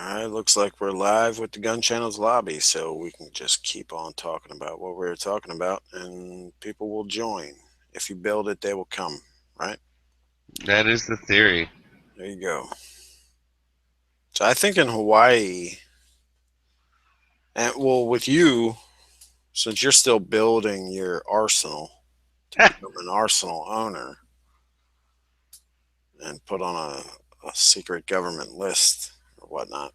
right, looks like we're live with the Gun Channel's lobby, so we can just keep on talking about what we were talking about, and people will join. If you build it, they will come, right? That is the theory. There you go. So I think in Hawaii, and well, with you, since you're still building your arsenal to become an arsenal owner and put on a secret government list or whatnot,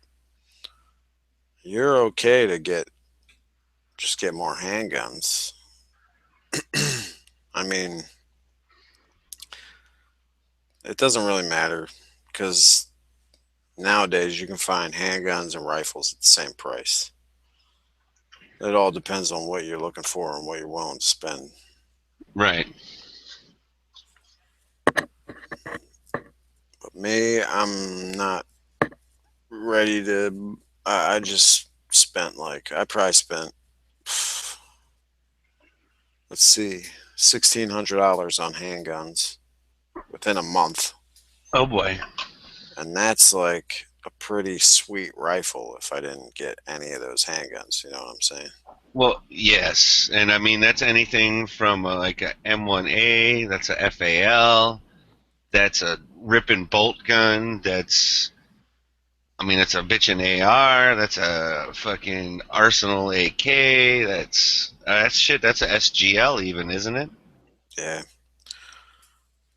you're okay to get more handguns. I mean, it doesn't really matter because nowadays you can find handguns and rifles at the same price. It all depends on what you're looking for and what you're willing to spend. Right. But me, I'm not ready to. I just spent like I probably spent let's see, $1,600 on handguns within a month, Oh boy. and that's like a pretty sweet rifle if I didn't get any of those handguns. You know what I'm saying? Well, yes, and I mean that's anything from like a M1A, that's a FAL, that's a rip and bolt gun, I mean that's a bitchin' AR, that's a fucking Arsenal AK, that's shit, that's a SGL even, isn't it? Yeah.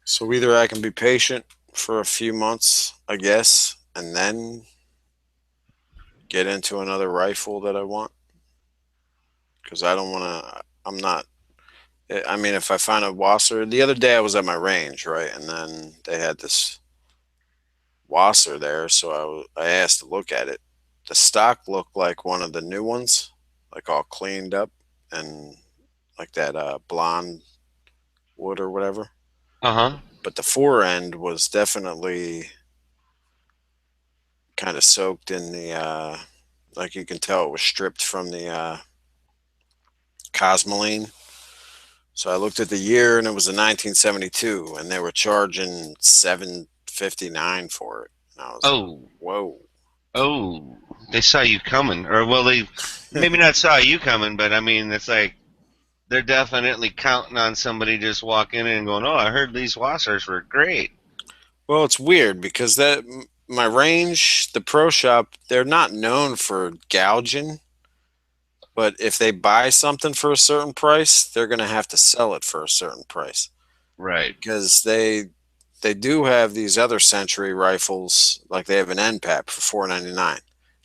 So either I can be patient for a few months, I guess, and then get into another rifle that I want because I don't want to. I'm not. I mean, if I find a Wasser, the other day I was at my range, right, and then they had this Wasser there, so I asked to look at it. The stock looked like one of the new ones, like all cleaned up and like that blonde wood or whatever. Uh huh. But the fore end was definitely kind of soaked in the like you can tell it was stripped from the Cosmoline. So I looked at the year and it was a 1972 and they were charging 759 for it. And I was like, Oh, "Whoa." oh, they saw you coming, or well, they maybe not saw you coming, but I mean it's like they're definitely counting on somebody just walking in and going, "Oh, I heard these washers were great." Well, it's weird because that my range, the pro shop, they're not known for gouging, but if they buy something for a certain price, they're going to have to sell it for a certain price Right. because they do have these other Century rifles, like they have an NPAP for 499.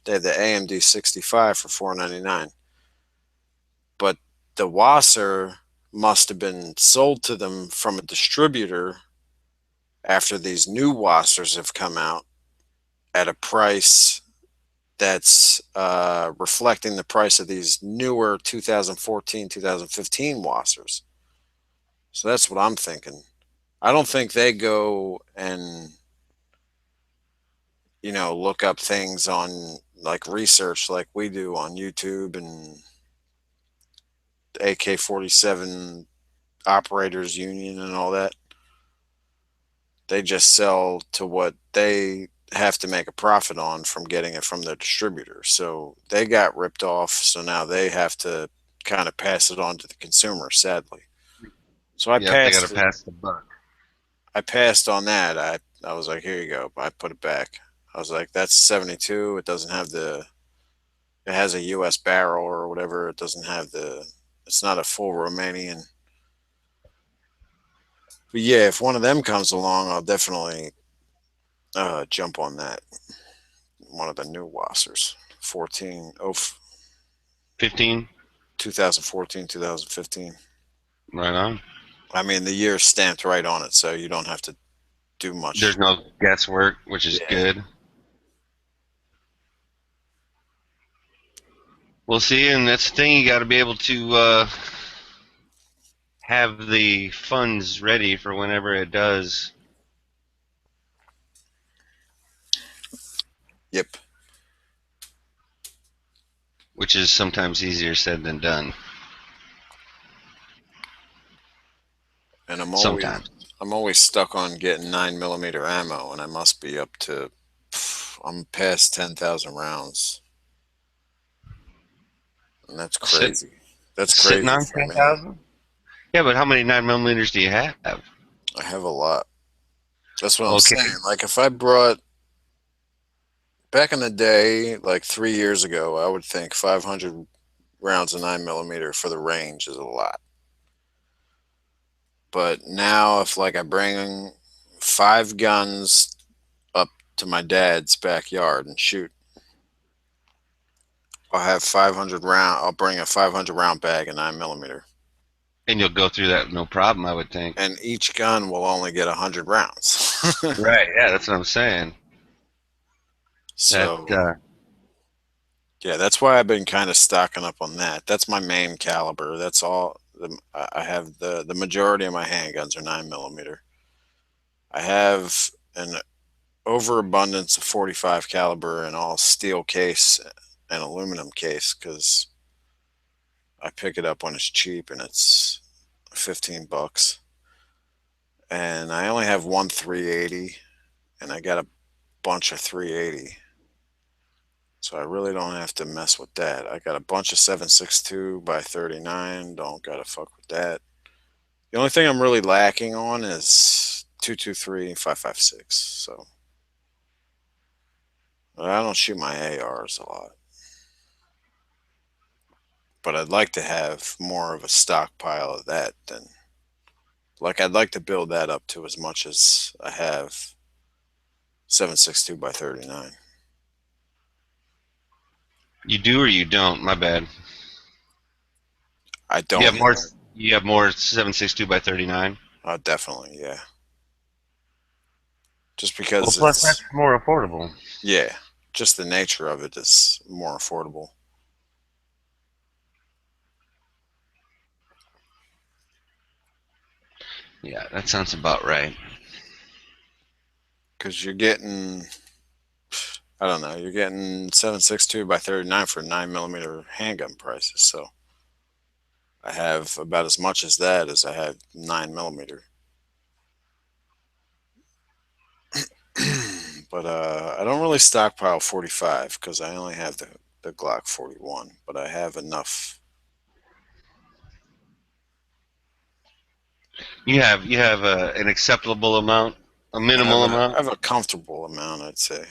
They have the AMD 65 for 499. But the Wasser must have been sold to them from a distributor after these new Wassers have come out at a price that's reflecting the price of these newer 2014, 2015 Wassers. So that's what I'm thinking. I don't think they go and look up things on like research like we do on YouTube and AK-47 operators union and all that. They just sell to what they have to make a profit on from getting it from their distributor. So they got ripped off. So now they have to kind of pass it on to the consumer, sadly. So Yep, they got to pass the buck. I passed on that. I was like, here you go. I put it back. I was like, that's 72. It doesn't have it has a US barrel or whatever. It doesn't have it's not a full Romanian. But yeah, if one of them comes along, I'll definitely jump on that. One of the new Wassers, 14, 15. 2014, 2015. Right on. I mean, the year's stamped right on it, so you don't have to do much. There's no guesswork, which is Yeah. good. We'll see, and that's the thing. You got to be able to have the funds ready for whenever it does, Yep. which is sometimes easier said than done. And Sometimes. I'm always stuck on getting 9mm ammo, and I must be up to I'm past 10,000 rounds, and that's Sit, crazy. That's sitting crazy on for ten me. thousand. Yeah, but how many 9 millimeters do you have? I have a lot. That's what I'm Okay, saying. Like if I brought back in the day, like 3 years ago, I would think 500 rounds of 9 millimeter for the range is a lot. But now, if like I bring 5 guns up to my dad's backyard and shoot, I'll have 500 round. I'll bring a 500 round bag of 9 millimeter, and you'll go through that no problem, I would think. and each gun will only get 100 rounds. Right. Yeah, that's what I'm saying. That So yeah, that's why I've been kind of stocking up on that. That's my main caliber. That's all. I have the majority of my handguns are 9 millimeter. I have an overabundance of 45 caliber in all steel case and aluminum case because I pick it up when it's cheap and it's 15 bucks. And I only have one 380 and I got a bunch of 380. So I really don't have to mess with that. I got a bunch of 7.62 by 39. Don't gotta fuck with that. The only thing I'm really lacking on is 223 5.56. So I don't shoot my ARs a lot. But I'd like to have more of a stockpile of that than like I'd like to build that up to as much as I have 7.62 by 39. you do or you don't. My bad. I You have don't. more. You have more 7.62 by 39. Definitely, yeah. Just Well, because plus that's it's more affordable. yeah, just the nature of it is more affordable. Yeah, that sounds about right. Because you're getting, I don't know, you're getting 7.62 by 39 for 9 millimeter handgun prices. So I have about as much as that as I have 9 millimeter. But I don't really stockpile 45 because I only have the Glock 41, but I have enough. You have an acceptable amount, a minimal I amount. have a comfortable amount, I'd say.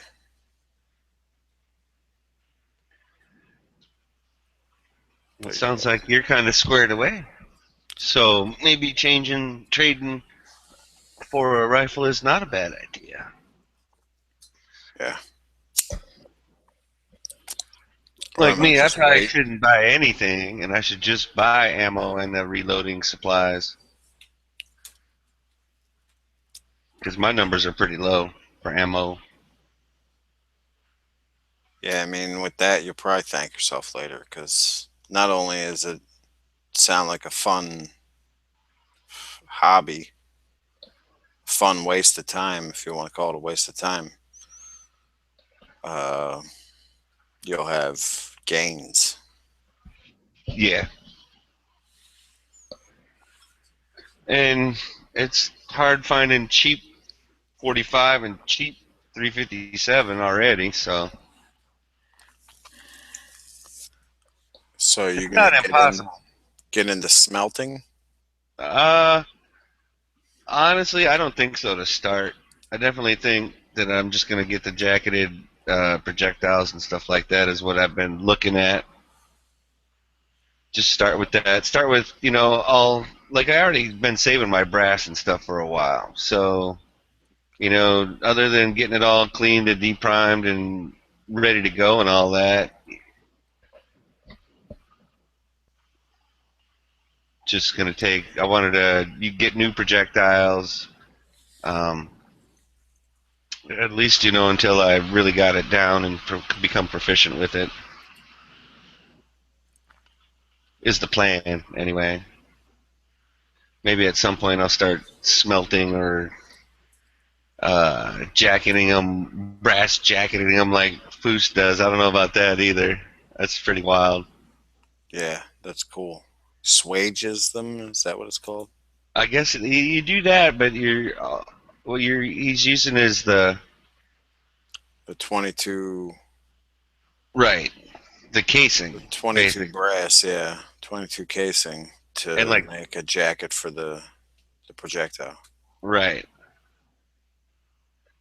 It But sounds yeah, like you're kind of squared away. So maybe trading for a rifle is not a bad idea. yeah. Or I Like might me, I just probably wait. shouldn't buy anything, and I should just buy ammo and the reloading supplies because my numbers are pretty low for ammo. Yeah, I mean, with that, you'll probably thank yourself later because not only is it sound like a fun hobby, fun waste of time, if you want to call it a waste of time, uh, you'll have gains. Yeah, and it's hard finding cheap 45 and cheap 357 already, so So it's you're gonna not impossible. get into smelting. Uh, Honestly, I don't think so to start. I definitely think that I'm just going to get the jacketed projectiles and stuff like that is what I've been looking at. Just start with that. Start with, all like I already been saving my brass and stuff for a while. So, other than getting it all cleaned and deprimed and ready to go and all that, just going to take, I wanted to you get new projectiles. Um, at least, until I really got it down and become proficient with it. Is the plan anyway. Maybe at some point I'll start smelting or jacketing them, brass jacketing them like Foos does. I don't know about that either. That's pretty wild. Yeah, that's cool. Swages them, is that what it's called? I guess you do that, but what he's using is the The 22, Right. The the casing, 22 basically. brass, yeah, 22 casing And to like, make a jacket for the projectile. right.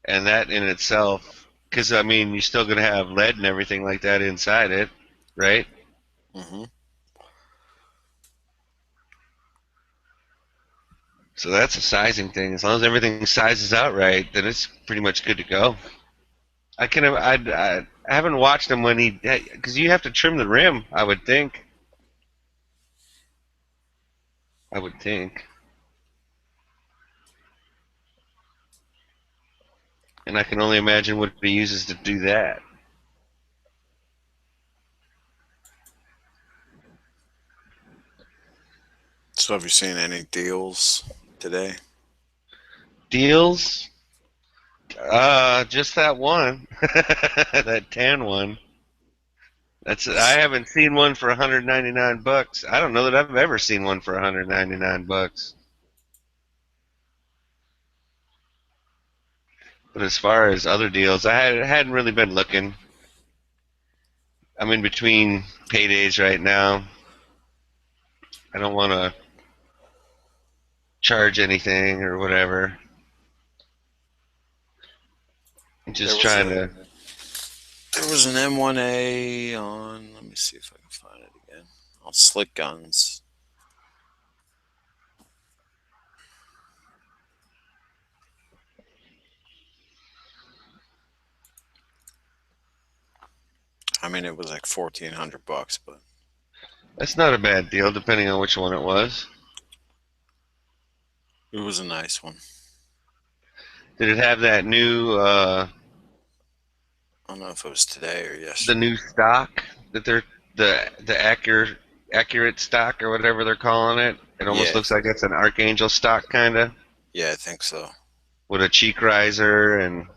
And that in itself, because I mean, you're still going to have lead and everything like that inside it, right? Hmm. So that's a sizing thing. As long as everything sizes out right, then it's pretty much good to go. I haven't watched him when he, because you have to trim the rim. I would think. I would think. And I can only imagine what he uses to do that. So have you seen any deals today? Deals? Just that one, that tan one. I haven't seen one for 199 bucks. I don't know that I've ever seen one for 199 bucks. But as far as other deals, hadn't really been looking. I'm in between paydays right now. I don't want to charge anything or whatever. I'm There just was trying a to. there was an M1A on. Let me see if I can find it again. On Slick Guns. I mean, it was like 1,400 bucks, but That's not a bad deal, depending on which one it was. it was a nice one. Did it have that new, I don't know if it was today or the yesterday. new stock that they're the accurate stock or whatever they're calling it? It almost Yeah, looks like it's an Archangel stock kind of yeah, I think so. with a cheek riser and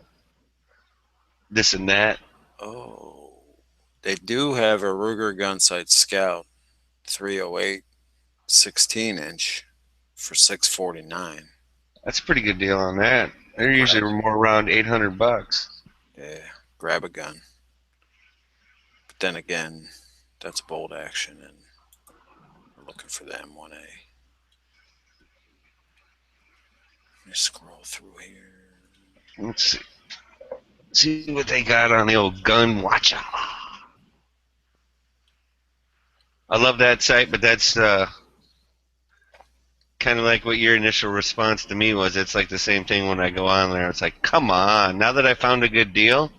this and that. Oh, they do have a Ruger Gunsight Scout 308 16 inch for 649. That's a pretty good deal on that. Yeah, They're usually more around 800 bucks. yeah, grab a gun. But then again, that's bolt action, and we're looking for the M1A. Let me scroll through here. Let's see what they got on the old Gun Watcha. I love that site, but that's kind of like what your initial response to me was. It's like the same thing when I go on there. It's like, come on, now that I found a good deal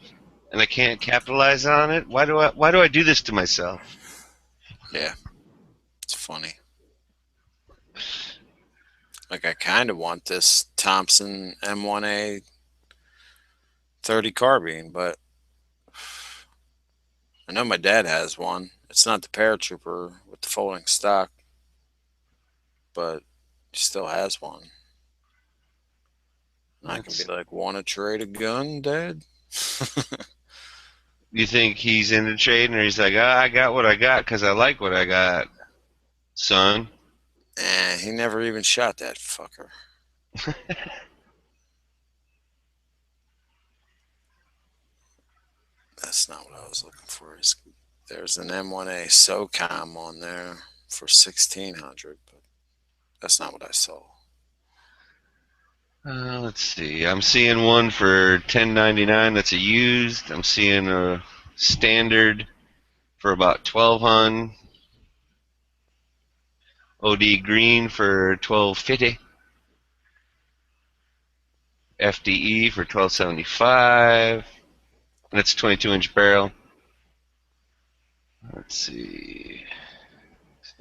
and I can't capitalize on it, why do I do this to myself? Yeah, it's funny. Like, I kind of want this Thompson M1A 30 carbine, but I know my dad has one. It's not the paratrooper with the folding stock, but he still has one. And I can be That's, like, want to trade a gun, Dad? you think he's into trading, or he's like, I got what I got because I like what I got, son? And he never even shot that fucker. That's not what I was looking for. There's an M1A SOCOM on there for 1,600, but that's not what I saw. Let's see. I'm seeing one for 10.99. That's a used. I'm seeing a standard for about 1200. OD green for 1250. FDE for 1275. And it's a 22-inch barrel. Let's see.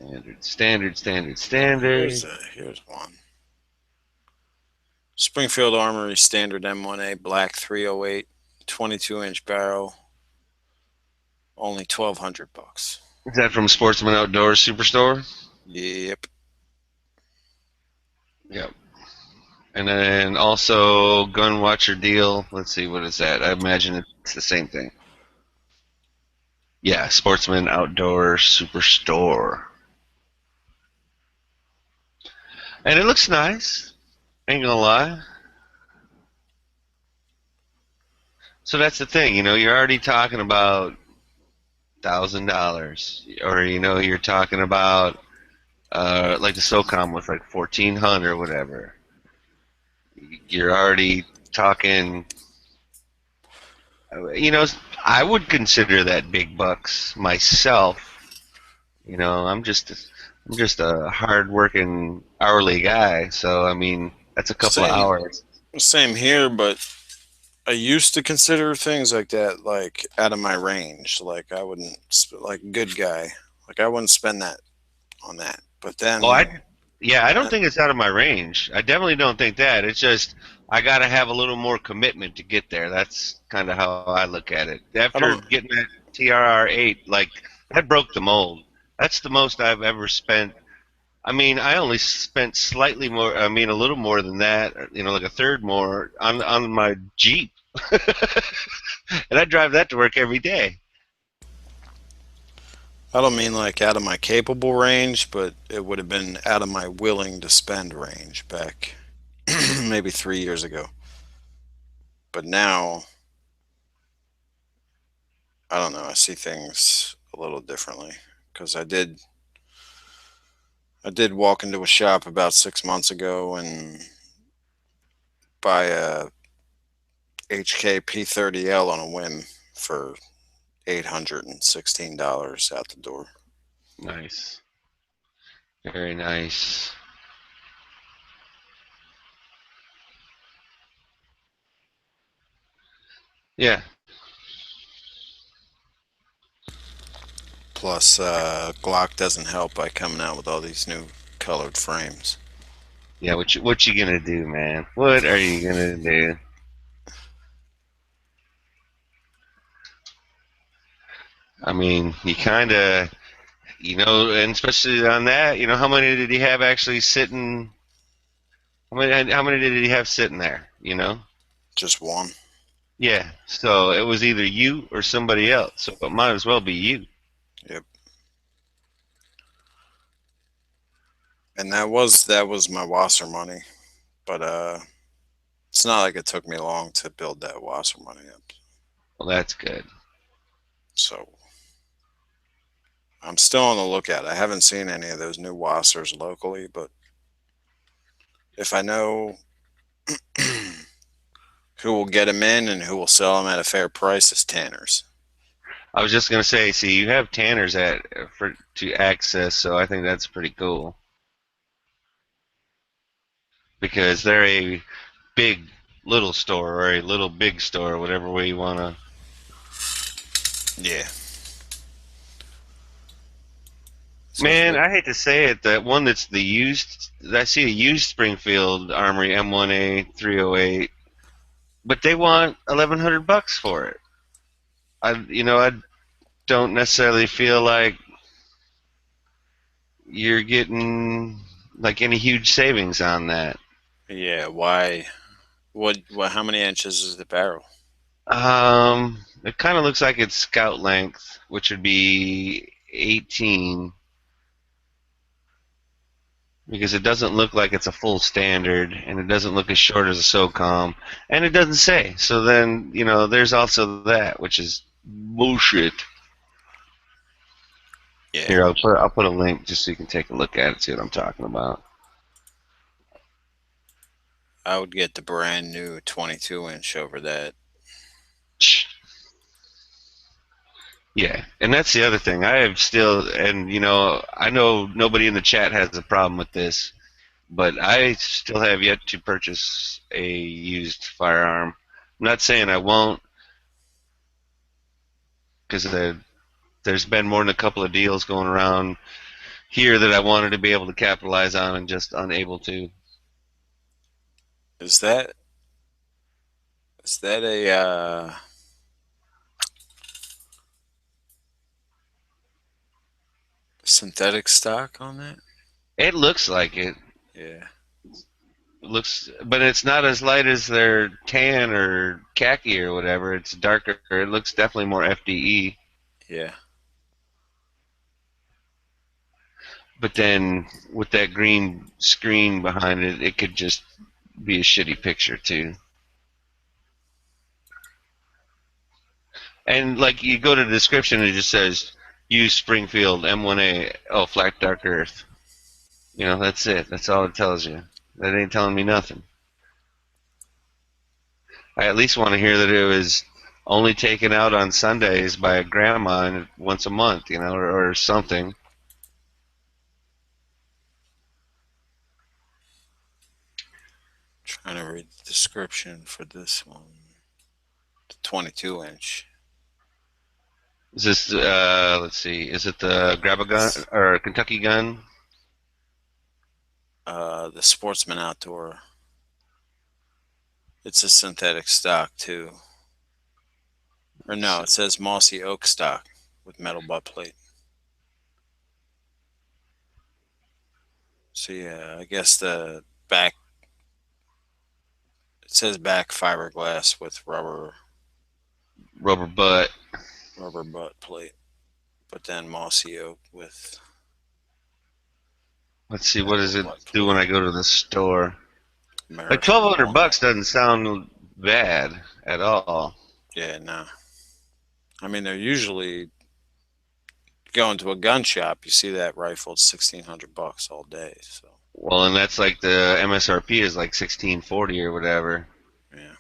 Oh, Standard. here's one. Springfield Armory Standard M1A Black 308, 22-inch barrel, only 1,200 bucks. Is that from Sportsman Outdoors Superstore? Yep. Yep. And then also Gun Watcher deal. Let's see, what is that? I imagine it's the same thing. Yeah, Sportsman Outdoor Superstore. And it looks nice. Ain't gonna lie. So that's the thing, you're already talking about $1,000, or you're talking about like the SOCOM was like 1,400 or whatever. You're already talking, you know, I would consider that big bucks myself. I'm just a hard-working hourly guy, so I mean that's a couple of Same, hours. same here, but I used to consider things like that like out of my range. Like I wouldn't like good guy. Like I wouldn't spend that on that. But Oh, then, yeah, I don't uh, think it's out of my range. I definitely don't think that. It's just I got to have a little more commitment to get there. That's kind of how I look at it. I After don't. getting that TRR 8, like that broke the mold. That's the most I've ever spent. I mean, I only spent slightly more. I mean, a little more than that. Like a third more on my Jeep, and I drive that to work every day. I don't mean like out of my capable range, but it would have been out of my willing to spend range back maybe 3 years ago. But now, I don't know. I see things a little differently because I did walk into a shop about 6 months ago and buy a HK P30L on a whim for $816 out the door. Nice, very nice. Yeah, Plus, Glock doesn't help by coming out with all these new colored frames. yeah. What you gonna do, man? What are you gonna do? I mean, you kind of, and especially on that, how many did he have actually sitting? How many did he have sitting there? Just one. Yeah. So it was either you or somebody else. So it might as well be you. Yep. And that was my Wasser money, but it's not like it took me long to build that Wasser money up. Well, that's good. So I'm still on the lookout. I haven't seen any of those new Wassers locally, but if I know who will get them in and who will sell them at a fair price, it's Tanner's. I was just gonna say, see, you have Tanner's at for to access, so I think that's pretty cool because they're a big little store or a little big store, whatever way you wanna. Yeah. So Man, I hate to say it, that one that's the used. I see a used Springfield Armory M1A 308, but they want $1,100 for it. I don't necessarily feel like you're getting like any huge savings on that. yeah, why? What? How many inches is the barrel? It kind of looks like it's scout length, which would be 18, because it doesn't look like it's a full standard, and it doesn't look as short as a SOCOM, and it doesn't say. So then, there's also that, which is bullshit. Yeah, Here, I'll put a link just so you can take a look at it, see what I'm talking about. I would get the brand new 22 inch over that. Yeah, and that's the other thing. I have still, and I know nobody in the chat has a problem with this, but I still have yet to purchase a used firearm. I'm not saying I won't, because there's been more than a couple of deals going around here that I wanted to be able to capitalize on and just unable to. Is that a synthetic stock on that? It looks like it. Yeah, Looks, but it's not as light as their tan or khaki or whatever. It's darker. It looks definitely more FDE. yeah. But then with that green screen behind it, it could just be a shitty picture too. And like you go to the description, it just says use Springfield M1A. Oh, flat dark Earth. You know, that's it. That's all it tells you. That ain't telling me nothing. I at least want to hear that it was only taken out on Sundays by a grandma and once a month, you know, or something. Trying to read the description for this one. The 22-inch. Is this, let's see, is it the Grab a Gun or Kentucky Gun? The Sportsman Outdoor. It's a synthetic stock too. Or no, it says mossy oak stock with metal butt plate. So yeah, I guess the back, it says back fiberglass with Rubber butt. rubber butt plate, but then mossy oak with Let's see, what does metal it butt do when plate. I go to the store? Like American 1,200 walnut. bucks doesn't sound bad at all. Yeah, no. I mean, they're usually going to a gun shop. You see that rifle, it's $1,600 all day. So Well, and that's like the MSRP is like 1640 or whatever. yeah,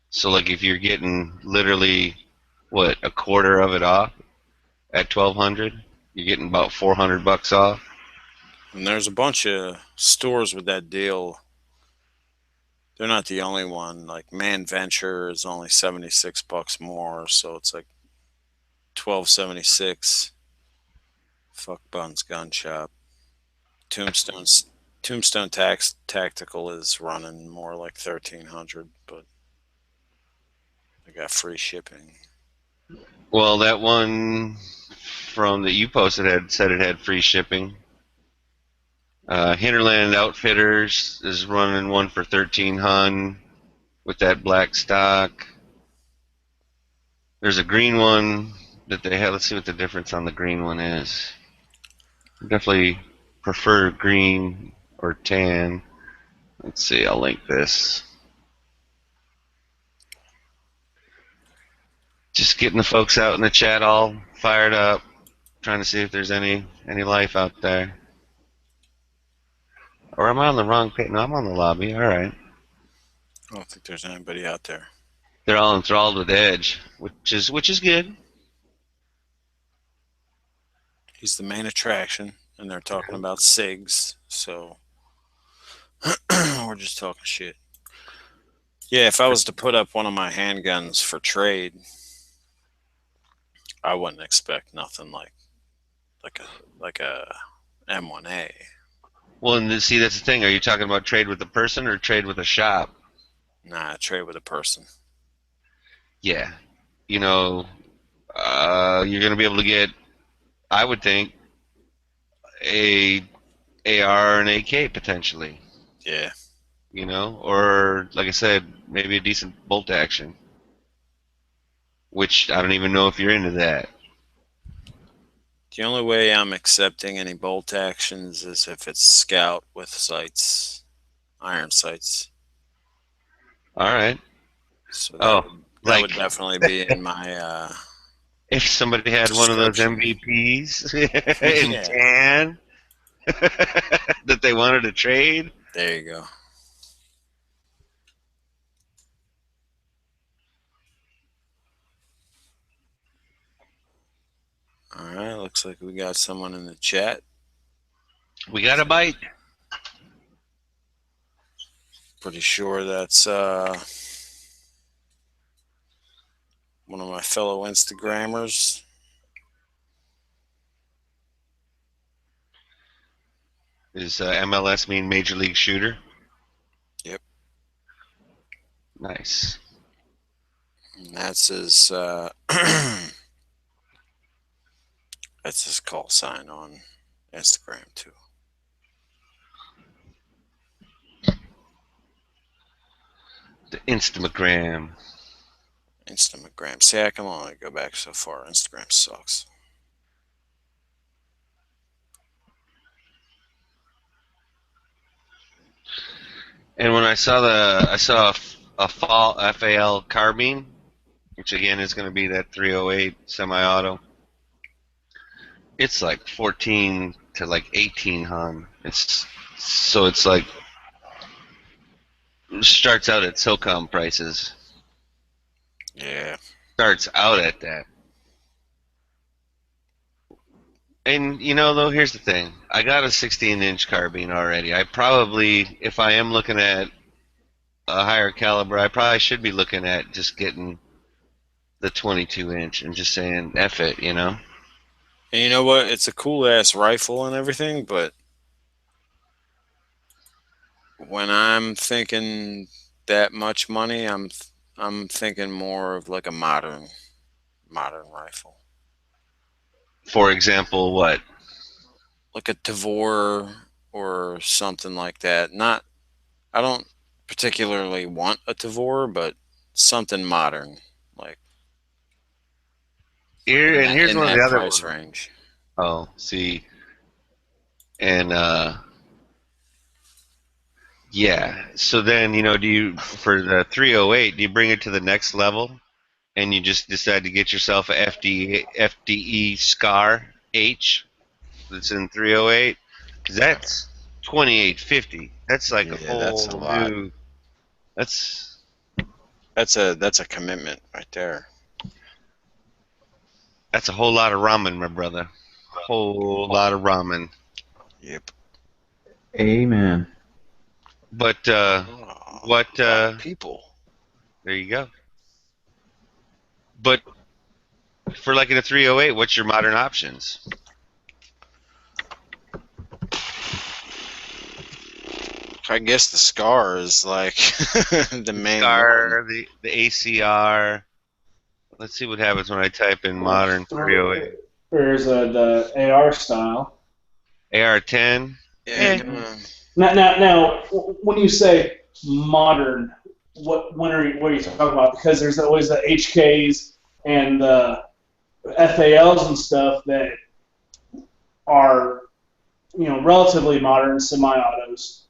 So like if you're getting literally what a quarter of it off at 1,200, you're getting about 400 bucks off. and there's a bunch of stores with that deal. They're not the only one. Like Man Venture is only $76 more, so it's like 12.76. Fuck Buns Gun Shop. Tombstone's Tombstone Tactical is running more like 1,300, but they got free shipping. Well, that one from that you posted had said it had free shipping. Hinterland Outfitters is running one for 1,300 with that black stock. There's a green one that they have. Let's see what the difference on the green one is. Definitely prefer green or tan. Let's see. I'll link this. Just getting the folks out in the chat all fired up, trying to see if there's any life out there. Or am I on the wrong page? No, I'm on the lobby. All right. I don't think there's anybody out there. They're all enthralled with Edge, which is good. He's the main attraction, and they're talking about SIGs, so we're just talking shit. Yeah, if I was to put up one of my handguns for trade, I wouldn't expect nothing like a M1A. Well, and see, that's the thing. Are you talking about trade with a person or trade with a shop? Nah, trade with a person. Yeah. You know, you're going to be able to get, I would think, a AR and AK potentially. Yeah. You know, or like I said, maybe a decent bolt action, which I don't even know if you're into that. The only way I'm accepting any bolt actions is if it's scout with sights, iron sights. All right. So that Oh, would that like would definitely be in my if somebody had one of those description. MVPs in Yeah. tan that they wanted to trade. There you go. All right, looks like we got someone in the chat. We got a bite. Pretty sure that's one of my fellow Instagrammers. Does MLS mean Major League Shooter? Yep. Nice. And that's his that's his call sign on Instagram too. The Instagram. Instagram. See, I can only go back so far. Instagram sucks. And when I saw a fall FAL carbine, which again is going to be that 308 semi-auto. It's like 14 to like 18 Han. It's like starts out at SOCOM prices. Yeah. Starts out at that. And you know though, here's the thing. I got a 16-inch carbine already. I probably, if I am looking at a higher caliber, I probably should be looking at just getting the 22-inch and just saying F it, you know? And you know what? It's a cool ass rifle and everything, but when I'm thinking that much money, I'm thinking more of like a modern rifle, For example, what? like a Tavor or something like that. Not, I don't particularly want a Tavor, but something modern, like Here, and here's in one of the that other price ones. range. Oh, see. And, yeah. So then, do you, for the 308, do you bring it to the next level and you just decide to get yourself a FDE SCAR H that's in 308? Because that's 2850. That's like a Yeah, that's a whole lot. new. That's That's a commitment right there. that's a whole lot of ramen, my brother. Whole lot of ramen. Yep. Amen. But Oh, what? a lot of people. There you go. But for like in a 308, what's your modern options? I guess the Scar is like the main one. SCAR, the ACR. Let's see what happens when I type in modern 308. There's the AR style. AR-10. Yeah, Now, when you say modern, what are you talking about? Because there's always the HKs and the FALs and stuff that are, relatively modern semi-autos.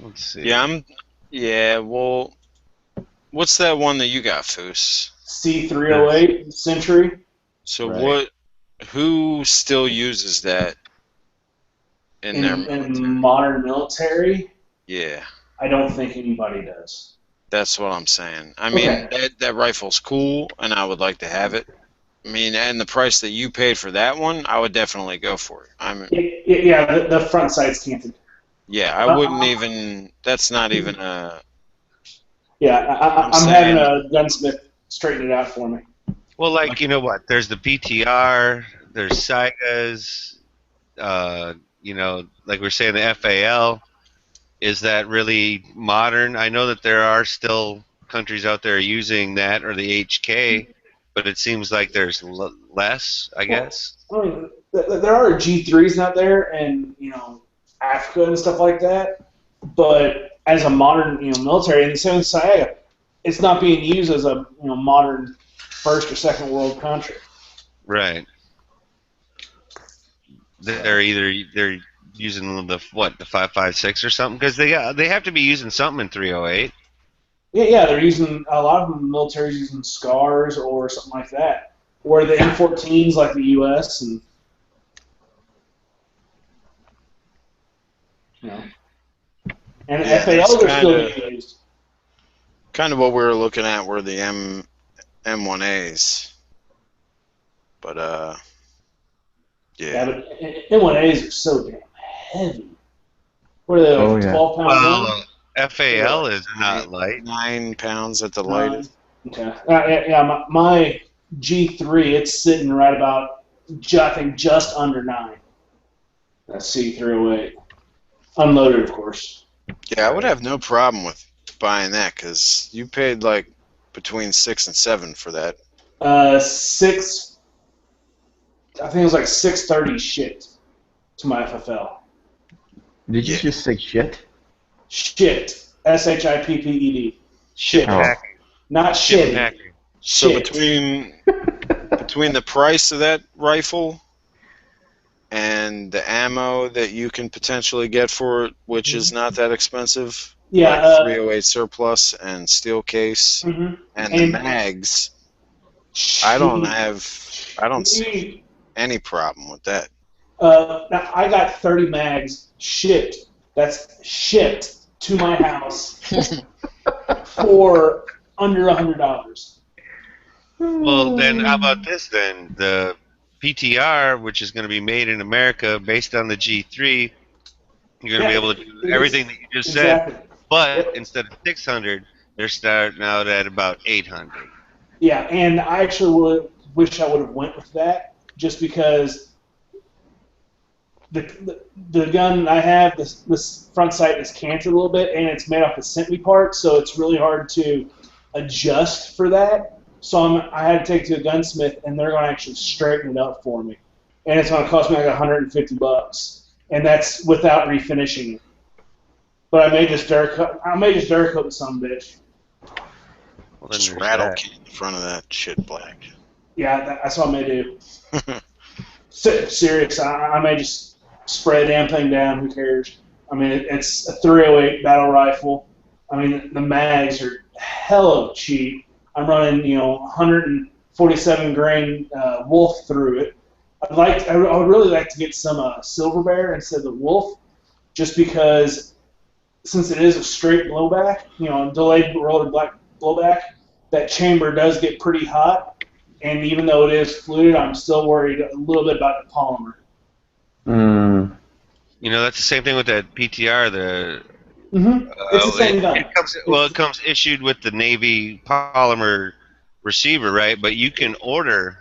Let's see. yeah. Well, what's that one that you got, Foos? C308 Century. So Right. who still uses that in their military? In modern military, Yeah, I don't think anybody does. that's what I'm saying. I mean, Okay. that rifle's cool, and I would like to have it. I mean, and the price that you paid for that one, I would definitely go for it. Yeah, the front side's canted. Yeah, I wouldn't even. That's not even a. Yeah, I'm I'm having saying, a gunsmith straighten it out for me. Well, like, you know what? There's the PTR, there's Saigas, like we are saying, the FAL. Is that really modern? I know that there are still countries out there using that or the HK, but it seems like there's less, I guess. I mean, there are G3s out there, and Africa and stuff like that. But as a modern, military, and the same with Saiga, it's not being used as a modern first or second world country. Right. They're using the 5.56 or something, because they have to be using something in 308. Yeah, they're using a lot of them. The military's using SCARs or something like that, or the M14s like the U.S. and and Yeah, FALs that's are still being used. kind of what we were looking at were the M1As, but Yeah, yeah, but M1As are so damn heavy. What are they, Oh, like yeah. 12-pound gun? Well, FAL is not light. 9 pounds at the Nine. lightest. Okay. My G3, it's sitting right about, I think, just under 9. That's C308. Unloaded, of course. Yeah, I would have no problem with buying that because you paid like between 6 and 7 for that. 6, I think it was like 630 shit to my FFL. Did you Yeah. just say shit? Shit. SHIPPED. Shit. Oh. Packing. Not shitty. Packing. So Shit. between the price of that rifle and the ammo that you can potentially get for it, which is not that expensive, Yeah. like 308 surplus and steel case, Mhm. and the mags. I don't see any problem with that. Now I got 30 mags shipped. That's shipped to my house for under $100. Well, then how about this then? The PTR, which is going to be made in America based on the G3, you're going to be able to do everything that you just said, but Yep. instead of 600, they're starting out at about 800. Yeah, and I actually wish I would have went with that, just because the gun I have, this front sight is canted a little bit, and it's made off of Sentry parts, so it's really hard to adjust for that. So I had to take it to a gunsmith, and they're going to actually straighten it up for me, and it's going to cost me like $150, and that's without refinishing it. But I may just Durcoat the son of a bitch. Well, then Just there's rattle that. can the front of that shit black. Yeah, that's what I may do. Serious, I may just spray the damn thing down. Who cares? I mean, it's a 308 battle rifle. I mean, the mags are hella cheap. I'm running, 147 grain Wolf through it. I would really like to get some Silver Bear instead of the Wolf, just because since it is a straight blowback, delayed rotor black blowback, that chamber does get pretty hot. And even though it is fluted, I'm still worried a little bit about the polymer. That's the same thing with that PTR. It's the same gun. It comes issued with the Navy polymer receiver, right? But you can order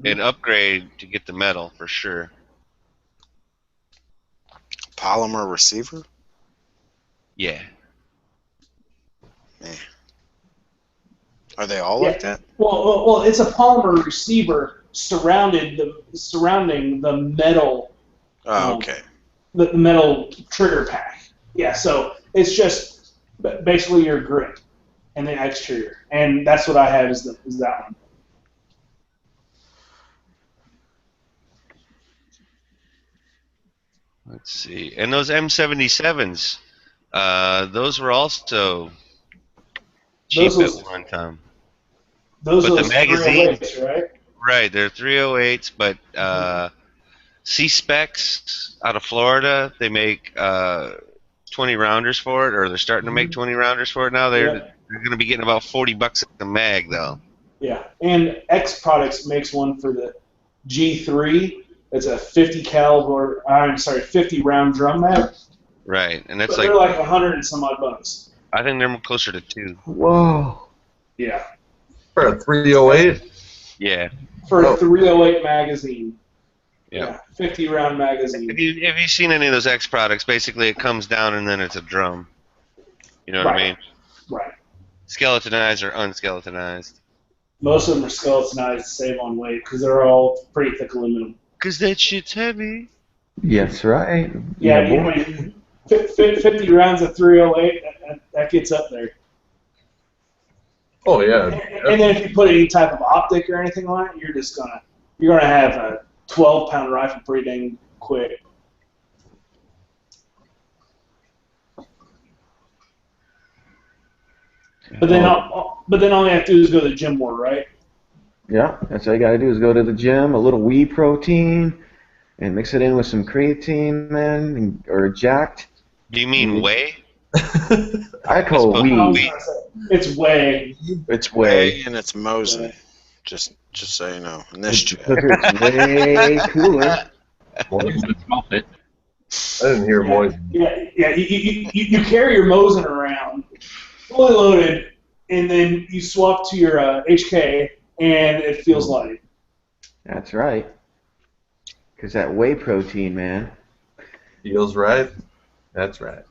an upgrade to get the metal for sure. Polymer receiver? Yeah. Man. Are they all like that? Well, it's a polymer receiver surrounding the metal. Oh, okay. The metal trigger pack. Yeah, so it's just basically your grip and the exterior, and that's what I have is that one. Let's see. And those M77s, those were also cheap at one time. Those but are the magazine, 308s, right? Right, they're 308s, but C-Specs out of Florida, they make 20 rounders for it, or they're starting to make 20 rounders for it now. They're going to be getting about $40 a mag, though. Yeah, and X Products makes one for the G3. It's a 50 round drum mag. Right, and that's they're like 100 and some odd bucks. I think they're closer to 2. Whoa. Yeah. For a 308? Yeah. For a 308 magazine. Yep. Yeah. 50 round magazine. If you've seen any of those X products, basically it comes down and then it's a drum. You know what I mean? Right. Skeletonized or unskeletonized. Most of them are skeletonized to save on weight because they're all pretty thick aluminum. Because that shit's heavy. Yes, right. Yeah, I mean, 50 rounds of 308, that gets up there. Oh, yeah. And then if you put any type of optic or anything on it, you're gonna have a 12-pound rifle pretty dang quick. But then all you have to do is go to the gym more, right? Yeah, that's all you gotta do is go to the gym, a little whey protein, and mix it in with some creatine, man, or jacked. Do you mean whey? I call it whey. It's whey. It's whey. And it's Mosin. Just so you know. In this chat. It's way cooler. I didn't hear Moise. Yeah. You carry your Mosin around, fully loaded, and then you swap to your HK, and it feels light. That's right. Because that whey protein, man. Feels right. That's right.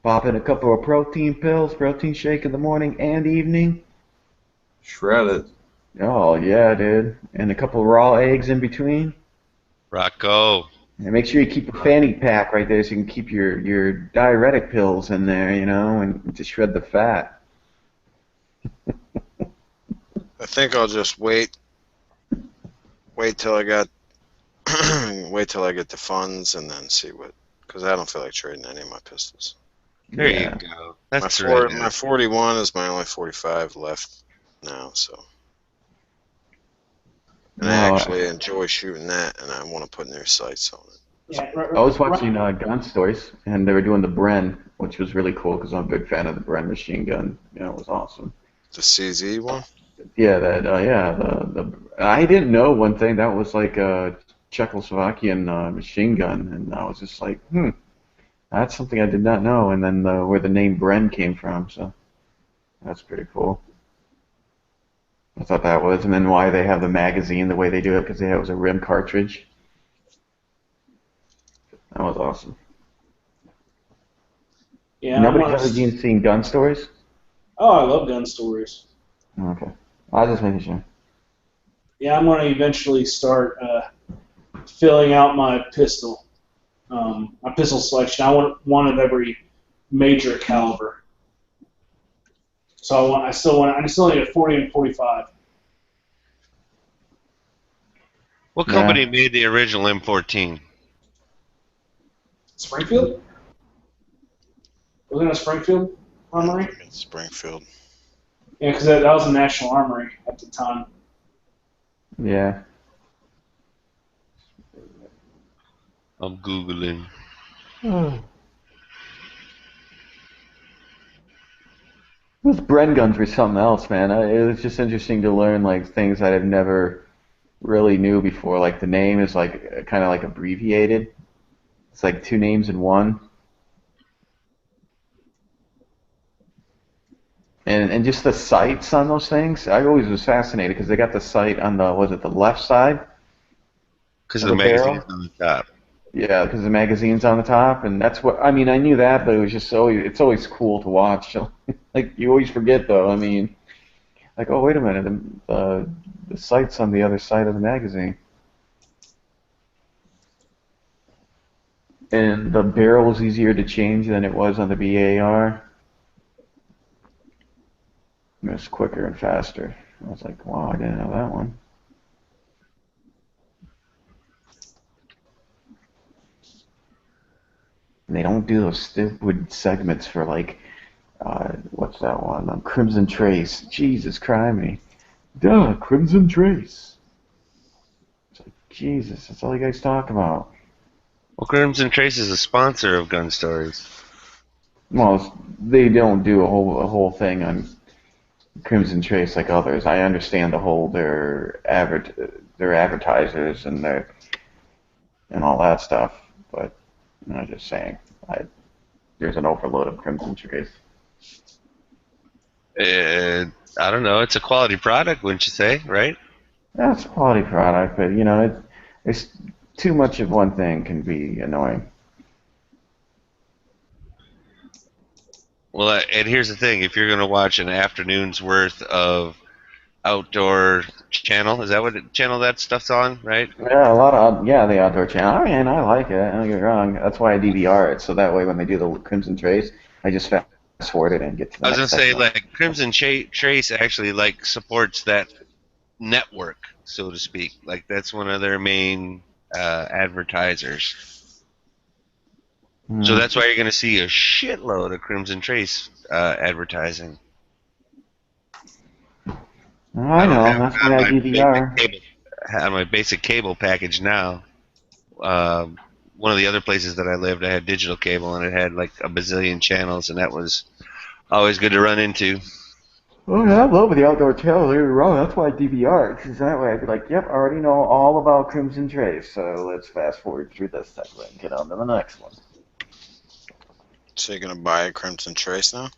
Popping a couple of protein pills, protein shake in the morning and evening. Shredded. Oh, yeah, dude. And a couple of raw eggs in between. Rocco. And make sure you keep a fanny pack right there so you can keep your diuretic pills in there, and to shred the fat. I think I'll just wait till I get the funds and then see because I don't feel like trading any of my pistols. There you go. That's my right. my 41 is my only 45 left now, so. And I No, actually enjoy shooting that, and I want to put near sights on it. Yeah, I was watching Gun Stories, and they were doing the Bren, which was really cool because I'm a big fan of the Bren machine gun. You know, it was awesome. The CZ one? Yeah, I didn't know one thing that was like a Czechoslovakian machine gun, and I was just like, that's something I did not know. And then where the name Bren came from, so that's pretty cool. I thought that was, and then why they have the magazine the way they do it because it was a rim cartridge. That was awesome. Yeah, Nobody's ever seen Gun Stories? Oh, I love gun stories. Okay. I was just making sure. Yeah, I'm going to eventually start filling out my pistol selection. I want one of every major caliber. So I still need a 40 and 45. What company made the original M14? Springfield? Wasn't it a Springfield armory? Springfield. Yeah, because that was a national armory at the time. Yeah. I'm Googling. Those Bren guns were something else, man. It was just interesting to learn like things that I've never really knew before. Like the name is like kind of like abbreviated. It's like two names in one. And just the sights on those things, I always was fascinated because they got the sight on the left side? Because of the magazine's barrel? on the top. Yeah, because the magazine's on the top, and that's what I mean. I knew that, but it was just it's always cool to watch. Like you always forget though. I mean, like oh wait a minute, the sight's on the other side of the magazine, and the barrel was easier to change than it was on the BAR. It was quicker and faster. I was like, wow, I didn't know that one. And they don't do those stupid segments for like, what's that one? Crimson Trace. Jesus criminy. Duh, Crimson Trace. It's like, Jesus, that's all you guys talk about. Well, Crimson Trace is a sponsor of Gun Stories. Well, they don't do a whole thing on Crimson Trace like others. I understand the whole their advertisers and all that stuff, but I'm just saying, there's an overload of Crimson Trace. I don't know. It's a quality product, wouldn't you say? Right? That's a quality product, but you know, it's too much of one thing can be annoying. Well, and here's the thing: if you're going to watch an afternoon's worth of outdoor channel, is that what channel that stuff's on? Right? Yeah, the outdoor channel. I mean, I like it. Don't get me wrong. That's why I DVR it, so that way when they do the Crimson Trace, I just fast forward it and get to the I was next going to say, segment. like Crimson Trace actually like supports that network, so to speak. Like that's one of their main advertisers. So that's why you're going to see a shitload of Crimson Trace advertising. I know. That's why I DVR. On my basic cable package now. One of the other places that I lived, I had digital cable, and it had like a bazillion channels, and that was always good to run into. Oh yeah, I love the outdoor channel. Don't get me wrong. That's why I DVR it. Because that way I'd be like, yep, I already know all about Crimson Trace. So let's fast forward through this segment and get on to the next one. So you're gonna buy a Crimson Trace now?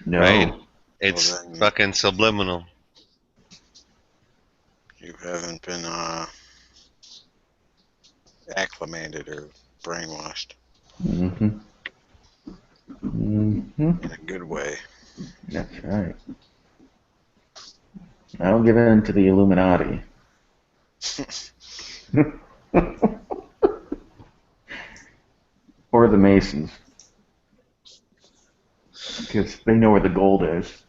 No. Right? It's Well, then- fucking subliminal. You haven't been acclimated or brainwashed Mm-hmm. Mm-hmm. in a good way. That's right. I don't give in to the Illuminati. Or the Masons. Because they know where the gold is.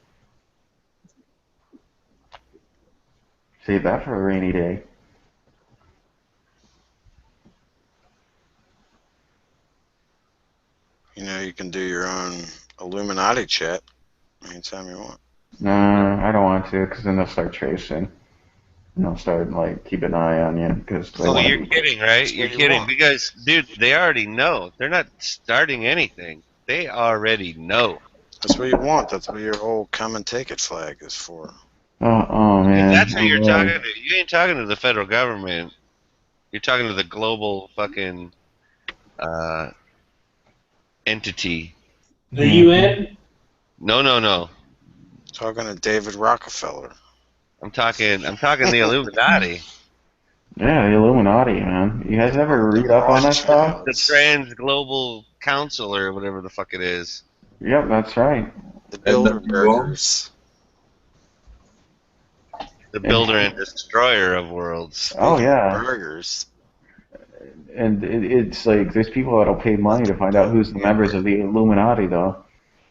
Save that for a rainy day. You know, you can can do your own Illuminati chat anytime you want. Nah, I don't want to, because then they'll start tracing. And they'll start, like, keep an eye on you, because they Oh, want you're kidding, right? You're kidding. Because, dude, they already know. They're not starting anything. They already know. That's what you want. That's what your whole come and take it flag is for. Oh man. If that's who you're Oh, talking to, you ain't talking to the federal government. You're talking to the global fucking entity. The UN? No. Talking to David Rockefeller. I'm talking the Illuminati. Yeah, the Illuminati, man. You guys ever read up on that stuff? The Trans Global Council or whatever the fuck it is. Yep, that's right. The Bilderbergers. The builder and destroyer of worlds. Oh yeah. Burgers. And it's like there's people that'll pay money to find out who's the members of the Illuminati, though.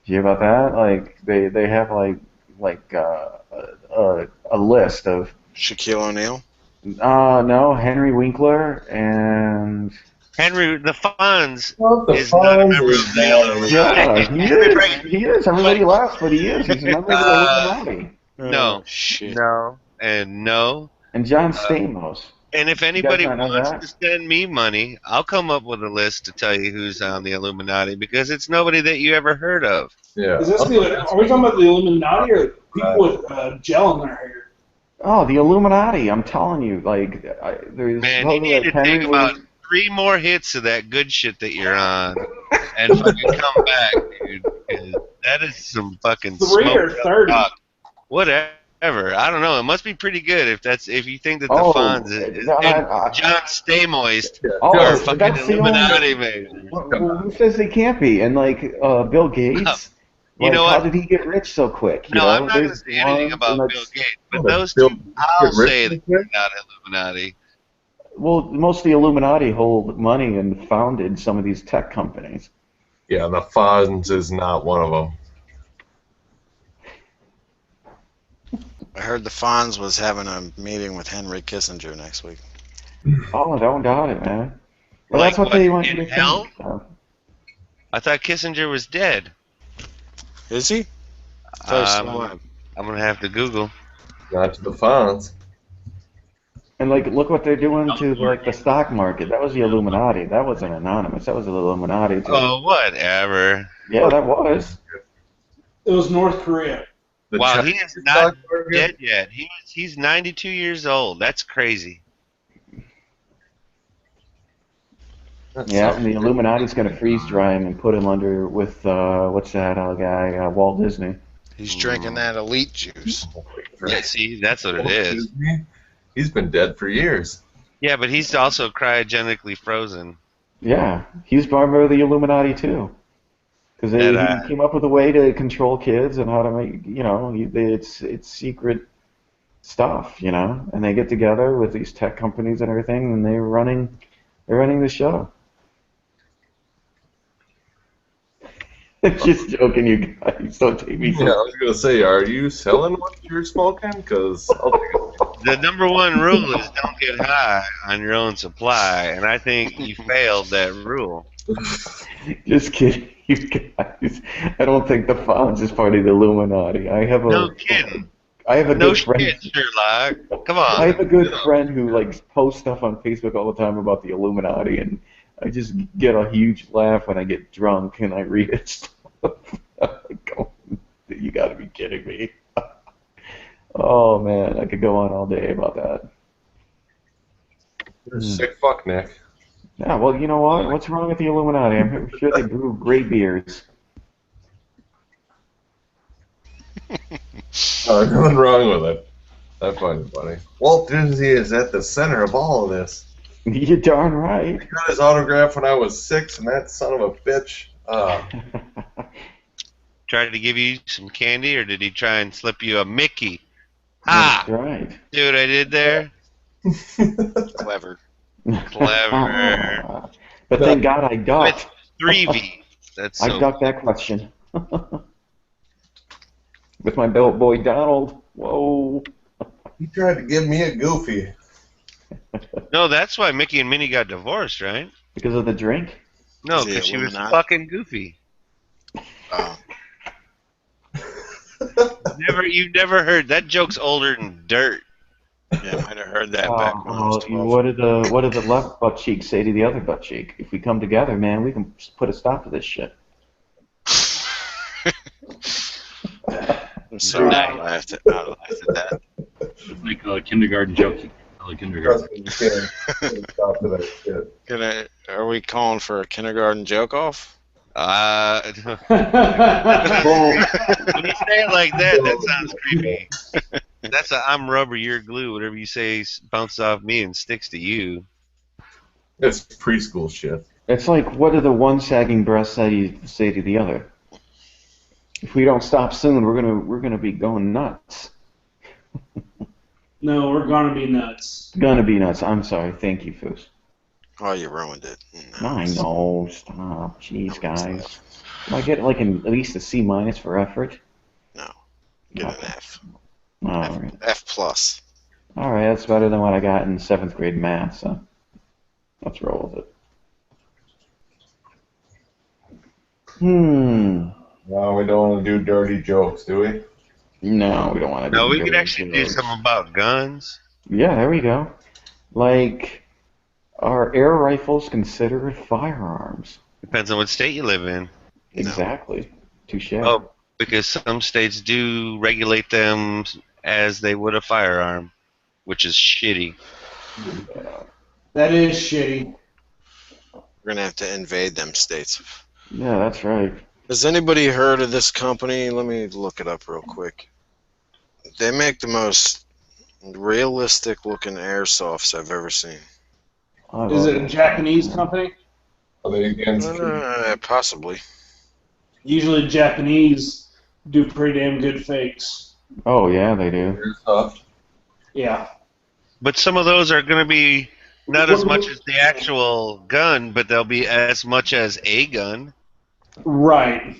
Did you hear about that? Like they have a list of. Shaquille O'Neal. No, Henry Winkler and. Henry the Fonz What the is not a fuck member is of the that? Illuminati. Yeah, he is. Everybody laughs, but he is. He's a member of the Illuminati. No. Shit. No. And no. And John Stamos. And if anybody not know wants that? to send me money, I'll come up with a list to tell you who's on the Illuminati because it's nobody that you ever heard of. Yeah. Is this are we talking about the Illuminati or people with gel in their hair? Oh, the Illuminati! I'm telling you, like, there's. Man, you need to take about 3 more hits of that good shit that you're on and fucking come back, dude. 'Cause that is some fucking 3 or smoked up 30? talk. Whatever. I don't know. It must be pretty good if you think that the Fonz is and John Stamos Oh, are fucking that's the Illuminati, man. Who says they can't be? And like Bill Gates, You know how what? did he get rich so quick? No, I'm not going to say anything about Bill Gates, but those two, I'll say that they're not Illuminati. Well, most of the Illuminati hold money and founded some of these tech companies. Yeah, the Fonz is not one of them. I heard the Fonz was having a meeting with Henry Kissinger next week. Oh, don't doubt it, man. Well, Like that's what what, they want in you to hell? think. So. I thought Kissinger was dead. Is he? I thought he was still alive. I'm going to have to Google. Not to the Fonz. And like, look what they're doing to like the stock market. That was the Illuminati. That wasn't anonymous. That was the Illuminati. Too. Oh, whatever. Yeah, that was. It was North Korea. The Wow, Chinese he is not stock market? dead yet. He's 92 years old. That's crazy. Yeah, and the Illuminati's going to freeze dry him and put him under with what's that guy Walt Disney. He's drinking that elite juice. Yeah, see, that's what it is. He's been dead for years. Yeah, but he's also cryogenically frozen. Yeah, he's part of the Illuminati too, because he came up with a way to control kids and how to make it's secret stuff, and they get together with these tech companies and everything, and they're running the show. Just joking, you guys. Don't take me Yeah, I was gonna say, are you selling what you're smoking? Because The number one rule is don't get high on your own supply, and I think you failed that rule. Just kidding, you guys. I don't think the Fonz is part of the Illuminati. No kidding. I have a No good friend. shit, Sherlock. Come on. I have a good friend who posts stuff on Facebook all the time about the Illuminati, and I just get a huge laugh when I get drunk and I read it stuff. You got to be kidding me. Oh man, I could go on all day about that. you're a sick fuck, Nick. Yeah, well, you know what? What's wrong with the Illuminati? I'm sure they brew great beers. Nothing wrong with it. I find it funny. Walt Disney is at the center of all of this. You're darn right. I got his autograph when I was 6, and that son of a bitch. Tried to give you some candy, or did he try and slip you a Mickey? That's right. See what I did there? Clever. Clever. But thank God I ducked. With 3 V. That's so I ducked that question. With my boy Donald. Whoa. He tried to give me a Goofy. No, that's why Mickey and Minnie got divorced, right? Because of the drink? No, Is he because she was Illuminati? fucking goofy. Oh, You've never heard that joke's older than dirt. yeah, I might have heard that back when I was 12. What did the left butt cheek say to the other butt cheek? If we come together, man, we can put a stop to this shit. I'm sorry, Nice. I laughed at that. It's like a kindergarten joke. Like kindergarten. Trust me, you can't stop to that shit. Are we calling for a kindergarten joke off? When you say it like that, that sounds creepy. That's a I'm rubber, you're glue. Whatever you say bounces off me and sticks to you. It's preschool shit. It's like, what do the one sagging breast say to the other? If we don't stop soon, we're gonna be going nuts. No, we're gonna be nuts. Gonna be nuts. I'm sorry. Thank you, Foos. Oh, you ruined it. No, I know. Stop. Jeez, guys. Do I get like at least a C- for effort? No. Get an F. All right. F plus. All right. That's better than what I got in 7th grade math. So let's roll with it. No, we don't want to do dirty jokes, do we? No, we don't want to. No, we could actually do something about guns. Yeah, there we go. Like, are air rifles considered firearms? Depends on what state you live in. Exactly. Touche. Oh, because some states do regulate them as they would a firearm, which is shitty. That is shitty. We're gonna have to invade them states. Yeah, that's right. Has anybody heard of this company? Let me look it up real quick. They make the most realistic looking airsofts I've ever seen. Is it a Japanese company? Are they against Possibly. Usually Japanese do pretty damn good fakes. Oh yeah, they do. airsoft? Yeah. But some of those are going to be not as much as the actual gun, but they'll be as much as a gun. Right.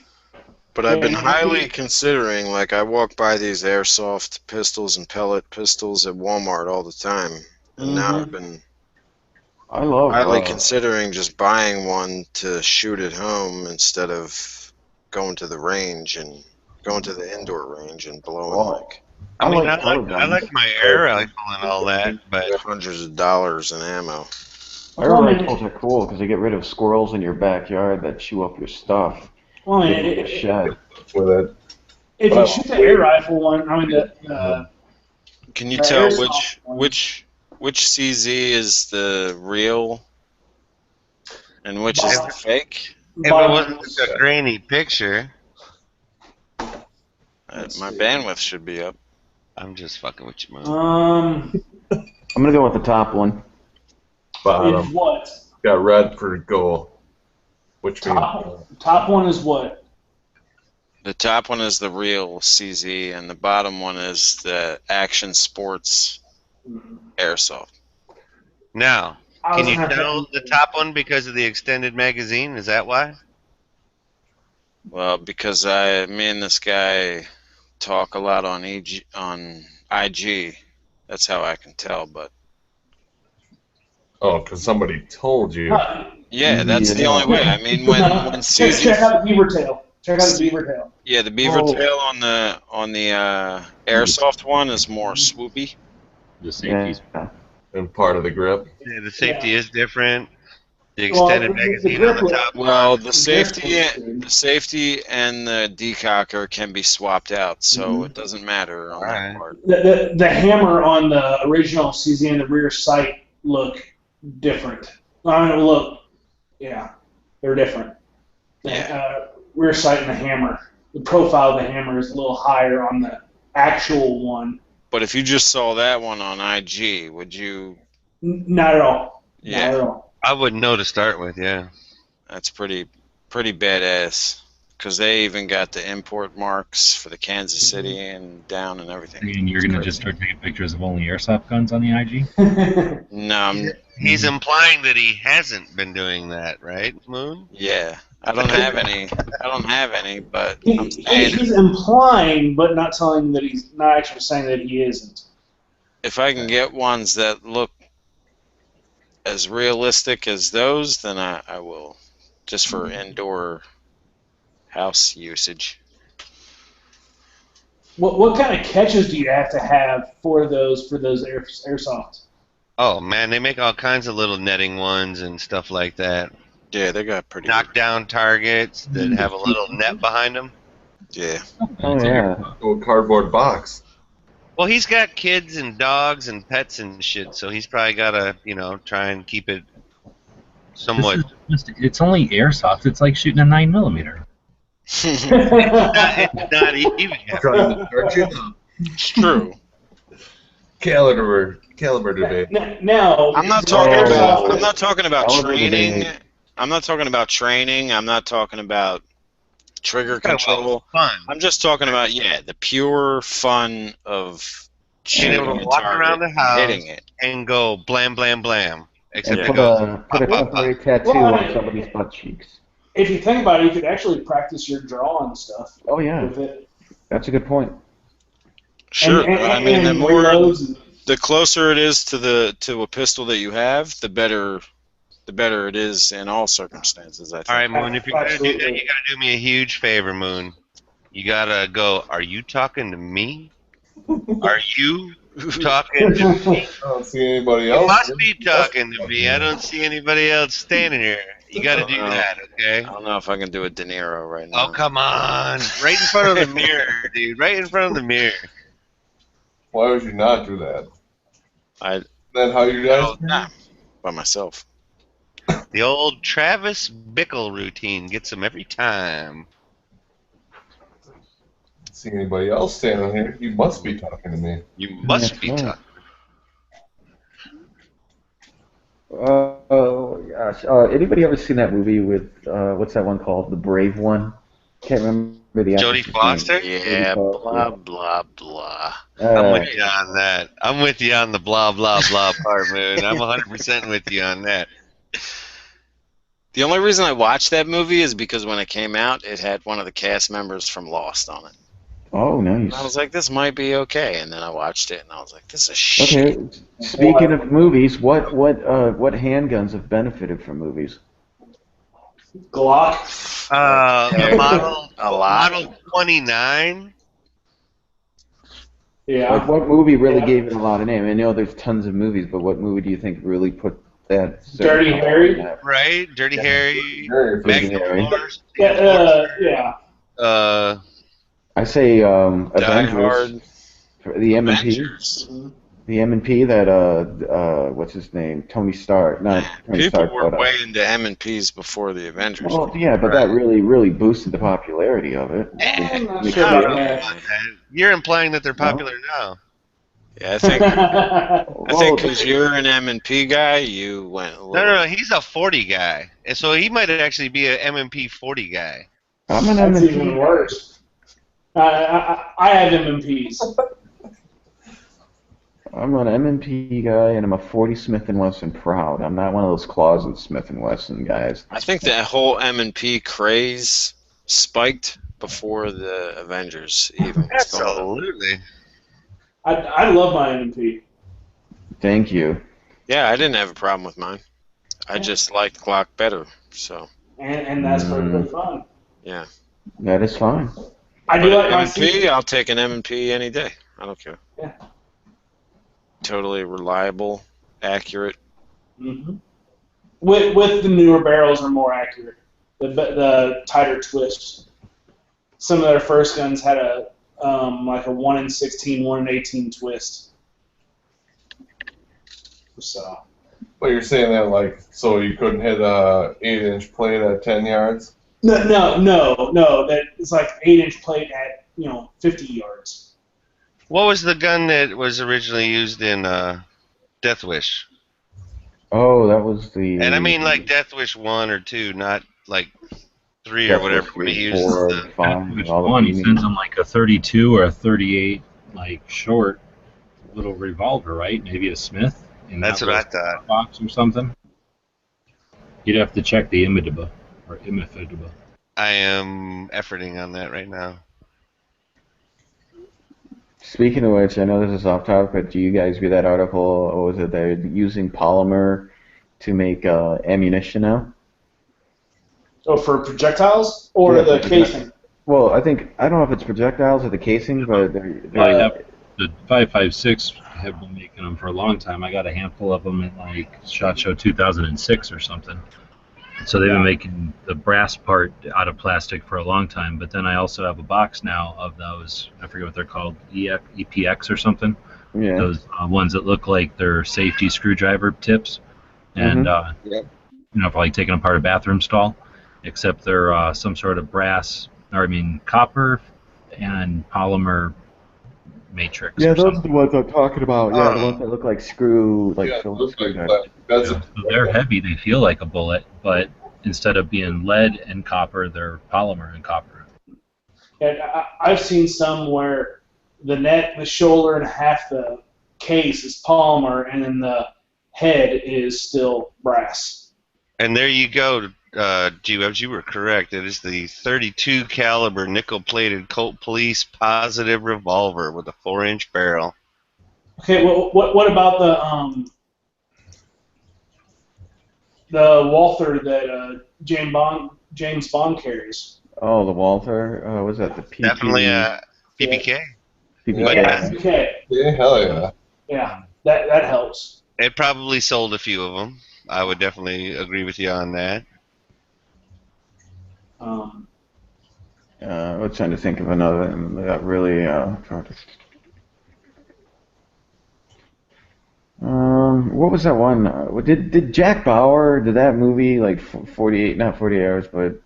But I've been Yeah. highly considering, like, I walk by these airsoft pistols and pellet pistols at Walmart all the time. And now I've been I love. highly considering just buying one to shoot at home instead of going to the range and going to the indoor range and blowing like I mean, like color I like my air rifle and all that, but hundreds of dollars in ammo. Air rifles are cool because they get rid of squirrels in your backyard that chew up your stuff. Well, I mean, Get in the shed. With it. if you shoot the air rifle one, I mean the Can you The tell airsoft one. which CZ is the real and which is the fake? if it wasn't just a grainy picture, My bandwidth should be up. I'm just fucking with you, man. I'm gonna go with the top one. is Bottom. what? Got red for goal. Which means Top one is what? The top one is the real CZ, and the bottom one is the Action Sports Airsoft. Now, I can was you gonna tell the top one because of the extended magazine? Is that why? Well, because me and this guy talk a lot on IG. That's how I can tell. But because somebody told you. yeah, that's the only way. I mean, when check CZ, out the beaver tail. Check out the beaver tail. yeah, the beaver tail on the Airsoft one is more swoopy. The safeties. Yeah. And part of the grip. Yeah, the safety is different. The Well, extended the magazine grip on the top. Well, The the safety grip and the decocker can be swapped out, so it doesn't matter on that Alright. part. The hammer on the original CZ and the rear sight look different. I mean, they're different. The rear sight and the hammer. The profile of the hammer is a little higher on the actual one. But if you just saw that one on IG, would you? Not at all. Not at Yeah, all. I wouldn't know to start with, yeah. that's pretty badass. Because they even got the import marks for the Kansas City and down and everything. And you're gonna just start taking pictures of only airsoft guns on the IG? No, He's implying that he hasn't been doing that, right, Moon? yeah, I don't have any, but I'm saying He's implying, but not telling that he's not actually saying that he isn't. if I can get ones that look as realistic as those, then I will, just for indoor house usage. What kind of catches do you have to have for those airsoft? Oh man, they make all kinds of little netting ones and stuff like that. Yeah, they got pretty. Knockdown targets that have a little net behind them. Yeah. Oh yeah. To a cardboard box. Well, he's got kids and dogs and pets and shit, so he's probably gotta, try and keep it somewhat. It's only airsoft. It's like shooting a 9mm. It's not even. Trying to start you. It's true. Caliber debate. Now, I'm not talking Oh. about. I'm not talking about Caliber training. debate. I'm not talking about training. I'm not talking about trigger control. Fun. I'm just talking about the pure fun of Being able shooting to a walk target around the and house hitting it. and go blam, blam, blam. Except And it put goes. a temporary tattoo Well, on somebody's butt cheeks. if you think about it, you could actually practice your draw and stuff Oh yeah, with it. that's a good point. Sure. And, I mean, the and more, reloads and- the closer it is to a pistol that you have, the better it is in all circumstances. I think. All right, Moon. If you're gonna do that, Absolutely. you gotta do me a huge favor, Moon. You gotta go. Are you talking to me? Are you talking to me? I don't see anybody You else. must be talking to me. I don't see anybody else standing here. You gotta do that, okay? I don't know if I can do a De Niro right now. Oh, come on. Right in front of the mirror, dude. Right in front of the mirror. Why would you not do that? I Is that how you guys? nah, by myself. The old Travis Bickle routine gets him every time. See anybody else standing here? You must be talking to me. You must That's be right. talking. Oh gosh, anybody ever seen that movie with what's that one called? The Brave One? Can't remember the Jodie actress's Foster? name. Yeah, Jodie blah Foster. blah blah. I'm with you on that. I'm with you on the blah, blah, blah part, Moon. I'm 100% with you on that. The only reason I watched that movie is because when it came out, it had one of the cast members from Lost on it. Oh, And I nice. was like, this might be okay. And then I watched it, and I was like, this is shit. Okay, speaking of movies, what handguns have benefited from movies? Glock. Yeah. Model 29. Yeah. Like, what movie really Yeah. gave it a lot of name? I know there's tons of movies, but what movie do you think really put that? Dirty Harry? Right? Dirty Harry. Very Dirty Magnum Harry. Force. Yeah. I say Die Avengers. Hard. For the M&P. Avengers. The M&P that what's his name? Tony Stark. Not Tony People Stark, were but, way into M&Ps before the Avengers. well, yeah, but that really boosted the popularity of it. I'm not Make sure sure- about that. You're implying that they're popular now. Yeah, I think Well, because you're an M&P guy, you went a little. No. He's a 40 guy. And so he might actually be an M&P 40 guy. I'm an That's M&P. even worse. I have MMPs. I'm an M&P guy, and I'm a 40 Smith & Wesson proud. I'm not one of those closet Smith & Wesson guys. I think that whole M&P craze spiked before the Avengers even. was going on. Absolutely. I love my MMP. Thank you. Yeah, I didn't have a problem with mine. I just liked Glock better. So And that's perfectly fine. yeah, That is fine. I do like my M&P. I'll take an M&P any day. I don't care. Yeah. Totally reliable, accurate. hmm With the newer barrels are more accurate. The tighter twist. Some of their first guns had a like a 1 in 16, 1 in 18 twist. So But you're saying that like so you couldn't hit a 8-inch plate at 10 yards? no. That it's like 8-inch plate at 50 yards. What was the gun that was originally used in Death Wish? Oh, that was the... And I mean like Death Wish 1 or 2, not like 3 or whatever. When he used 4, the, 5, Which all the one? He meaning. sends them like a 32 or a 38, like short little revolver, right? Maybe a Smith. And that's that what I was thought. a box or something. You'd have to check the Imidaba or Imifidaba. I am efforting on that right now. Speaking of which, I know this is off topic, but do you guys read that article, or was it they're using polymer to make ammunition now? Oh, for projectiles or Yeah, the for casing? Well, I don't know if it's projectiles or the casing, but I they're have the 5.56 have been making them for a long time. I got a handful of them at like SHOT Show 2006 or something. So they've been making the brass part out of plastic for a long time. But then I also have a box now of those. I forget what they're called, EPX or something. yeah. Those ones that look like they're safety screwdriver tips, and Yep. for like taking apart a bathroom stall. Except they're some sort of brass, or I mean copper and polymer matrix. Yeah, or those are something. the ones I'm talking about. Yeah, the Oh. ones that look like Yeah, Phillips looks like screwdrivers. that's So they're heavy. They feel like a bullet, but instead of being lead and copper, they're polymer and copper. And I've seen some where the neck, the shoulder, and half the case is polymer, and then the head is still brass. And there you go, G-Webs, you were correct. It is the 32 caliber nickel-plated Colt Police positive revolver with a 4-inch barrel. Okay, well, what about the Walther that James Bond carries? Oh, the Walther. Was that the PP? Definitely a PPK. PPK. Yeah. Okay, yeah, hell yeah. yeah, that helps. It probably sold a few of them. I would definitely agree with you on that. I was trying to think of another that really. What was that one? Did Jack Bauer, did that movie, like 48, not 48 hours, but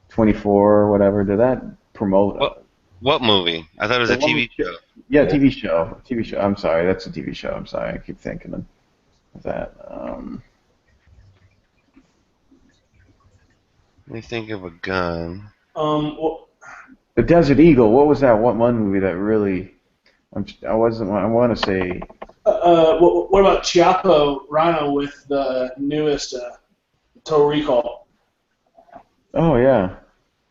24 or whatever, did that promote? What movie? I thought it was The a one TV show. Yeah, TV show. TV show. I'm sorry, that's a TV show. I'm sorry, I keep thinking of that. Let me think of a gun. Well, The Desert Eagle. What was that one movie that really? I want to say. what about Chiappo Rhino with the newest Total Recall? Oh yeah.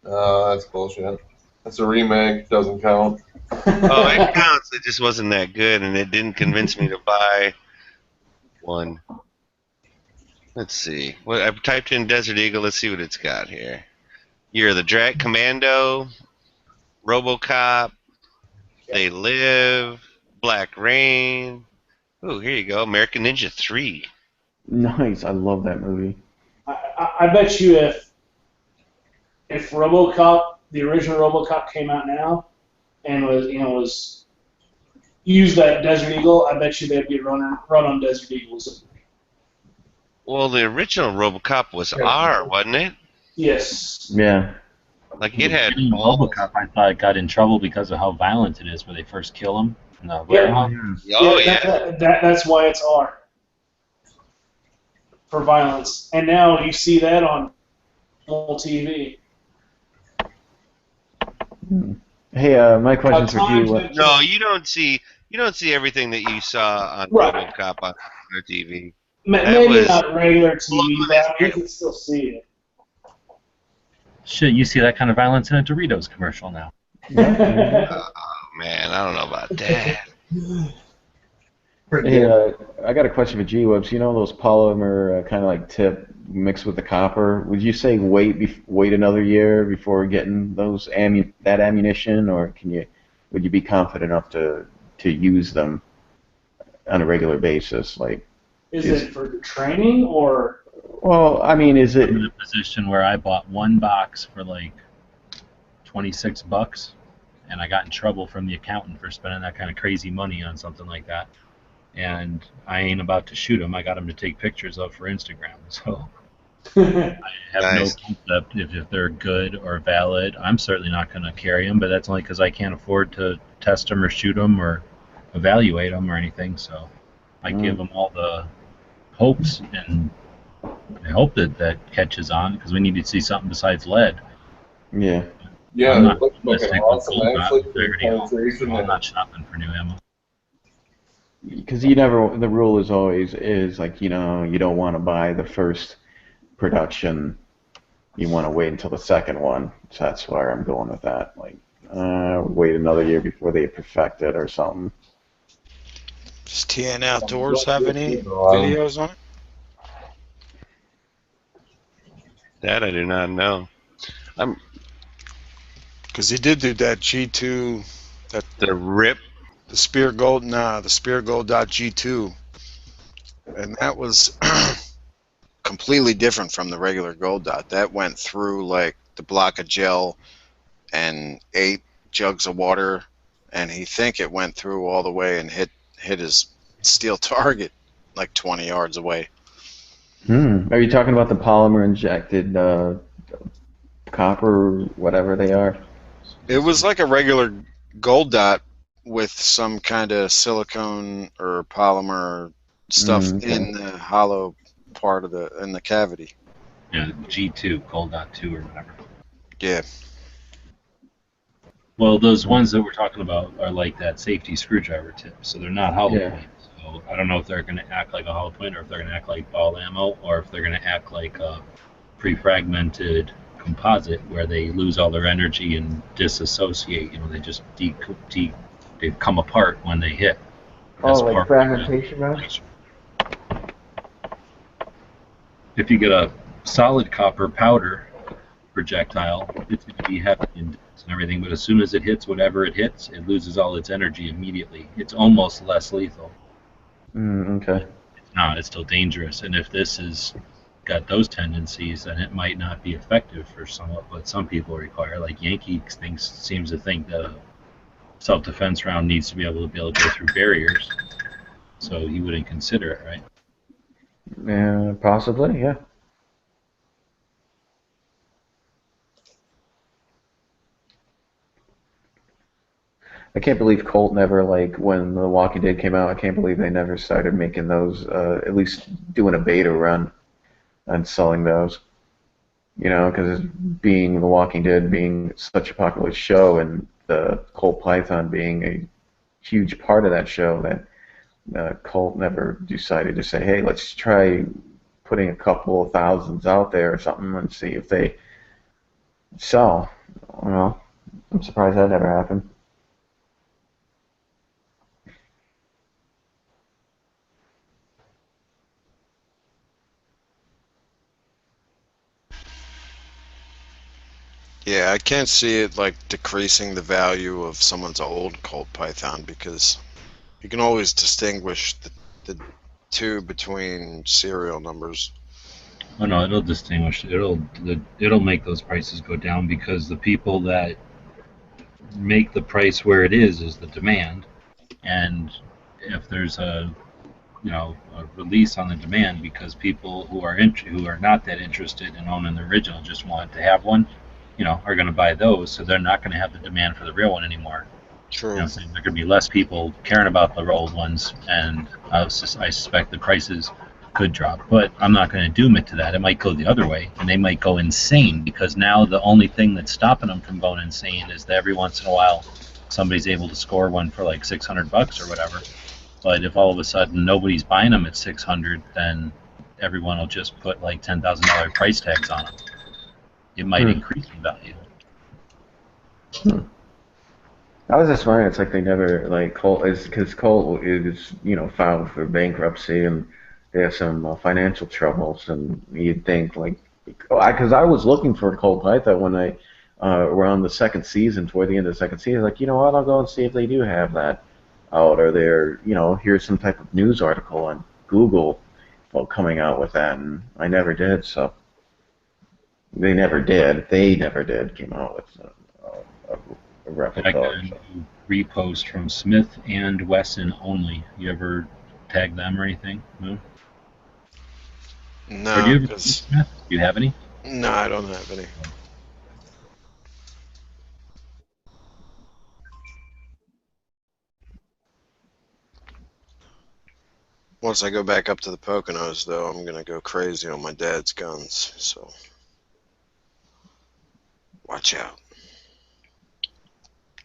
That's bullshit. That's a remake. Doesn't count. Oh, it counts. It just wasn't that good, and it didn't convince me to buy one. Let's see. Well, I typed in Desert Eagle. Let's see what it's got here. You're the Drat Commando, RoboCop, They Live, Black Rain. Oh, here you go. American Ninja 3. Nice. I love that movie. I bet you if RoboCop, the original RoboCop, came out now and was used that Desert Eagle, I bet you they'd be run on Desert Eagles. Well, the original RoboCop was R, wasn't it? Yes. Yeah. Like it had In balls. RoboCop, I thought it got in trouble because of how violent it is when they first kill him. In the Yeah. warehouse. Oh yeah. That's why it's R. For violence. And now you see that on TV. Hey, my question for you. No, you don't see everything that you saw on Right. RoboCop on their TV. Maybe was- not regular TV, but you can still see it. Shit, you see that kind of violence in a Doritos commercial now. Oh man, I don't know about that. Hey, I got a question for G-Webs. You know those polymer kind of like tip mixed with the copper? Would you say wait another year before getting those that ammunition, or would you be confident enough to use them on a regular basis? Like, Is it for training or? well, I mean, is it? I'm in a position where I bought one box for like $26, and I got in trouble from the accountant for spending that kind of crazy money on something like that. And I ain't about to shoot them. I got them to take pictures of for Instagram. So I have Nice. no concept if they're good or valid. I'm certainly not going to carry them, but that's only because I can't afford to test them or shoot them or evaluate them or anything. So I give them all the hopes, and I hope that catches on because we need to see something besides lead. Yeah. Yeah, I'm it not looks like an optimistic with awesome full actually integrity. penetration. I'm not shopping for new ammo. Because the rule is always like, you don't want to buy the first production. You want to wait until the second one. So that's where I'm going with that. Like, wait another year before they perfect it or something. Does TN Outdoors have any videos on it? That I do not know. Because he did do that G2, The rip. the Spear Gold, the Spear Gold G2, and that was completely different from the regular Gold Dot. That went through like the block of gel and 8 jugs of water, and he think it went through all the way and hit his steel target like 20 yards away. Are you talking about the polymer injected copper, whatever they are? It was like a regular Gold Dot with some kind of silicone or polymer stuff Okay. in the hollow part of in the cavity. Yeah, G2, Gold Dot 2 or whatever. Yeah. Well, those ones that we're talking about are like that safety screwdriver tip, so they're not hollow Yeah. point. So I don't know if they're going to act like a hollow point, or if they're going to act like ball ammo, or if they're going to act like a pre-fragmented composite where they lose all their energy and disassociate. You know, they just they come apart when they hit. Oh, As like part of fragmentation rounds? If you get a solid copper powder projectile, it's going to be heavy and dense and everything, but as soon as it hits whatever it hits, it loses all its energy immediately. It's almost less lethal. Okay. It's not. It's still dangerous. And if this has got those tendencies, then it might not be effective for what some people require. Like Yankee seems to think that a self-defense round needs to be able to go through barriers, so he wouldn't consider it, right? Yeah, possibly, yeah. I can't believe Colt never, like, when The Walking Dead came out, I can't believe they never started making those, at least doing a beta run and selling those. You know, because being The Walking Dead being such a popular show and the Colt Python being a huge part of that show, that Colt never decided to say, hey, let's try putting a couple of thousands out there or something and see if they sell. Well, I'm surprised that never happened. Yeah, I can't see it like decreasing the value of someone's old Colt Python because you can always distinguish the two between serial numbers. Oh no, it'll distinguish. It'll make those prices go down because the people that make the price where it is the demand, and if there's a release on the demand because people who are not that interested in owning the original just want to have one, are going to buy those, so they're not going to have the demand for the real one anymore. True. So there could be less people caring about the old ones, and I suspect the prices could drop. But I'm not going to doom it to that. It might go the other way, and they might go insane because now the only thing that's stopping them from going insane is that every once in a while somebody's able to score one for like $600 or whatever. But if all of a sudden nobody's buying them at 600, then everyone will just put like $10,000 price tags on them. It might increase in value. I was just wondering, it's like they never, like, Colt is, because Colt is, filed for bankruptcy and they have some financial troubles, and you'd think, like, because I was looking for Colt Python when I, around the second season, toward the end of the second season, like, you know what, I'll go and see if they do have that out, or they're, here's some type of news article on Google coming out with that, and I never did, so. They never did, came out with a replica. I can repost from Smith and Wesson only. You ever tag them or anything? No. No, do you ever Smith? Do you have any? No, I don't have any. Once I go back up to the Poconos, though, I'm gonna go crazy on my dad's guns. So watch out.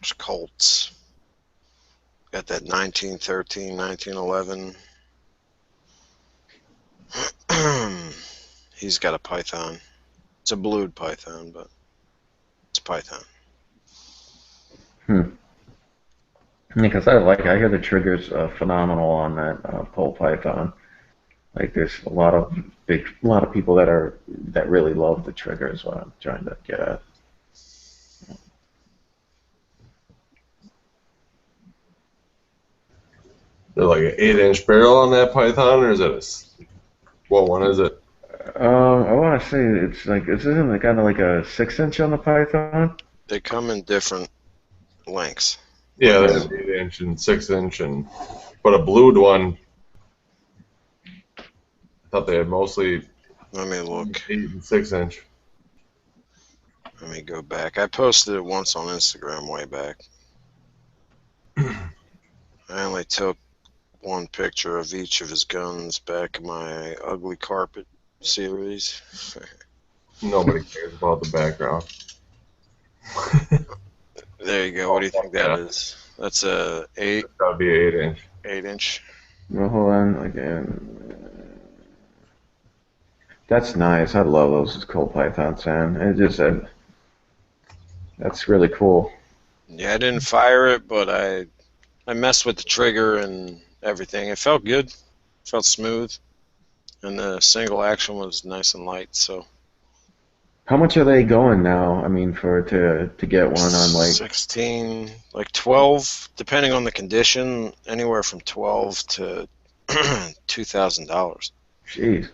There's Colts. Got that 1913, 1911. He's got a Python. It's a blued Python, but it's a Python. Because I hear the trigger's phenomenal on that Colt Python. Like there's a lot of people that really love the trigger is what I'm trying to get at. They're like an 8-inch barrel on that Python, or is it what one is it? I want to say it's like isn't it kind of like a 6-inch on the Python? They come in different lengths. Yeah, there's 8-inch and 6-inch, but a blued one. I thought they had mostly Let me look. 8 and 6-inch. Let me go back. I posted it once on Instagram way back. I only took one picture of each of his guns back in my Ugly Carpet series. Nobody cares about the background. There you go. What do you think that is? That's a It's gotta be 8-inch. 8-inch. Well, hold on again. That's nice. I love those Colt Pythons, man. It just that's really cool. Yeah, I didn't fire it, but I messed with the trigger and everything. It felt good. It felt smooth. And the single action was nice and light, so How much are they going now? I mean, to get one on like 16, like 12, depending on the condition, anywhere from 12 to $2,000. jeez.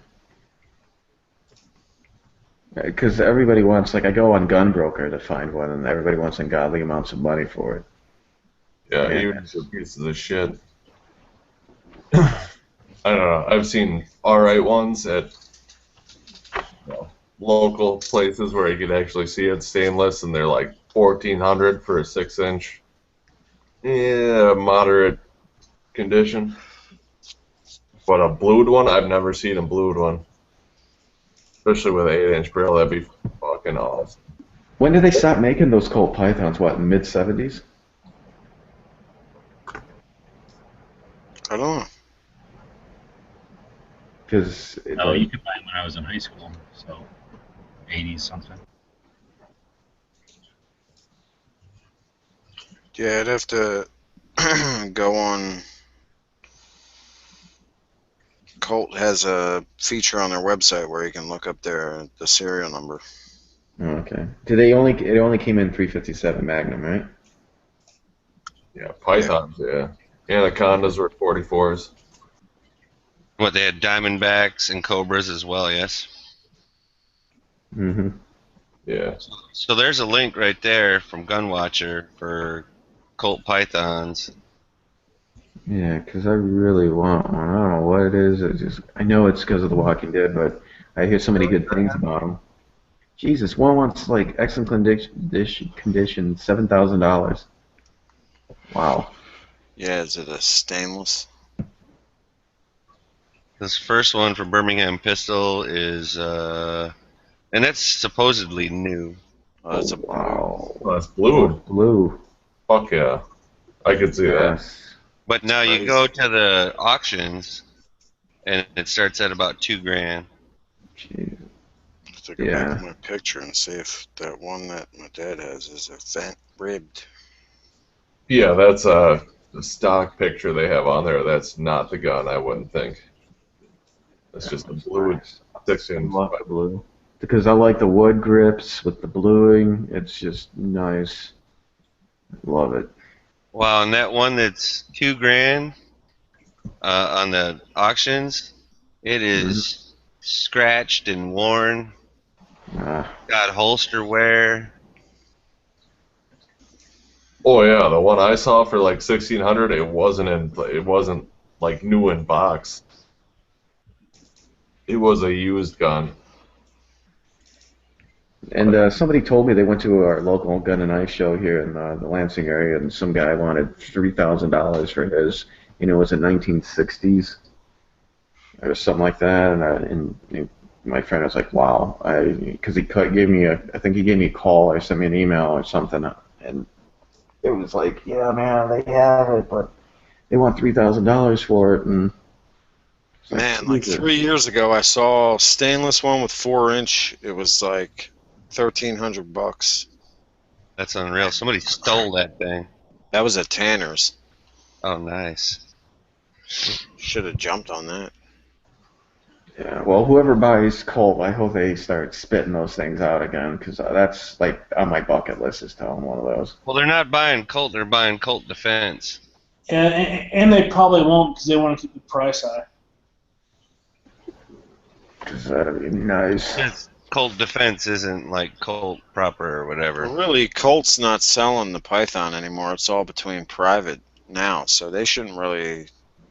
Because everybody wants, like, I go on Gunbroker to find one, and everybody wants ungodly amounts of money for it. Yeah, Yeah. even for pieces of shit. I don't know. I've seen alright ones at local places where you could actually see it stainless, and they're like 1,400 for a 6-inch. Yeah, moderate condition. But a blued one, I've never seen a blued one. Especially with an 8-inch barrel, that'd be fucking awesome. When did they stop making those Colt Pythons? What, in the mid-70s? I don't know. Because No, you could buy them when I was in high school, so 80s something. Yeah, I'd have to go on. Colt has a feature on their website where you can look up the serial number. okay. It only came in 357 Magnum, right? Yeah, Pythons, yeah. Anacondas were 44s. What, they had Diamondbacks and Cobras as well, yes? Mm-hmm. Yeah. So there's a link right there from Gunwatcher for Colt Pythons. Yeah, because I really want one. I don't know what it is. I know it's because of The Walking Dead, but I hear so many good things about them. Jesus, one wants like excellent condition, $7,000. Wow. Yeah, is it a stainless? This first one for Birmingham Pistol is, and that's supposedly new. Oh, that's a wow. Oh, that's blue. Blue. Fuck yeah. I could see that. Yes. But now you Crazy. go to the auctions, and it starts at about $2,000. Jeez. Let's take a Yeah. back at my picture and see if that one that my dad has is a vent ribbed. Yeah, that's the stock picture they have on there. That's not the gun, I wouldn't think. That's just a blue Nice. 6-inch. Love the blue. Because I like the wood grips with the bluing. It's just nice. Love it. Wow, and that one that's $2,000 on the auctions, it is scratched and worn. Ah, Got holster wear. Oh yeah, the one I saw for like 1,600, it wasn't like new in box. It was a used gun. and somebody told me they went to our local gun and knife show here in the Lansing area, and some guy wanted $3,000 for his. It was in 1960s or something like that. And my friend was like, "Wow," because gave me I think he gave me a call or sent me an email or something, and it was like, "Yeah, man, they have it, but they want $3,000 for it." And it's Man, like Jesus. 3 years ago, I saw a stainless one with 4-inch. It was like $1,300. That's unreal. Somebody stole that thing. That was at Tanner's. Oh, nice. Should have jumped on that. Yeah, well, whoever buys Colt, I hope they start spitting those things out again, because that's like on my bucket list is to own one of those. Well, they're not buying Colt; they're buying Colt Defense. And they probably won't because they want to keep the price high. Because that'd be nice. Because Colt Defense isn't like Colt proper or whatever. Well, really, Colt's not selling the Python anymore. It's all between private now, so they shouldn't really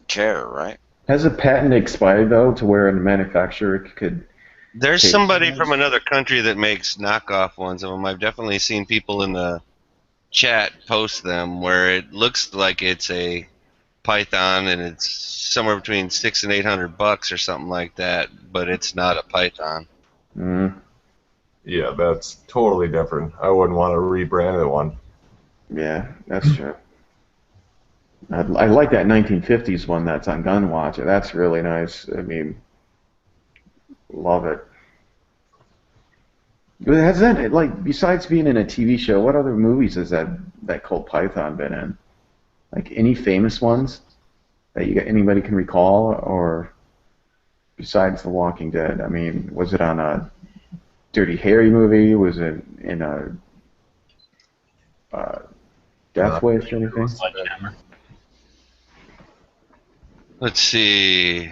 care, right? Has a patent expired though, to where a manufacturer could? There's Okay. somebody from another country that makes knockoff ones of them. I've definitely seen people in the chat post them where it looks like it's a Python and it's somewhere between $600 and $800 or something like that, but it's not a Python. Mm, Yeah, that's totally different. I wouldn't want to rebrand it one. yeah, that's true. I like that 1950s one that's on Gunwatch. That's really nice. I mean, love it. But has that, like, besides being in a TV show, what other movies has that Colt Python been in? Like, any famous ones that anybody can recall, or besides The Walking Dead? I mean, was it on a Dirty Harry movie? Was it in a Death Wish or anything? Sledgehammer. Let's see.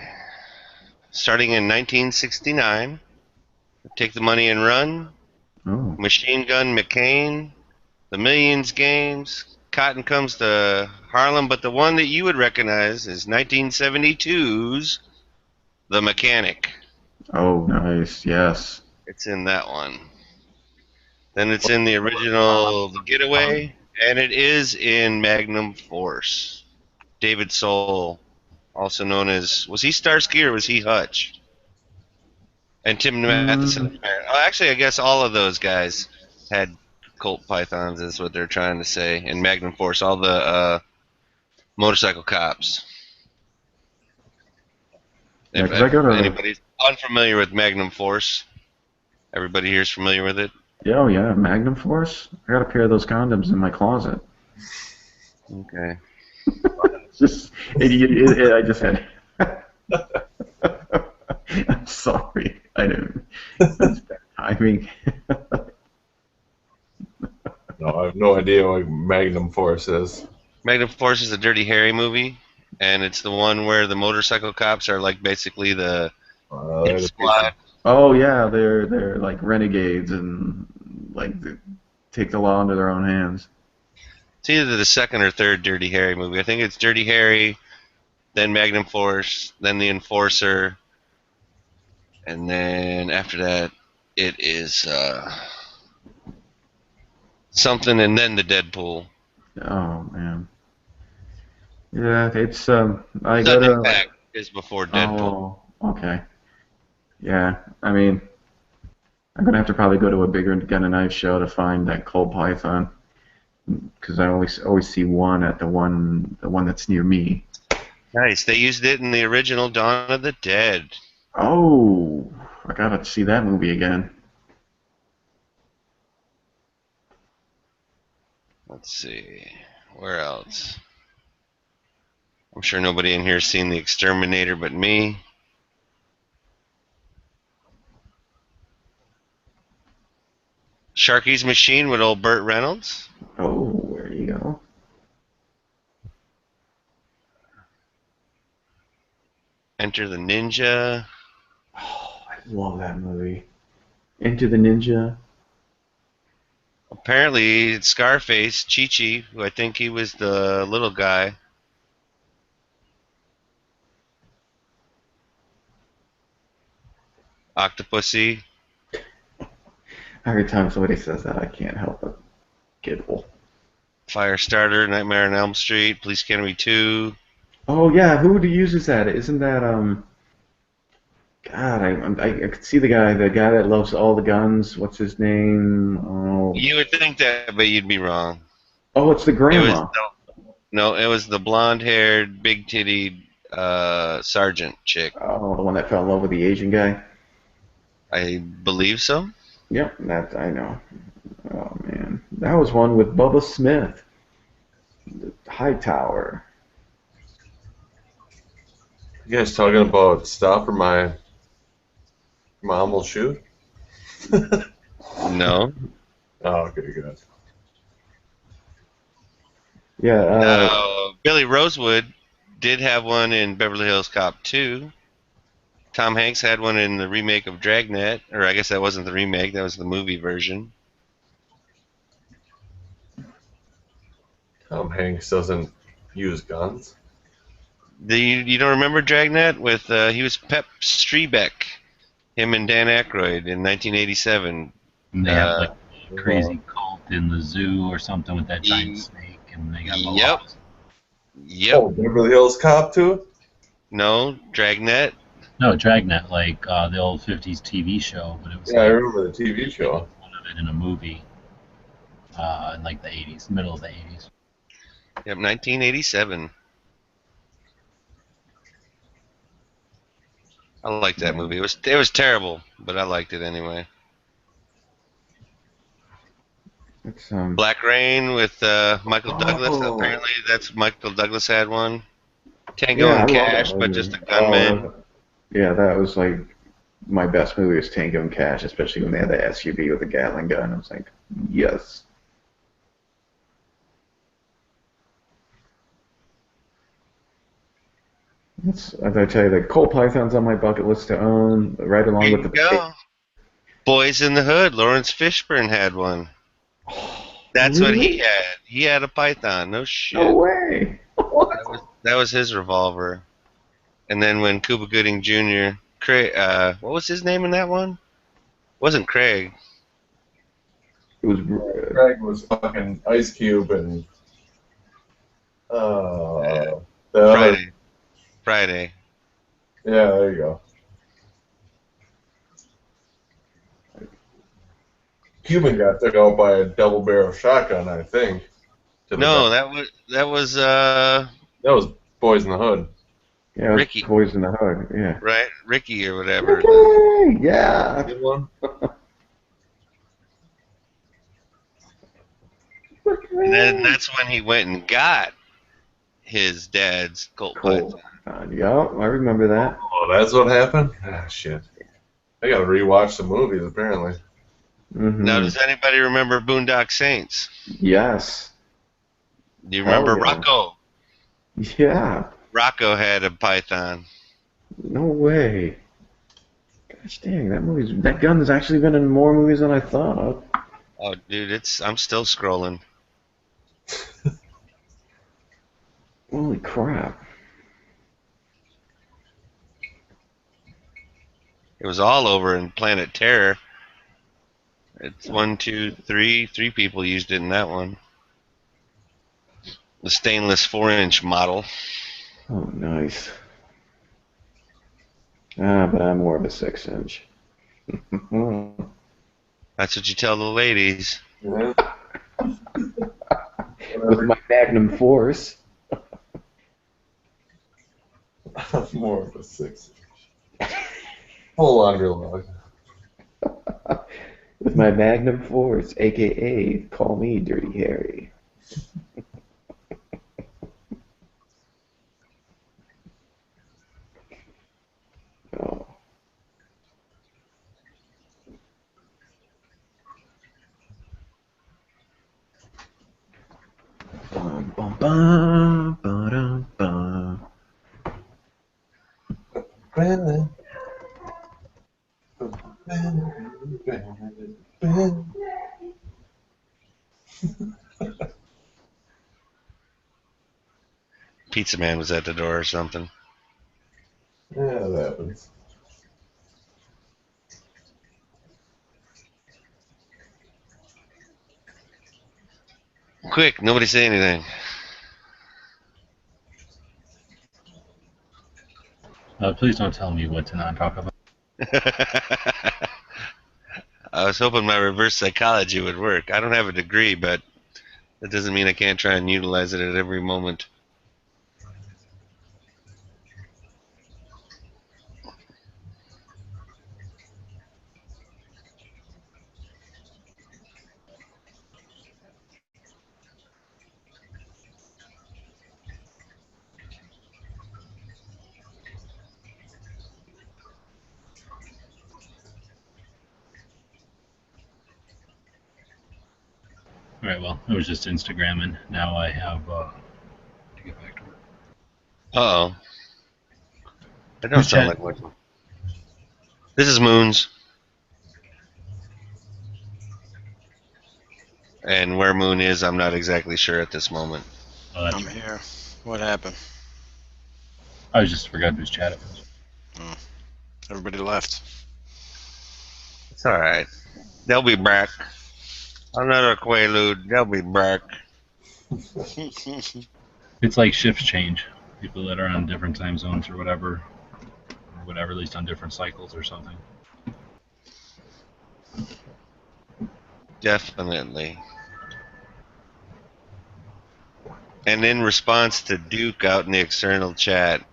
Starting in 1969, Take the Money and Run, Oh, Machine Gun McCain, The Millions Games, Cotton Comes to Harlem, but the one that you would recognize is 1972's The Mechanic. oh, nice. Yes. It's in that one. Then it's in the original The Getaway, and it is in Magnum Force. David Soul, also known as, was he Starsky or was he Hutch? And Tim Matheson. Actually, I guess all of those guys had Colt Pythons, is what they're trying to say. And Magnum Force, all the motorcycle cops. Yeah, If 'cause I go to- anybody's unfamiliar with Magnum Force, everybody here is familiar with it. Yeah, oh yeah, Magnum Force. I got a pair of those condoms in my closet. Okay. Just, I just had. I'm sorry. I didn't. That's bad timing. No, I have no idea what Magnum Force is. Magnum Force is a Dirty Harry movie, and it's the one where the motorcycle cops are like basically the hit squad. Oh yeah, they're like renegades and like they take the law into their own hands. It's either the second or third Dirty Harry movie. I think it's Dirty Harry, then Magnum Force, then The Enforcer, and then after that it is something, and then the Deadpool. Oh man. Yeah, it's I go Sudden to. Impact is before Deadpool. Oh, okay. Yeah, I mean, I'm gonna have to probably go to a bigger gun and knife show to find that Colt Python, because I always see one at the one that's near me. Nice. They used it in the original Dawn of the Dead. Oh, I gotta see that movie again. Let's see. Where else? I'm sure nobody in here has seen The Exterminator but me. Sharky's Machine with old Burt Reynolds. Oh, there you go. Enter the Ninja. Oh, I love that movie. Into the Ninja. Apparently, Scarface, Chi-Chi, who I think he was the little guy. Octopussy. Every time somebody says that, I can't help but giggle. Firestarter, Nightmare on Elm Street, Police Academy 2. Oh yeah, who uses that? Isn't that God, I could see the guy that loves all the guns. What's his name? Oh, You would think that, but you'd be wrong. oh, it's the It grandma. was no, it was the blonde-haired, big-titted sergeant chick. Oh, the one that fell in love with the Asian guy. I believe so. Yep, that I know. Oh man, that was one with Bubba Smith. The Hightower. You guys talking about stuff, or am I Mom will shoot. No. Oh, okay, good. Yeah. Billy Rosewood did have one in Beverly Hills Cop 2. Tom Hanks had one in the remake of Dragnet, or I guess that wasn't the remake, that was the movie version. Tom Hanks doesn't use guns. You don't remember Dragnet? With he was Pep Strebeck, him and Dan Aykroyd in 1987. And they have like a Uh, crazy cult in the zoo or something with that giant Ye- snake, and they got Yep. mohawks. Yep. Oh, Beverly Hills Cop too? No, Dragnet. No, Dragnet, like the old '50s TV show, but it was Yeah, I like remember the TV show. one of it in a movie in like the '80s, middle of the '80s. Yep, 1987. I liked that movie. It was terrible, but I liked it anyway. It's Black Rain with Michael Douglas. Oh. Apparently, that's Michael Douglas had one. Tango Yeah, I and love Cash, that but movie. just a gunman. Yeah, that was like my best movie was Tango and Cash, especially when they had the SUV with a Gatling gun. I was like, yes. As I tell you, the Colt Python's on my bucket list to own, right along Here with you the. go. Boys in the Hood. Lawrence Fishburne had one. That's what he Really? had. He had a Python. No shit. No way. What? That was his revolver. And then when Cuba Gooding Jr. Craig, what was his name in that one? Wasn't Craig. It was. Craig was fucking Ice Cube and the other. Friday. Yeah, there you go. Cuban got took out by a double barrel shotgun, I think. to the No, back. that was That was Boys in the Hood. Yeah, it was Ricky. Boys in the Hood. Yeah. right, Ricky or whatever. Ricky! Yeah. Good one. And then that's when he went and got his dad's Colt Colt. Python. Yeah, I remember that. Oh, that's what happened? Ah, shit. I gotta rewatch the movies, apparently. Hmm. Now, does anybody remember Boondock Saints? Yes. Do you Hell remember yeah. Rocco? Yeah. Rocco had a Python. No way. Gosh dang, that gun has actually been in more movies than I thought. Oh, dude, I'm still scrolling. Holy crap. It was all over in Planet Terror. It's 1, 2, 3. 3 people used it in that one. The stainless 4-inch model. Oh, nice. But I'm more of a 6-inch. That's what you tell the ladies. Yeah. With my Magnum Force. I'm more of a 6. Full underlog. With my Magnum Force, a.k.a. call me Dirty Harry. Oh. Bum, bum, bum, ba-dum, bum. Pizza Man was at the door or something. Yeah, that happens. Quick, nobody say anything. Please don't tell me what to not talk about. I was hoping my reverse psychology would work. I don't have a degree, but that doesn't mean I can't try and utilize it at every moment. All right. Well, I was just Instagramming. Now I have to get back to work. Uh-oh. That don't Who's sound chat? like much. This is Moons. And where Moon is, I'm not exactly sure at this moment. Oh, that's I'm right. here. What happened? I just forgot whose chat it was. Everybody left. It's alright. They'll be back. Another Quaalude. They'll be back. It's like shifts change. People that are on different time zones or whatever, at least on different cycles or something. Definitely. And in response to Duke out in the external chat,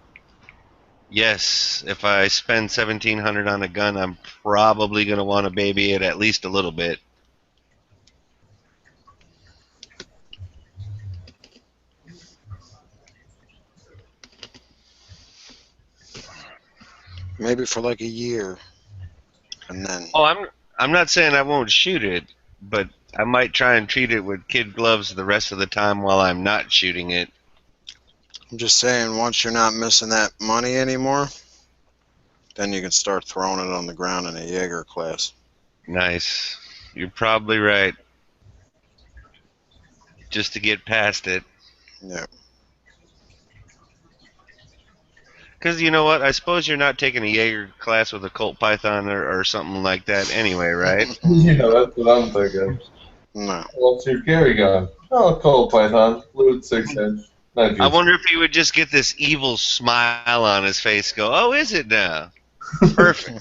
yes, if I spend $1,700 on a gun, I'm probably going to want to baby it at least a little bit. Maybe for like a year, and then. Oh, I'm not saying I won't shoot it, but I might try and treat it with kid gloves the rest of the time while I'm not shooting it. I'm just saying, once you're not missing that money anymore, then you can start throwing it on the ground in a Jaeger class. Nice. You're probably right. Just to get past it. Yeah. Because you know what? I suppose you're not taking a Jaeger class with a Colt Python or something like that anyway, right? Yeah, that's what I'm thinking. No. What's your carry gun? Oh, Colt Python, fluid 6-inch. I wonder if he would just get this evil smile on his face. Go, oh, is it now? Perfect.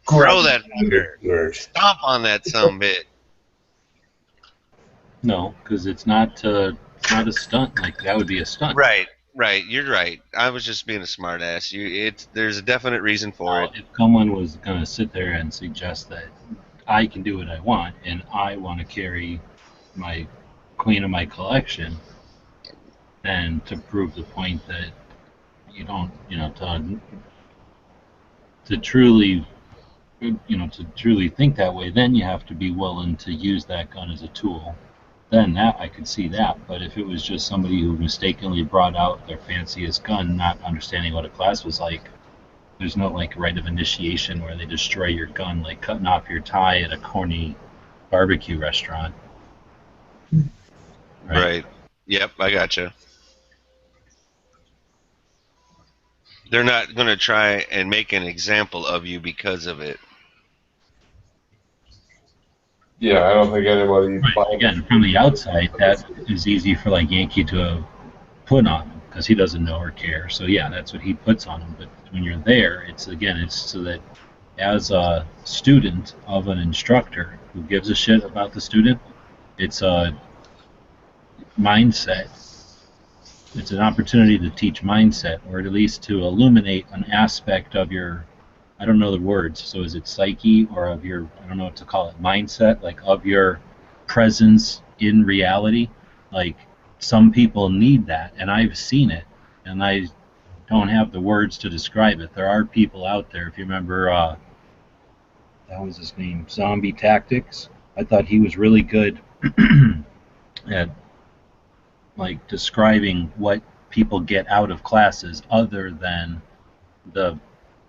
Throw that fucker. Stomp on that sumbit. No, because it's not a stunt. Like that would be a stunt. Right. You're right. I was just being a smartass. There's a definite reason for it. If someone was going to sit there and suggest that I can do what I want and I want to carry my queen of my collection, then to prove the point that you don't, to truly, to truly think that way, then you have to be willing to use that gun as a tool. Then that I could see that. But if it was just somebody who mistakenly brought out their fanciest gun, not understanding what a class was like, there's no like rite of initiation where they destroy your gun, like cutting off your tie at a corny barbecue restaurant. Right. Yep, I gotcha. They're not going to try and make an example of you because of it. Yeah, I don't think anybody. Right. Again, from the outside, that is easy for like Yankee to put on him because he doesn't know or care. So yeah, that's what he puts on him. But when you're there, it's so that as a student of an instructor who gives a shit about the student, it's a mindset. It's an opportunity to teach mindset, or at least to illuminate an aspect of your, I don't know the words, so is it psyche or of your, I don't know what to call it, mindset, like of your presence in reality. Like some people need that, and I've seen it, and I don't have the words to describe it. There are people out there, if you remember, that was his name, Zombie Tactics. I thought he was really good at like describing what people get out of classes other than the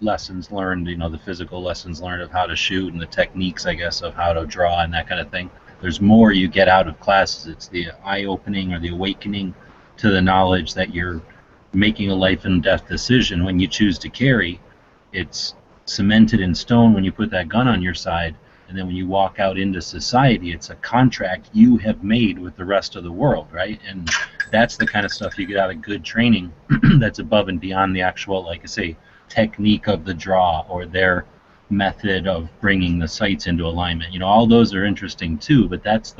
lessons learned, the physical lessons learned of how to shoot and the techniques, I guess, of how to draw and that kind of thing. There's more you get out of classes. It's the eye-opening or the awakening to the knowledge that you're making a life and death decision when you choose to carry. It's cemented in stone when you put that gun on your side, and then when you walk out into society, it's a contract you have made with the rest of the world, right? And that's the kind of stuff you get out of good training that's above and beyond the actual, like I say, technique of the draw or their method of bringing the sights into alignment. All those are interesting too, but that's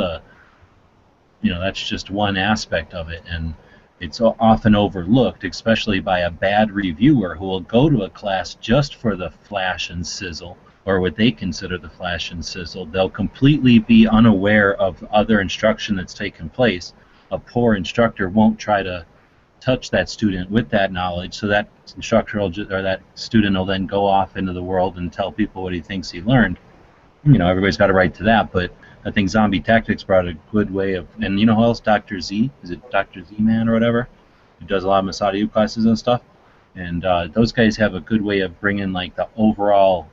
that's just one aspect of it, and it's often overlooked, especially by a bad reviewer who will go to a class just for the flash and sizzle, or what they consider the flash and sizzle. They'll completely be unaware of other instruction that's taken place. A poor instructor won't try to touch that student with that knowledge, so that instructor or that student will then go off into the world and tell people what he thinks he learned. Everybody's got a right to that, but I think Zombie Tactics brought a good way of, and you know who else? Dr. Z? Is it Dr. Z-Man or whatever? Who does a lot of Masada classes and stuff. And those guys have a good way of bringing like the overall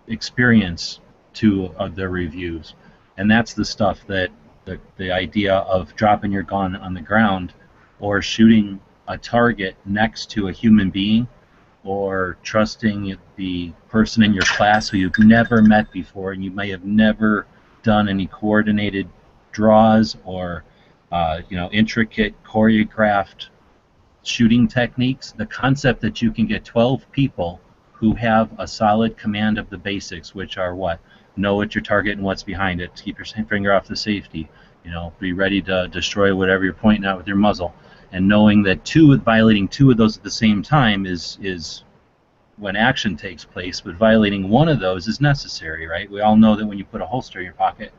experience to their reviews. And that's the stuff that the idea of dropping your gun on the ground or shooting a target next to a human being or trusting the person in your class who you've never met before and you may have never done any coordinated draws or intricate choreographed shooting techniques. The concept that you can get 12 people who have a solid command of the basics, which are what? Know what your target and what's behind it. Keep your finger off the safety. Be ready to destroy whatever you're pointing at with your muzzle. And knowing that violating two of those at the same time is when action takes place, but violating one of those is necessary, right? We all know that when you put a holster in your pocket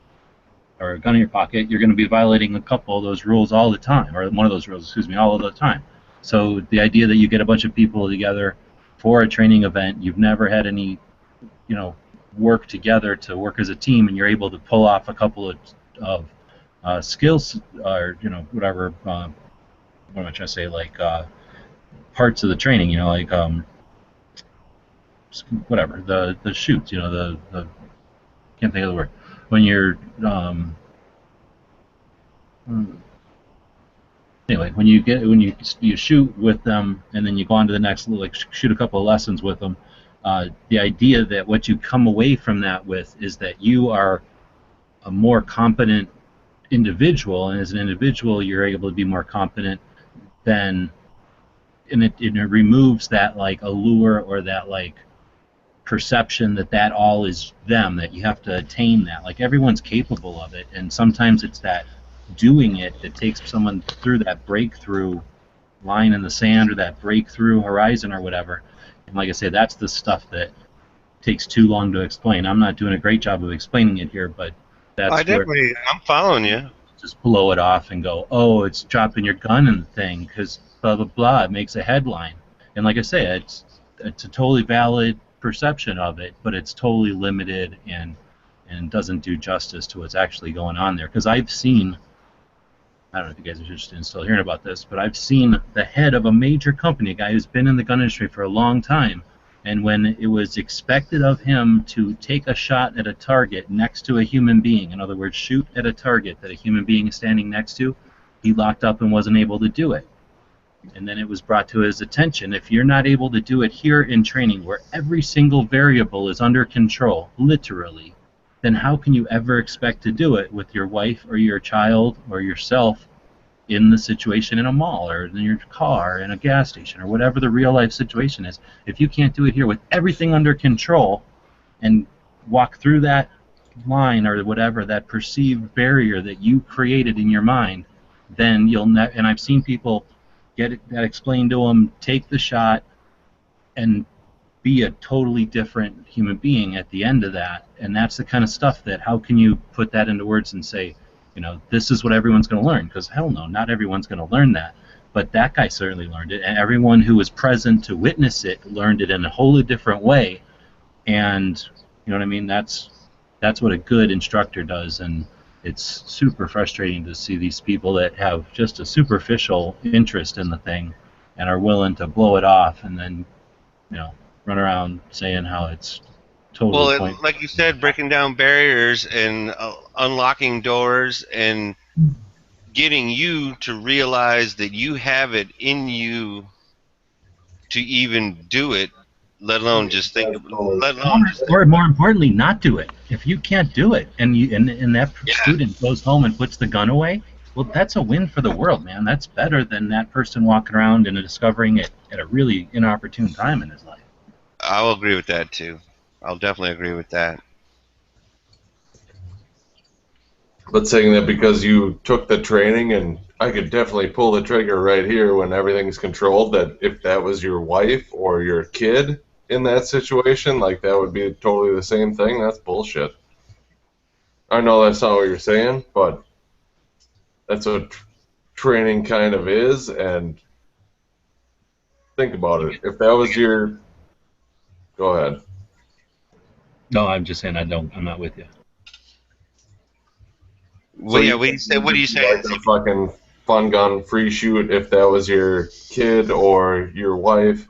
or a gun in your pocket, you're going to be violating a couple of those rules all the time, or one of those rules, all of the time. So the idea that you get a bunch of people together for a training event, you've never had any, work together to work as a team, and you're able to pull off a couple of skills, or whatever. What am I trying to say? Like parts of the training, whatever the shoots, the can't think of the word when you're anyway, when you shoot with them and then you go on to the next, like shoot a couple of lessons with them, the idea that what you come away from that with is that you are a more competent individual, and as an individual you're able to be more competent than, and it removes that like allure or that like perception that all is them, that you have to attain that. Like everyone's capable of it, and sometimes it's that doing it that takes someone through that breakthrough line in the sand or that breakthrough horizon or whatever. And like I say, that's the stuff that takes too long to explain. I'm not doing a great job of explaining it here, but that's I'm following you. Just blow it off and go, oh, it's dropping your gun in the thing because blah blah blah. It makes a headline, and like I say, it's a totally valid perception of it, but it's totally limited and doesn't do justice to what's actually going on there. Because I've seen, I don't know if you guys are interested in still hearing about this, but I've seen the head of a major company, a guy who's been in the gun industry for a long time, and when it was expected of him to take a shot at a target next to a human being, in other words, shoot at a target that a human being is standing next to, he locked up and wasn't able to do it. And then it was brought to his attention, if you're not able to do it here in training where every single variable is under control, literally, then how can you ever expect to do it with your wife or your child or yourself in the situation in a mall or in your car in a gas station or whatever the real life situation is? If you can't do it here with everything under control and walk through that line or whatever, that perceived barrier that you created in your mind, then you'll never. And I've seen people get that explained to them, take the shot, and be a totally different human being at the end of that. And that's the kind of stuff that, how can you put that into words and say, this is what everyone's going to learn? Because hell no, not everyone's going to learn that. But that guy certainly learned it, and everyone who was present to witness it learned it in a wholly different way. And you know what I mean? That's what a good instructor does. And it's super frustrating to see these people that have just a superficial interest in the thing and are willing to blow it off and then, run around saying how it's totally pointless. Like you said, breaking down barriers and unlocking doors and getting you to realize that you have it in you to even do it, let alone just think about it. Or more importantly, not do it. If you can't do it and that student goes home and puts the gun away, well, that's a win for the world, man. That's better than that person walking around and discovering it at a really inopportune time in his life. I will agree with that, too. I'll definitely agree with that. But saying that because you took the training and I could definitely pull the trigger right here when everything's controlled, that if that was your wife or your kid in that situation, like that would be totally the same thing, that's bullshit. I know that's not what you're saying, but that's what training kind of is, and think about it. If that was your... Go ahead. No, I'm just saying I'm not with you. Well, yeah. you What do you say? like a fucking fun gun free shoot if that was your kid or your wife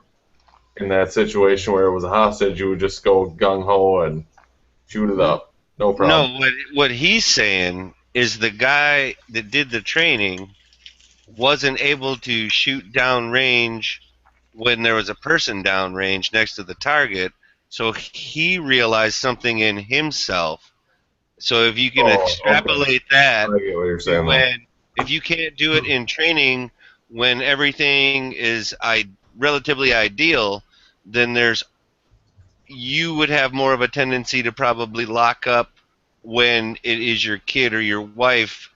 in that situation where it was a hostage, you would just go gung ho and shoot it up. No problem. No, what he's saying is the guy that did the training wasn't able to shoot down range when there was a person down range next to the target, so he realized something in himself. So if you can extrapolate that I get what you're to saying. when, if you can't do it in training when everything is relatively ideal, then you would have more of a tendency to probably lock up when it is your kid or your wife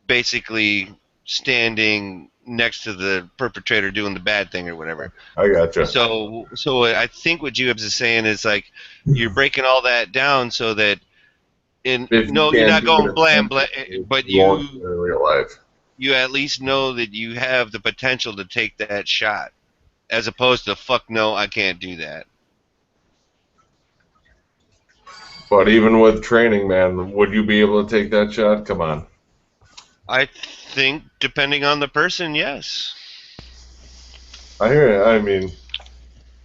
basically standing next to the perpetrator doing the bad thing or whatever. I gotcha. So I think what Jubes is saying is like you're breaking all that down so that you're not going blam, but in real life. you at least know that you have the potential to take that shot, as opposed to fuck no, I can't do that. But even with training, man, would you be able to take that shot? Come on. I think, depending on the person, yes. I hear it. I mean,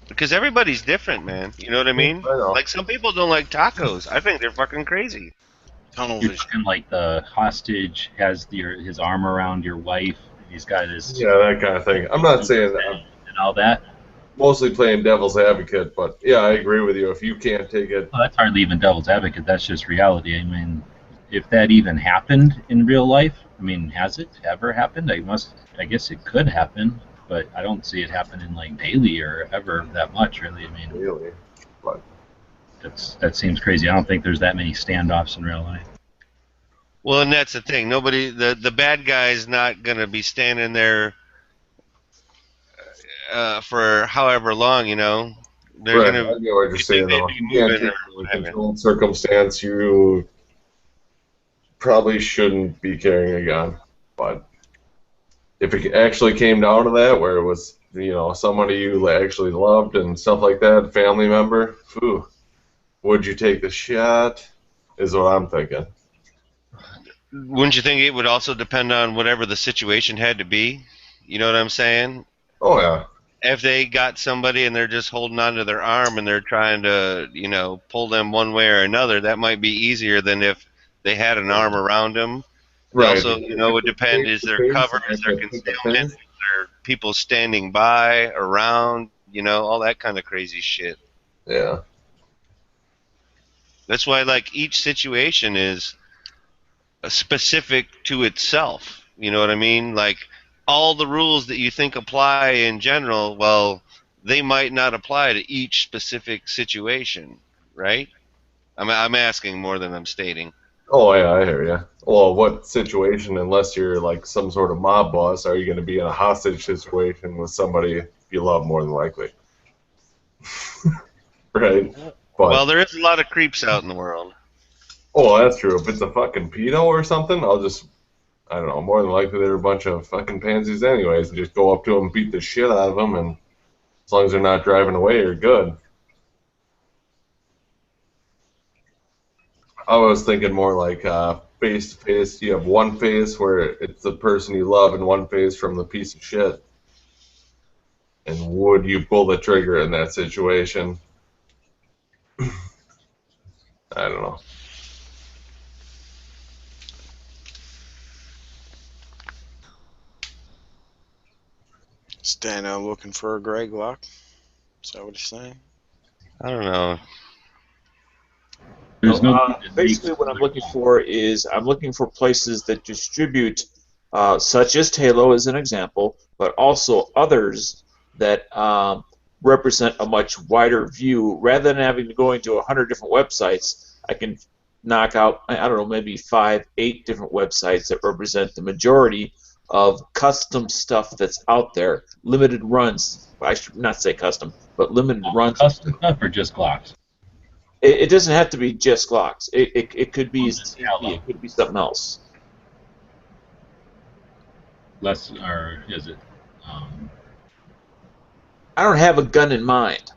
because everybody's different, man. You know what I mean? I know. Like, some people don't like tacos. I think they're fucking crazy. Tunnel You're vision. talking like the hostage has his arm around your wife. He's got his Yeah, that kind of thing. I'm not saying that. I'm and all that. mostly playing devil's advocate, but yeah, I agree with you. If you can't take it, Well, that's hardly even devil's advocate. That's just reality. I mean, if that even happened in real life, I mean, has it ever happened? I guess it could happen, but I don't see it happening like daily or ever that much, really. I mean, really. But that seems crazy. I don't think there's that many standoffs in real life. Well, and that's the thing. Nobody, the bad guy's not going to be standing there for however long, you know. They're right, going I get what you're saying, though. If you can't take it in a controlled circumstance, you probably shouldn't be carrying a gun. But if it actually came down to that, where it was, somebody you actually loved and stuff like that, family member, whew, would you take the shot? Is what I'm thinking. Wouldn't you think it would also depend on whatever the situation had to be? You know what I'm saying? Oh yeah. If they got somebody and they're just holding onto their arm and they're trying to, pull them one way or another, that might be easier than if they had an arm around them. Right. Also, it would depend, is there cover, is there concealment, is there people standing by, around, all that kind of crazy shit. Yeah. That's why, like, each situation is specific to itself. You know what I mean? Like, all the rules that you think apply in general, well, they might not apply to each specific situation, right? I'm asking more than I'm stating. Oh yeah, I hear you. Well, what situation, unless you're like some sort of mob boss, are you going to be in a hostage situation with somebody you love more than likely? Right? But, Well, there is a lot of creeps out in the world. oh, that's true. If it's a fucking pedo or something, I don't know, more than likely they're a bunch of fucking pansies anyways, and just go up to them, beat the shit out of them, and as long as they're not driving away, you're good. I was thinking more like face to face. You have one face where it's the person you love and one face from the piece of shit. And would you pull the trigger in that situation? I don't know. Is Dano looking for a gray Glock? Is that what he's saying? I don't know. There's no basically, what I'm looking for is I'm looking for places that distribute, such as Halo as an example, but also others that represent a much wider view. Rather than having to go into 100 different websites, I can knock out, I don't know, maybe 5, 8 different websites that represent the majority of custom stuff that's out there. Limited runs. I should not say custom, but limited runs. Custom stuff or just Glocks? It doesn't have to be just Glocks. It could be it could be something else. Less, or is it? I don't have a gun in mind.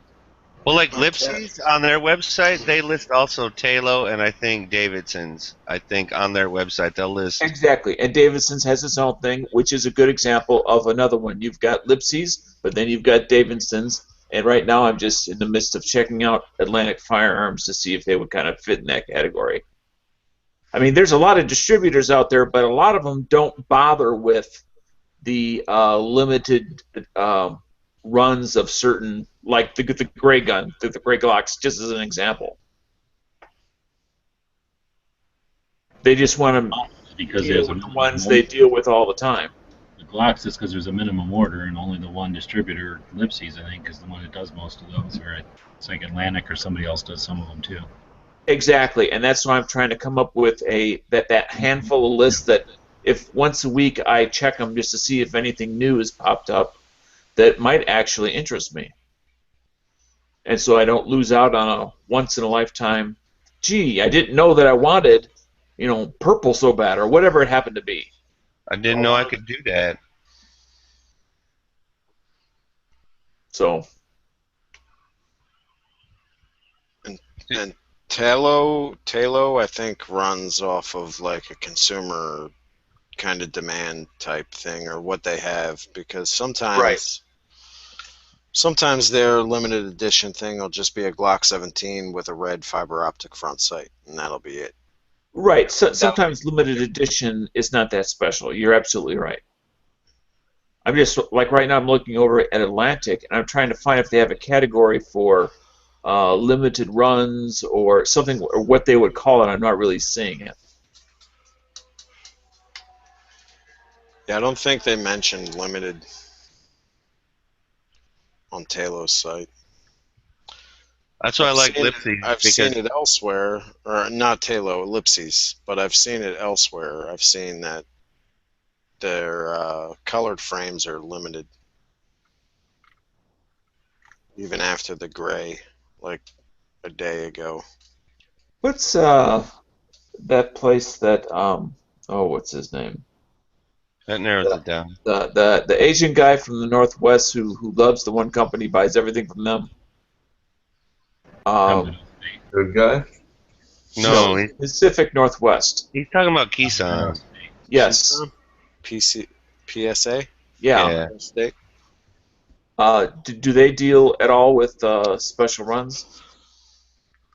Well, like Lipsy's on their website, they list also Talo and I think Davidson's. I think on their website they'll list. Exactly, and Davidson's has its own thing, which is a good example of another one. You've got Lipsy's, but then you've got Davidson's, and right now I'm just in the midst of checking out Atlantic Firearms to see if they would kind of fit in that category. I mean, there's a lot of distributors out there, but a lot of them don't bother with the limited runs of certain, like the gray gun, the gray Glocks, just as an example. They just want to because deal there's a with the minimum ones order. they deal with all the time. The Glocks is because there's a minimum order, and only the one distributor, Lipsy's, I think, is the one that does most of those. Or it's like Atlantic, or somebody else does some of them too. Exactly, and that's why I'm trying to come up with that handful of lists that if once a week I check them just to see if anything new has popped up that might actually interest me. And so I don't lose out on a once-in-a-lifetime, gee, I didn't know that I wanted, purple so bad, or whatever it happened to be. I didn't know I could do that. So, And Talo, I think, runs off of like a consumer kind of demand type thing, or what they have, because sometimes their limited edition thing will just be a Glock 17 with a red fiber optic front sight, and that'll be it. right, so sometimes limited edition is not that special. You're absolutely right. I'm just, like right now I'm looking over at Atlantic, and I'm trying to find if they have a category for limited runs or something, or what they would call it. I'm not really seeing it. Yeah, I don't think they mentioned limited on Talo's site. That's why I like I've Lipsy. seen it elsewhere, or not Talo, Ellipses, but I've seen it elsewhere. I've seen that their colored frames are limited, even after the gray, like a day ago. What's that place that what's his name? That narrows it down. The Asian guy from the Northwest who loves the one company, buys everything from them. Good guy. No, Pacific Northwest. he's talking about Keeson. Yes. PSA? Yeah. State? Do they deal at all with special runs?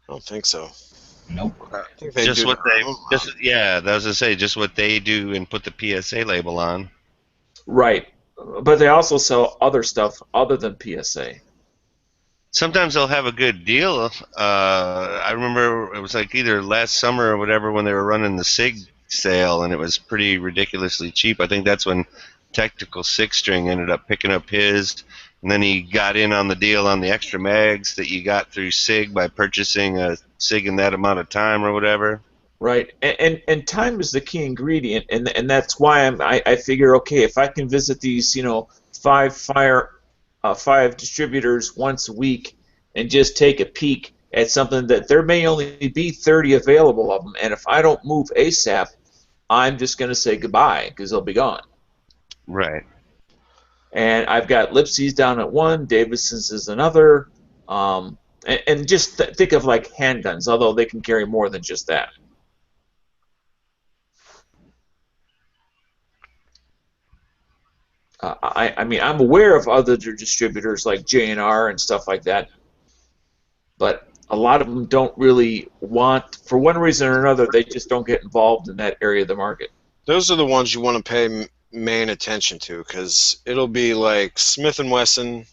I don't think so. Nope. I think they Just do what their they, own just line. yeah, that was to say, just what they do and put the PSA label on. Right. But they also sell other stuff other than PSA. Sometimes they'll have a good deal. I remember it was like either last summer or whatever when they were running the SIG sale, and it was pretty ridiculously cheap. I think that's when Tactical Six String ended up picking up his, and then he got in on the deal on the extra mags that you got through SIG by purchasing a SIG in that amount of time or whatever. Right. And time is the key ingredient, and that's why I figure, okay, if I can visit these, five distributors once a week and just take a peek at something that there may only be 30 available of them, and if I don't move ASAP, I'm just going to say goodbye because they'll be gone. Right. And I've got Lipsy's down at one, Davidson's is another, and just think of like handguns, although they can carry more than just that. I mean, I'm aware of other distributors like J&R and stuff like that, but a lot of them don't really want, for one reason or another, they just don't get involved in that area of the market. Those are the ones you want to pay main attention to, because it'll be like Smith & Wesson,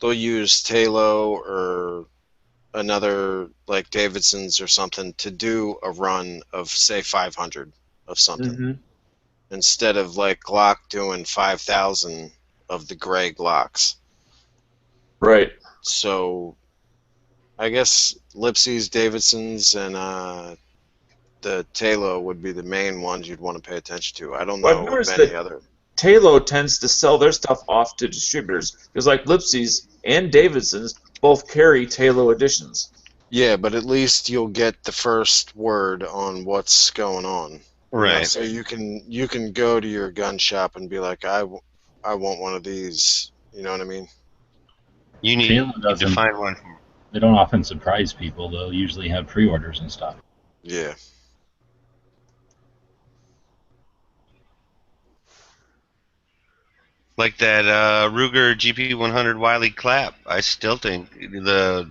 they'll use Talo or another like Davidson's or something to do a run of, say, 500 of something. Mm-hmm. Instead of like Glock doing 5,000 of the gray Glocks. Right. So I guess Lipsy's, Davidson's, and the Talo would be the main ones you'd want to pay attention to. I don't Well, I've know of noticed any that other. Talo tends to sell their stuff off to distributors because like Lipsy's and Davidson's both carry Talo editions. Yeah, but at least you'll get the first word on what's going on. Right. So you can go to your gun shop and be like, I want one of these. You know what I mean? You need Taylor to doesn't- find one. They don't often surprise people. They'll usually have pre-orders and stuff. Yeah. Like that Ruger GP100 Wiley Clap. I still think the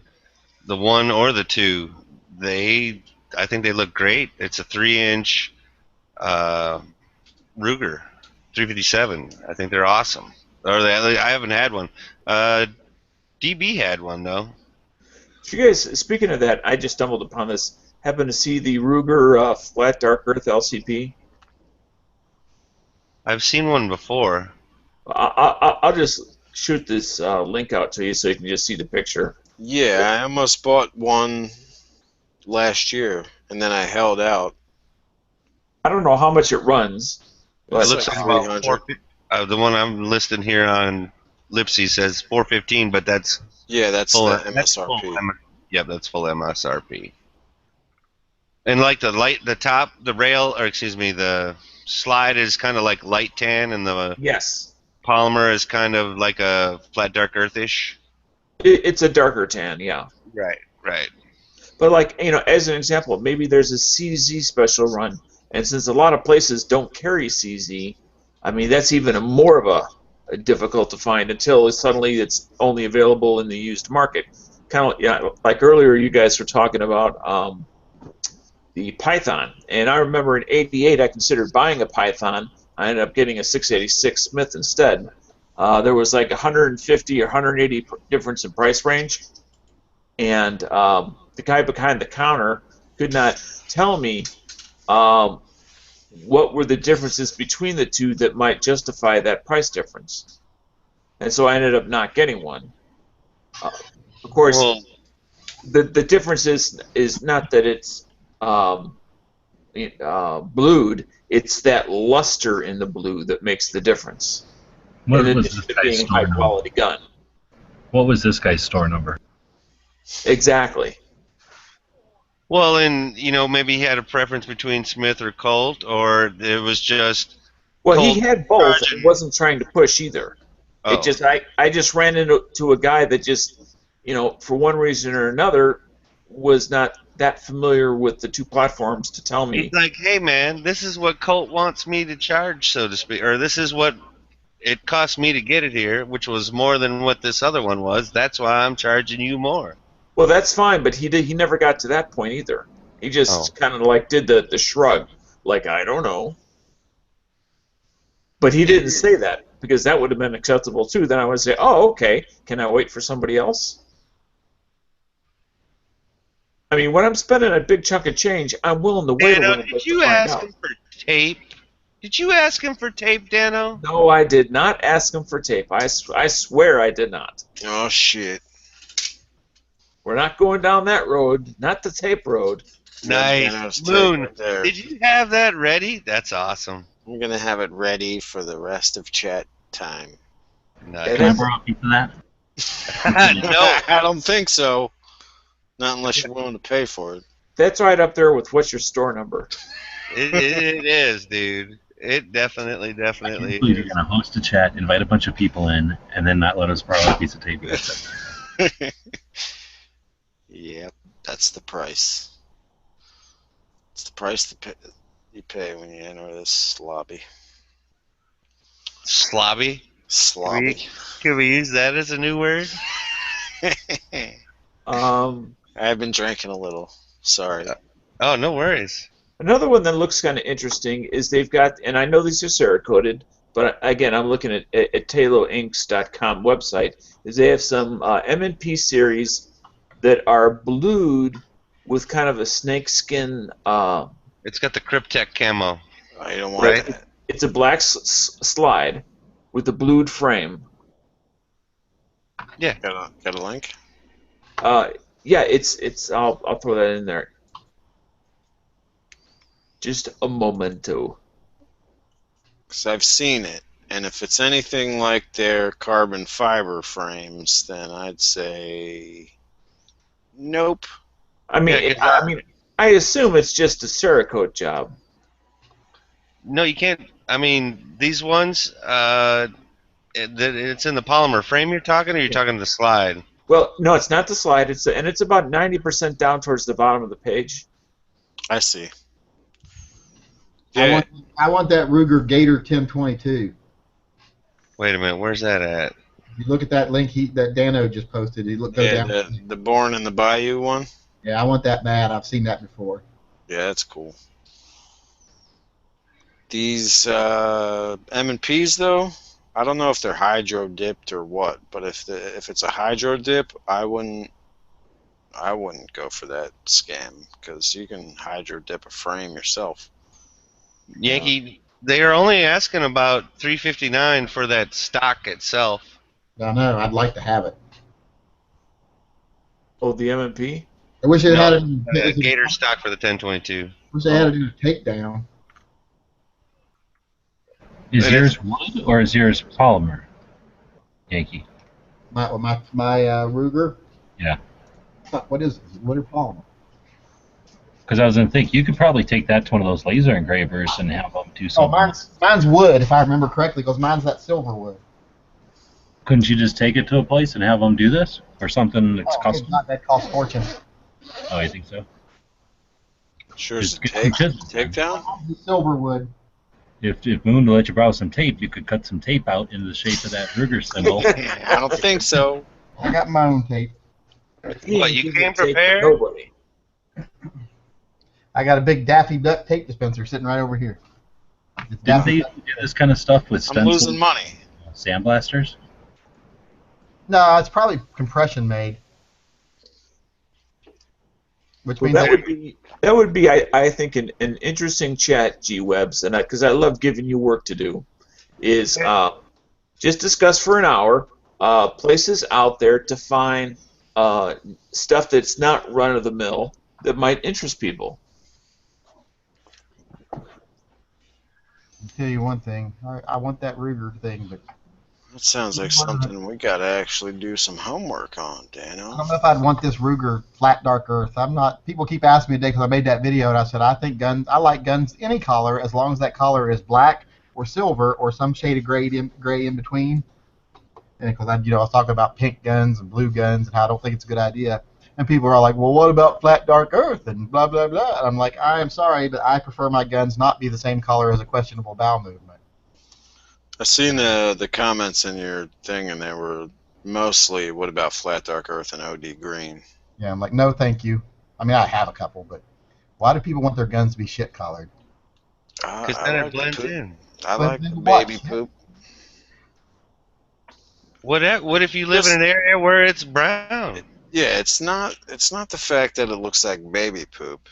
one or the two, I think they look great. It's a 3-inch Ruger 357. I think they're awesome. I haven't had one. DB had one though. You guys, speaking of that, I just stumbled upon this. Happen to see the Ruger Flat Dark Earth LCP? I've seen one before. I'll just shoot this link out to you so you can just see the picture. Yeah, I almost bought one last year, and then I held out. I don't know how much it runs. But It looks like about 450. The one I'm listing here on Lipsy says 415, but that's that's full the that's full MSRP. Yep, that's full MSRP. And like the rail, or excuse me, the slide is kind of like light tan, and the yes, polymer is kind of like a flat dark earthish. it's a darker tan, yeah. Right. But like, as an example, maybe there's a CZ special run, and since a lot of places don't carry CZ, I mean that's even more of a difficult to find until suddenly it's only available in the used market. Kind of like earlier you guys were talking about the Python, and I remember in '88 I considered buying a Python. I ended up getting a 686 Smith instead. There was like 150 or 180 difference in price range, and the guy behind the counter could not tell me what were the differences between the two that might justify that price difference. And so I ended up not getting one. Of course, Well, the difference is not that it's blued, it's that luster in the blue that makes the difference. What in was addition this to being guy's a store number? high-quality gun. What was this guy's store number? Exactly. well, and maybe he had a preference between Smith or Colt, or it was just. Well, Colt he had both charging. and wasn't trying to push either. Oh. It just I just ran into a guy that just, for one reason or another, was not that familiar with the two platforms to tell me. He's like, hey man, this is what Colt wants me to charge, so to speak, or this is what it cost me to get it here, which was more than what this other one was. That's why I'm charging you more. Well, that's fine, but he never got to that point either. He just kind of like did the shrug, like I don't know. But he didn't say that because that would have been acceptable too. Then I would say, oh, okay, can I wait for somebody else? I mean, when I'm spending a big chunk of change, I'm willing to wait a Dano, little bit did to you find ask out. him for tape? Did you ask him for tape, Dano? No, I did not ask him for tape. I swear I did not. Oh shit! We're not going down that road, not the tape road. Nice. Dano's tape Moon, right there. did you have that ready? That's awesome. I'm gonna have it ready for the rest of chat time. Nice. Can I borrow a piece of that? No. I don't think so. Not unless you're willing to pay for it. That's right up there with what's your store number. It is, dude. It definitely I can't is. believe you're going to host a chat, invite a bunch of people in, and then not let us borrow a piece of tape. Yep, that's the price. It's the price you pay when you enter this lobby. Slobby? Slobby. Can we use that as a new word? I've been drinking a little. Sorry. Oh, no worries. Another one that looks kind of interesting is they've got, and I know these are Cerakoted, but again, I'm looking at TaloInks.com website, is they have some M&P series that are blued with kind of a snakeskin. It's got the Cryptek camo. I don't want Right. that. It's a black slide with a blued frame. Yeah. Got a link? Yeah, it's. I'll throw that in there. Just a momento. Because I've seen it. And if it's anything like their carbon fiber frames, then I'd say nope. I mean, Yeah, I assume it's just a Cerakote job. No, you can't. I mean, these ones, it's in the polymer frame you're talking, or you're talking the slide? Well, no, it's not the slide. And it's about 90% down towards the bottom of the page. I see. I Yeah, want that Ruger Gator 1022. Wait a minute, where's that at? If you look at that link that Dano just posted, go yeah, down. the Born in the Bayou one. Yeah, I want that bad. I've seen that before. Yeah, that's cool. These M&Ps though, I don't know if they're hydro dipped or what, but if it's a hydro dip, I wouldn't go for that scam because you can hydro dip a frame yourself. Yankee, they are only asking about $359 for that stock itself. I know. I'd like to have it. Oh, the MMP? I wish it had it. Gator stock for the 1022. Wish they had it in a takedown. Is yours wood or is yours polymer, Yankee? My Ruger. Yeah. What is it? Wood or polymer? Because I was going to think you could probably take that to one of those laser engravers and have them do Oh, something. mine's wood, if I remember correctly, because mine's that silver wood. Couldn't you just take it to a place and have them do this or something that's custom? That costs fortune. Oh, you think so? Sure as a Just get some chisels, man. takedown. Silver wood. If Moon will let you borrow some tape, you could cut some tape out into the shape of that Ruger symbol. I don't think so. I got my own tape. What, you came prepared? Nobody. I got a big Daffy Duck tape dispenser sitting right over here. It's Didn't Daffy they Duck. do this kind of stuff with I'm stencils? losing money. Sandblasters? No, it's probably compression made. Which Well, means that would be I think an interesting chat, G-Webs, and because I love giving you work to do, is just discuss for an hour places out there to find stuff that's not run of the mill that might interest people. I'll tell you one thing. I want that Ruger thing, but That sounds like something we gotta actually do some homework on, I Dano. don't know if I'd want this Ruger flat dark earth. I'm not. People keep asking me today because I made that video and I said I like guns any color as long as that color is black or silver or some shade of gray in between. And because I was talking about pink guns and blue guns and how I don't think it's a good idea. And people are like, well, what about flat dark earth and blah blah blah. And I'm like, I am sorry, but I prefer my guns not be the same color as a questionable bowel movement. I seen the comments in your thing, and they were mostly, what about flat dark earth and OD green? Yeah, I'm like, no, thank you. I mean, I have a couple, but why do people want their guns to be shit colored? Because I then like it the blends poop. in. I Blends like the into what? baby poop. What if you live in an area where it's brown? Yeah, it's not the fact that it looks like baby poop.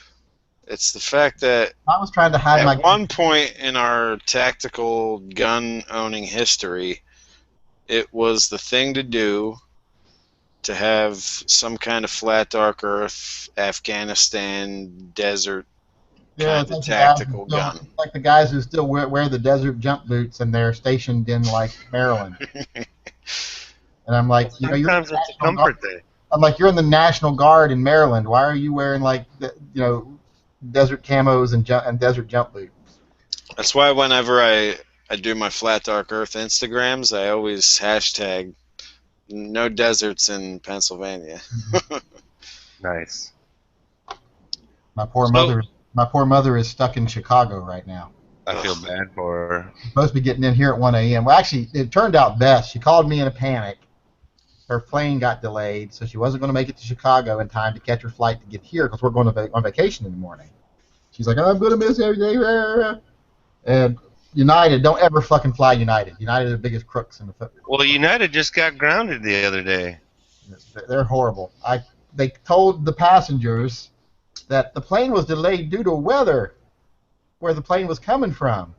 It's the fact that I was trying to hide my. at one point in our tactical gun owning history, it was the thing to do to have some kind of flat dark earth Afghanistan desert kind of tactical gun. Like the guys who still wear the desert jump boots and they're stationed in like Maryland. And I'm like, you're Sometimes it's a comfort thing. I'm like, you're in the National Guard in Maryland. Why are you wearing like desert camos and desert jump boots? That's why whenever I do my flat dark earth Instagrams, I always hashtag no deserts in Pennsylvania. Nice. My poor mother is stuck in Chicago right now. I feel bad for her. She's supposed to be getting in here at 1 a.m. Well, actually, it turned out best. She called me in a panic. Her plane got delayed, so she wasn't going to make it to Chicago in time to catch her flight to get here because we're going on vacation in the morning. She's like, I'm going to miss everything. And United, don't ever fucking fly United. United are the biggest crooks in the football. Well, United just got grounded the other day. They're horrible. They told the passengers that the plane was delayed due to weather, where the plane was coming from.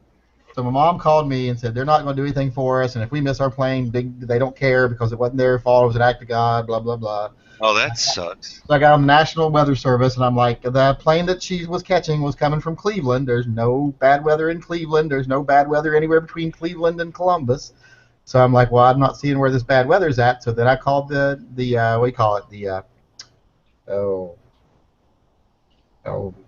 So my mom called me and said they're not going to do anything for us, and if we miss our plane, they don't care because it wasn't their fault. It was an act of God. Blah blah blah. Oh, that sucks. So I got on the National Weather Service, and I'm like, the plane that she was catching was coming from Cleveland. There's no bad weather in Cleveland. There's no bad weather anywhere between Cleveland and Columbus. So I'm like, well, I'm not seeing where this bad weather's at. So then I called the what do you call it? The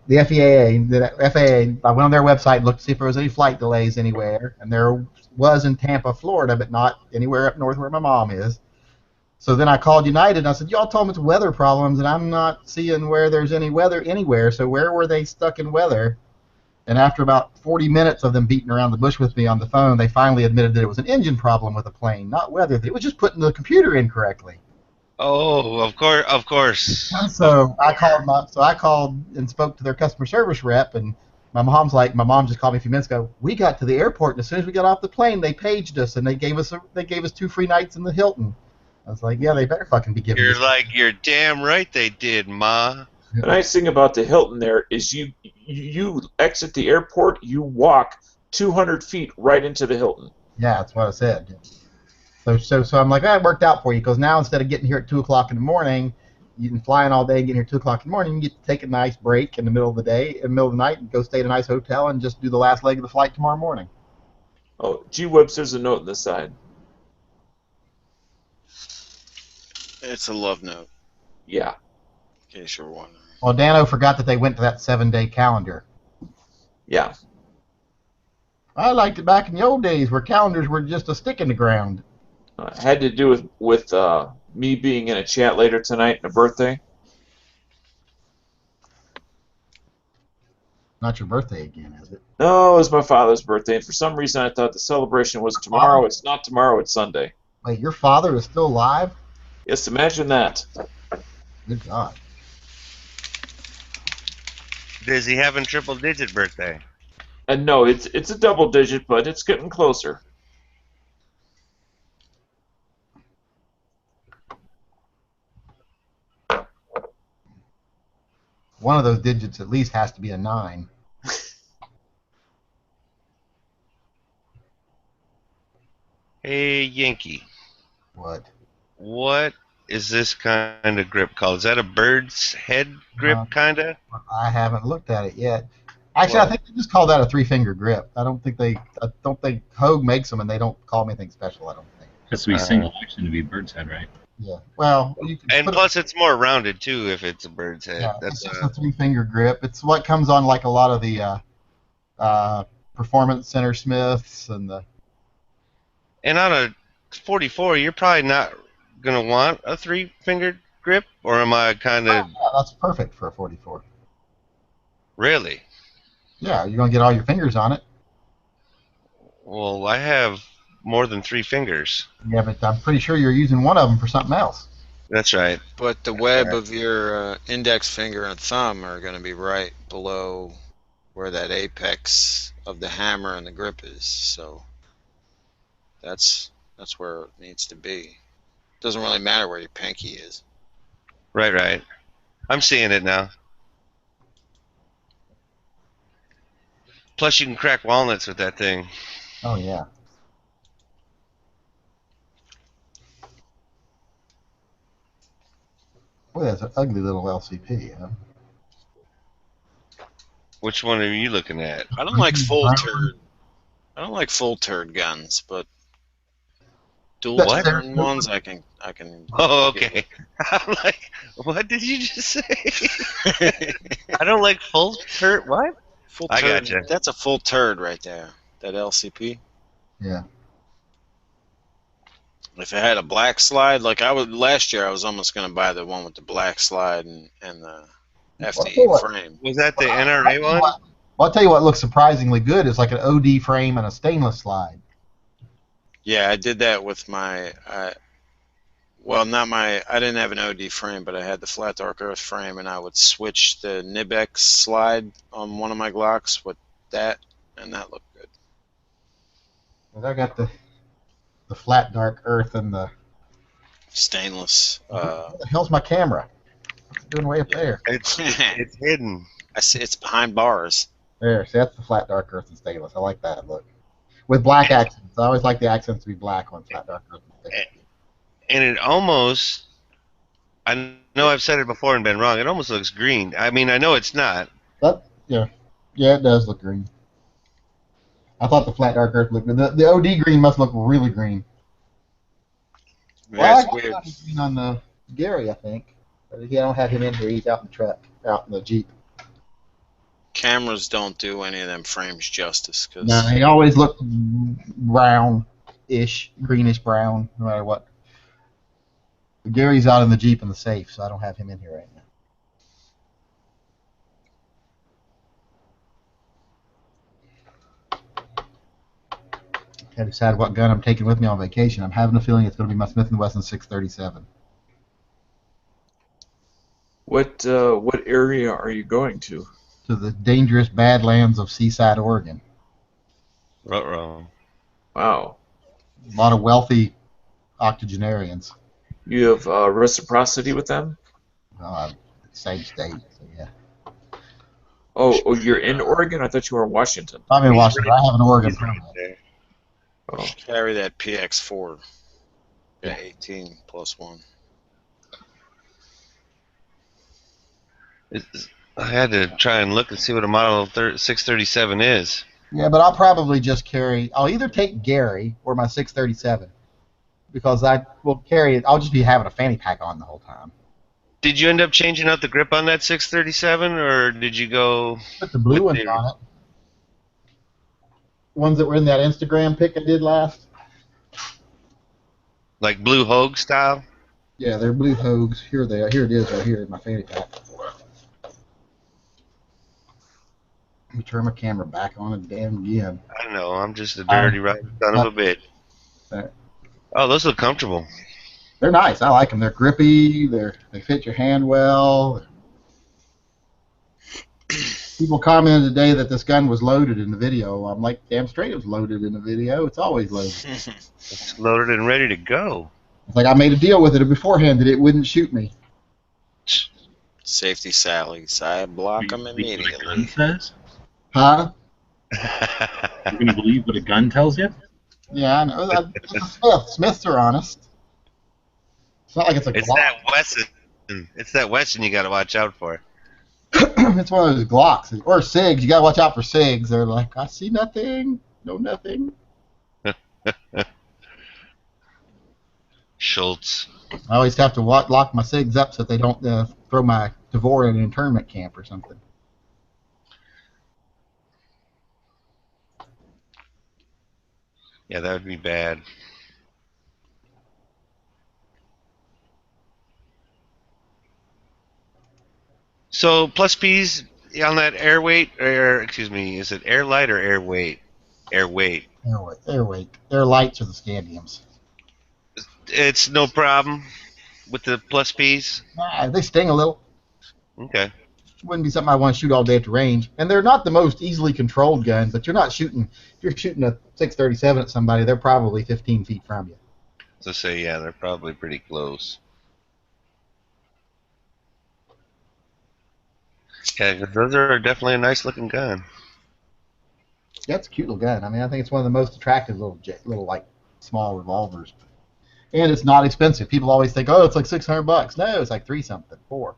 FAA. The FAA. I went on their website and looked to see if there was any flight delays anywhere, and there was in Tampa, Florida, but not anywhere up north where my mom is. So then I called United and I said, y'all told me it's weather problems and I'm not seeing where there's any weather anywhere. So where were they stuck in weather? And after about 40 minutes of them beating around the bush with me on the phone, they finally admitted that it was an engine problem with the plane, not weather. It was just putting the computer incorrectly. Oh, of course. So I called and spoke to their customer service rep, and my mom just called me a few minutes ago. We got to the airport, and as soon as we got off the plane, they paged us and they gave us 2 free nights in the Hilton. I was like, yeah, they better fucking be giving. You're like, you're damn right they did, Ma. The nice thing about the Hilton there is you exit the airport, you walk 200 feet right into the Hilton. Yeah, that's what I said. So I'm like, it worked out for you, because now instead of getting here at 2 o'clock in the morning, you can fly in all day and get here at 2 o'clock in the morning. You get to take a nice break in the middle of the day, in the middle of the night, and go stay at a nice hotel and just do the last leg of the flight tomorrow morning. Oh, gee whips, there's a note on the side. It's a love note, Yeah. in case you're wondering. Well, Dano forgot that they went to that 7-day calendar. Yeah. I liked it back in the old days where calendars were just a stick in the ground. Had to do with me being in a chat later tonight and a birthday. Not your birthday again, is it? No, it was my father's birthday, and for some reason I thought the celebration was tomorrow. It's not tomorrow, it's Sunday. Wait, your father is still alive? Yes, imagine that. Good God. Is he having triple-digit birthday? And no, it's a double digit, but it's getting closer. One of those digits at least has to be a 9. Hey, Yankee. What is this kind of grip called? Is that a bird's head grip, kind of? I haven't looked at it yet. Actually, I think they just call that a 3-finger grip. I don't think Hogue makes them, and they don't call them anything special. I don't think. It has to be single action to be bird's head, right? Yeah. Well, you can And plus, it's more rounded too if it's a bird's head. Yeah, That's it's just a 3-finger grip. It's what comes on like a lot of the Performance Center Smiths and the. And on a 44, you're probably not gonna want a 3-fingered grip, or am I kind of? Yeah, that's perfect for a 44. Really? Yeah, you're gonna get all your fingers on it. Well, I have more than 3 fingers. Yeah, but I'm pretty sure you're using one of them for something else. That's right. But the web of your index finger and thumb are going to be right below where that apex of the hammer and the grip is. So that's where it needs to be. Doesn't really matter where your pinky is. Right. I'm seeing it now. Plus, you can crack walnuts with that thing. Oh yeah. Boy, that's an ugly little LCP, huh? Which one are you looking at? I don't like full turd. I don't like full turd guns, but dual What? turn ones I can. Oh, okay. I'm like, what did you just say? I don't like full turd. What? Full I turd. gotcha. That's a full turd right there. That LCP. Yeah. If it had a black slide, like last year, I was almost going to buy the one with the black slide and the FDE frame. Was that the NRA one? Well, I'll tell you what looks surprisingly good is like an OD frame and a stainless slide. Yeah, I did that with my. Well, I didn't have an OD frame, but I had the Flat Dark Earth frame, and I would switch the Nibex slide on one of my Glocks with that, and that looked good. And I got the Flat Dark Earth and the. Stainless. What the hell's my camera? What's it doing way up there? It's hidden. I see it's behind bars. There, see, that's the Flat Dark Earth and stainless. I like that look. With black accents. I always like the accents to be black on Flat Dark Earth and stainless. And it almost, I know I've said it before and been wrong, it almost looks green. I mean, I know it's not. Yeah, it does look green. I thought the Flat Dark Earth looked good. The OD green must look really green. Yeah, Well, it's I weird. got green on the Gary, I think. But I don't have him in here. He's out in the truck, out in the Jeep. Cameras don't do any of them frames justice. Cause No, he always looked brown-ish, greenish brown, no matter what. Gary's out in the Jeep in the safe, so I don't have him in here right now. I decide what gun I'm taking with me on vacation. I'm having a feeling it's going to be my Smith & Wesson 637. What area are you going to? To the dangerous badlands of Seaside, Oregon. Ruh-roh. Wow. A lot of wealthy octogenarians. You have reciprocity with them? Same state, so yeah. Oh, you're in Oregon? I thought you were in Washington. I'm in Washington. I have an Oregon He's right permit. there. Oh. Carry that PX4. Yeah, 18 plus 1. I had to try and look and see what a model 637 is. Yeah, but I'll probably just carry. I'll either take Gary or my 637 because I will carry it. I'll just be having a fanny pack on the whole time. Did you end up changing out the grip on that 637, or did you go? Put the blue with ones on it. Ones that were in that Instagram pic I did last. Like Blue Hogue style? Yeah, they're blue Hogues. Here they are. Here it is right here in my fanny pack. Let me turn my camera back on again. I don't know. I'm just a dirty, rotten son of a bitch. There. Oh, those look comfortable. They're nice. I like them. They're grippy. They fit your hand well. People commented today that this gun was loaded in the video. I'm like, damn straight it was loaded in the video. It's always loaded. It's loaded and ready to go. It's like I made a deal with it beforehand that it wouldn't shoot me. Safety Sally's. I block them Believe what a immediately. gun says? Huh? You're going to believe what a gun tells you? Yeah, I know. It's a Smith. Smiths are honest. It's not like it's a It's Glock. that Wesson. It's that Wesson you got to watch out for. It's one of those Glocks. Or SIGs. You got to watch out for SIGs. They're like, I see nothing. No nothing. Schultz. I always have to lock my SIGs up so that they don't throw my Devore in an internment camp or something. Yeah, that would be bad. So plus P's on that air weight, or excuse me, is it air light or air weight? Air weight. Airweight. Their lights are the Scandiums. It's no problem with the plus P's. They sting a little. Okay. Wouldn't be something I want to shoot all day at the range. And they're not the most easily controlled guns, but you're not shooting. If you're shooting a 637 at somebody, they're probably 15 feet from you. So say, yeah, they're probably pretty close. Yeah, 'cause those are definitely a nice looking gun. Yeah, it's a cute little gun. I mean, I think it's one of the most attractive little like small revolvers. And it's not expensive. People always think, oh, it's like $600. No, it's like $3-something, $4.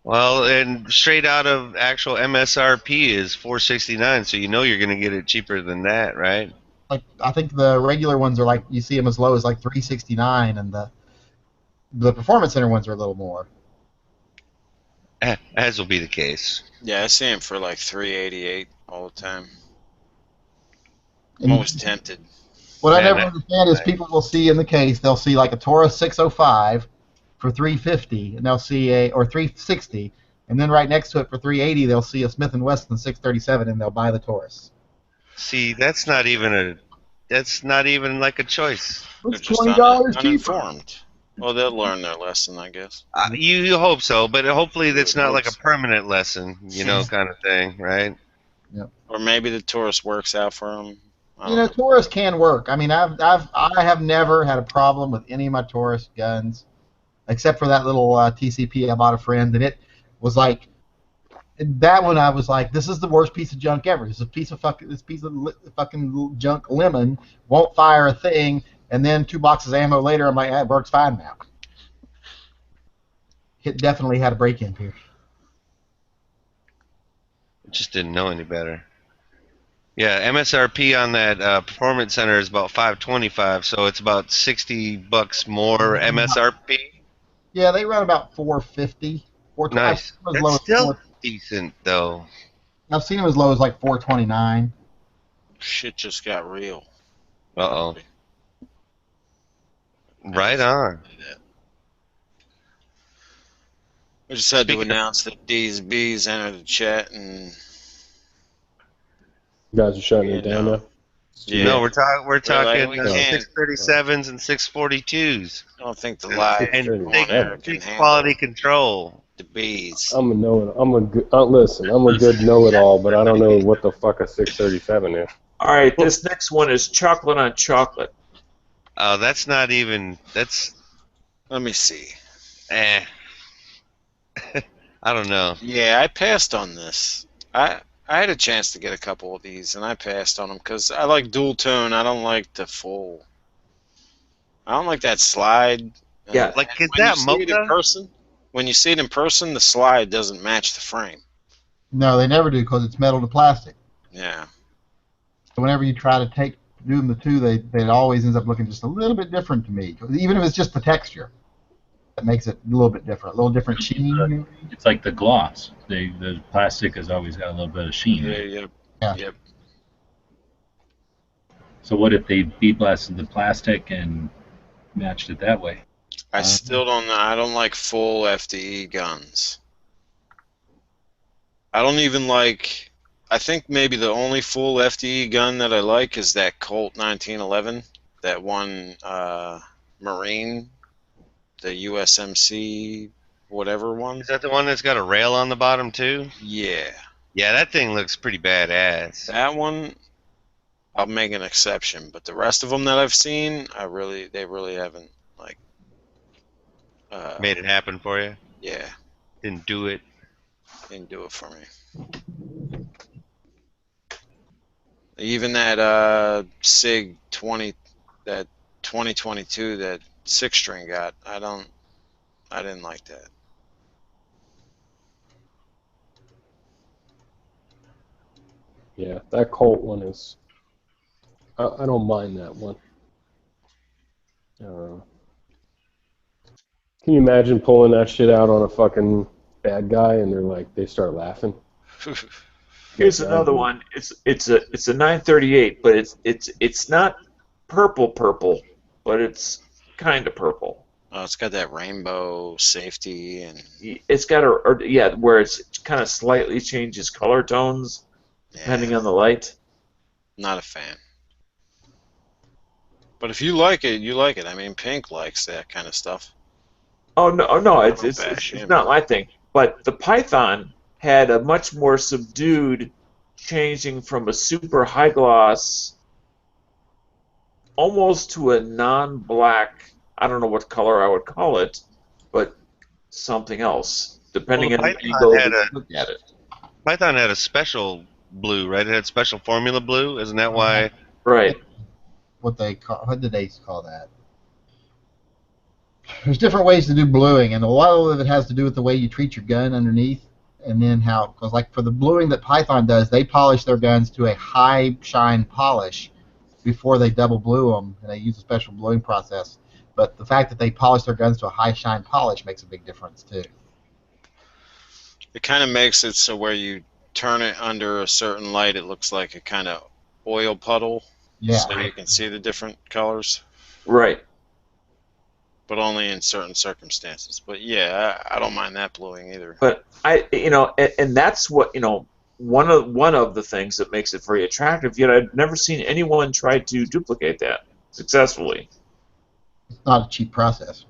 Well, and straight out of actual MSRP is $469, so you know you're going to get it cheaper than that, right? Like I think the regular ones are like you see them as low as like $369, and the Performance Center ones are a little more. As will be the case. Yeah, I see them for like $388 all the time. I'm And always tempted. what I Man, never understand is people will see in the case they'll see like a Taurus 605 for $350, and they'll see or $360, and then right next to it for $380 they'll see a Smith & Wesson 637, and they'll buy the Taurus. See, that's not even like a choice. They're It's just $20 cheaper. uninformed. Well, they'll learn their lesson, I guess. You hope so, but hopefully that's not like a Hopes. permanent lesson, kind of thing, right? Or maybe the Taurus works out for them. You know, Taurus can work. I mean, I have never had a problem with any of my Taurus guns, except for that little TCP I bought a friend, and it was like that one. I was like, this is the worst piece of junk ever. This piece of fucking junk lemon won't fire a thing, and then 2 boxes of ammo later, I'm like, it works fine now. It definitely had a break-in here. Just didn't know any better. Yeah, MSRP on that Performance Center is about $525, so it's about $60 more MSRP. Yeah, they run about $450. Nice. That's still decent, though. I've seen them as low as like $429. Shit just got real. Uh-oh. Right on. I just had to Speaking of- announce that D's B's entered the chat, and You guys are shutting Yeah, it down no. now? yeah, No, we're talking we can't. 637s and 642s. I don't think the live And people big, on there can big handle quality control. the B's. I'm a know. I'm a good. Listen, I'm a good know-it-all, but I don't know what the fuck a 637 is. All right, this next one is chocolate on chocolate. Oh, that's not even. That's Let me see. I don't know. Yeah, I passed on this. I had a chance to get a couple of these, and I passed on them because I like dual tone. I don't like the full. I don't like that slide. Yeah. Like, is When that you see it in Mocha? person, when you see it in person, the slide doesn't match the frame. No, they never do because it's metal to plastic. Yeah. So whenever you try to do them the two, it always ends up looking just a little bit different to me. Even if it's just the texture, that makes it a little bit different, a little different sheen. It's like the gloss. The plastic has always got a little bit of sheen. Yeah. Yeah. Yep. So what if they bead blasted the plastic and matched it that way? I still don't know. I don't like full FDE guns. I don't even like. I think maybe the only full FDE gun that I like is that Colt 1911, that one Marine, the USMC whatever one. Is that the one that's got a rail on the bottom too? Yeah, Yeah, that thing looks pretty badass. that one. I'll make an exception, but the rest of them that I've seen, they really haven't like. Made it happen for you. Yeah, Didn't do it. didn't do it for me. Even that SIG 20, that 2022, that 6-string got, I didn't like that. Yeah, that Colt one is. I don't mind that one. Can you imagine pulling that shit out on a fucking bad guy and they start laughing? Here's another one. It's a 938, but it's not purple, but it's kind of purple. Oh, it's got that rainbow safety and It's got where it's kind of slightly changes color tones depending on the light. not a fan. But if you like it, you like it. I mean, Pink likes that kind of stuff. Oh no, it's bash him. not my thing. But the Python had a much more subdued, changing from a super high gloss, almost to a non-black. I don't know what color I would call it, but something else, depending on how you go look at it. Python had a special blue, right? It had special formula blue. Isn't that why? Right. What did they call that? There's different ways to do bluing, and a lot of it has to do with the way you treat your gun underneath, and then because like for the bluing that Python does, they polish their guns to a high shine polish before they double blue them, and they use a special bluing process. But the fact that they polish their guns to a high shine polish makes a big difference too. It kind of makes it so where you turn it under a certain light, it looks like a kind of oil puddle. Yeah. So you can see the different colors, Right. but only in certain circumstances. But yeah, I don't mind that bluing either. But and that's what one of the things that makes it very attractive. Yet I've never seen anyone try to duplicate that successfully. It's not a cheap process.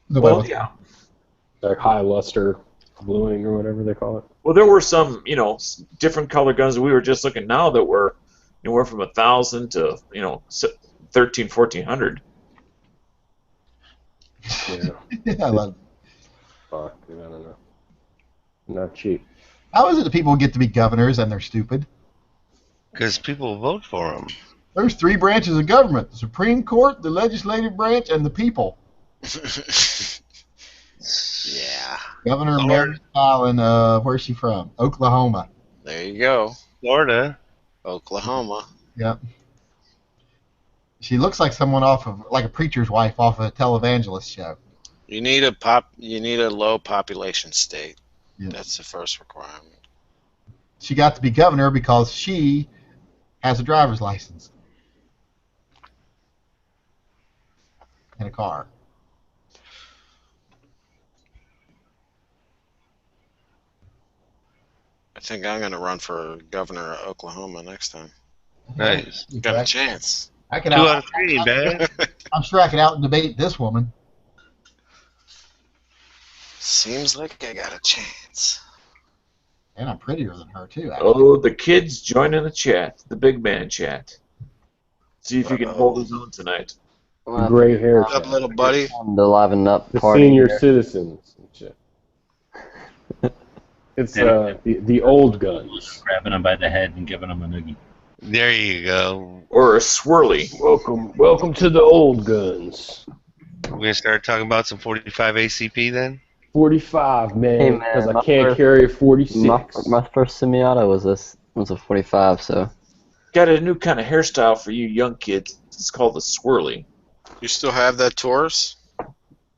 Well, yeah. Like high luster bluing or whatever they call it. Well, there were some different color guns that we were just looking now that were anywhere from 1,000 to 1,300, 1,400. Yeah. I love it. Fuck, I don't know. Not cheap. How is it that people get to be governors and they're stupid? Because people vote for them. There's 3 branches of government: the Supreme Court, the legislative branch, and the people. Yeah. Governor Lord. Mary Fallin, where's she from? Oklahoma. There you go. Florida. Oklahoma. Yep. She looks like someone like a preacher's wife off a televangelist show. You need a low population state. Yeah. That's the first requirement. She got to be governor because she has a driver's license and a car. think I'm gonna run for governor of Oklahoma next time. Nice. Got a chance. I can 2 out. out of 3, man. I'm sure I can out debate this woman. Seems like I got a chance. And I'm prettier than her too. Actually. Oh, the kid's joining the chat, the big man chat. See if you can hold his own tonight. The gray hair. What's up, little buddy? The liven up The party. senior here. citizens and shit. It's the old guns. Grabbing them by the head and giving them a noogie. There you go. Or a swirly. Welcome to the old guns. We're going to start talking about some 45 ACP then? 45, Hey, man, man, because I my can't first- carry a 46. My first semi-auto was a 45, so Got a new kind of hairstyle for you young kids. It's called the swirly. You still have that Taurus?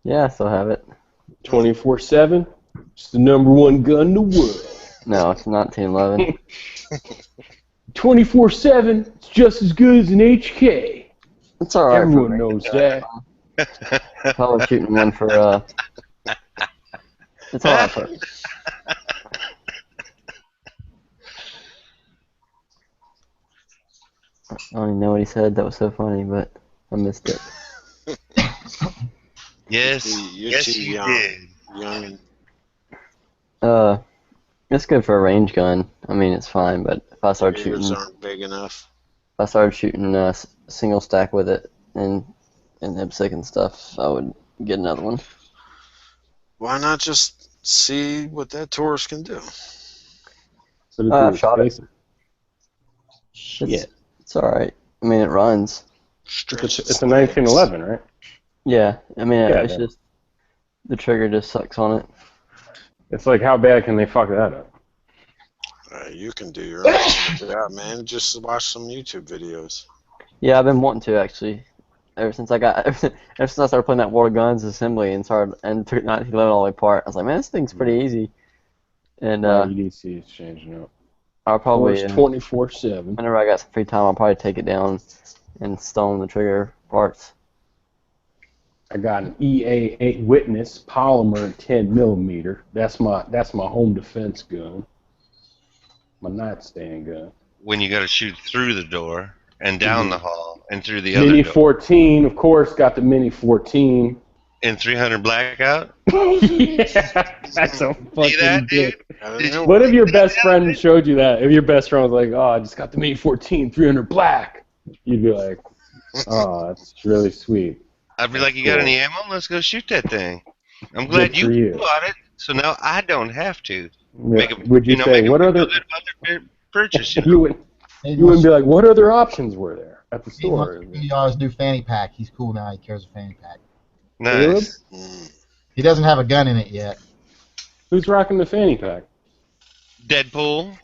yeah, I still have it. 24/7. It's the #1 gun in the world. No, it's 1911. 24/7. It's just as good as an HK. It's all right. Everyone for me. knows that. If I was shooting one for it's all right for. I don't even know what he said. That was so funny, but I missed it. Yes. You're Yes, too you young. did. Young and It's good for a range gun. I mean, it's fine, but if I started ears shooting, aren't big enough. single stack with it and IPSC and stuff, I would get another one. Why not just see what that Taurus can do? But I've shot it. basic. Shit. It's all right. I mean, it runs. It's a 1911, right? Yeah. I mean, Yeah, it's yeah. just the trigger just sucks on it. It's like, how bad can they fuck that up? You can do your own job, man. Just watch some YouTube videos. Yeah, I've been wanting to actually. Ever since I started playing that World of Guns assembly and took 1911 all the way apart, I was like, man, this thing's pretty easy. And EDC is changing up. I'll probably, 24/7. whenever I got some free time, I'll probably take it down and stone the trigger parts. I got an EA8 Witness polymer 10mm. That's my home defense gun. My nightstand gun. When you got to shoot through the door and down the hall and through the other Mini door. 14, of course, got the Mini 14. And 300 blackout? Yeah, that's a fucking See that, dude? Did you- What if your best friend showed you that? If your best friend was like, "Oh, I just got the Mini 14, 300 black," you'd be like, "Oh, that's really sweet." I'd be like, you got Cool. any ammo? Let's go shoot that thing. I'm glad Good for you you. bought it, so now I don't have to. Yeah. Make a, Would you say make what a other? good other purchase? You know? You wouldn't be like, what other options were there at the He wants store? to be on his new fanny pack. He's cool now. He carries a fanny pack. Nice. Mm. He doesn't have a gun in it yet. Who's rocking the fanny pack? Deadpool?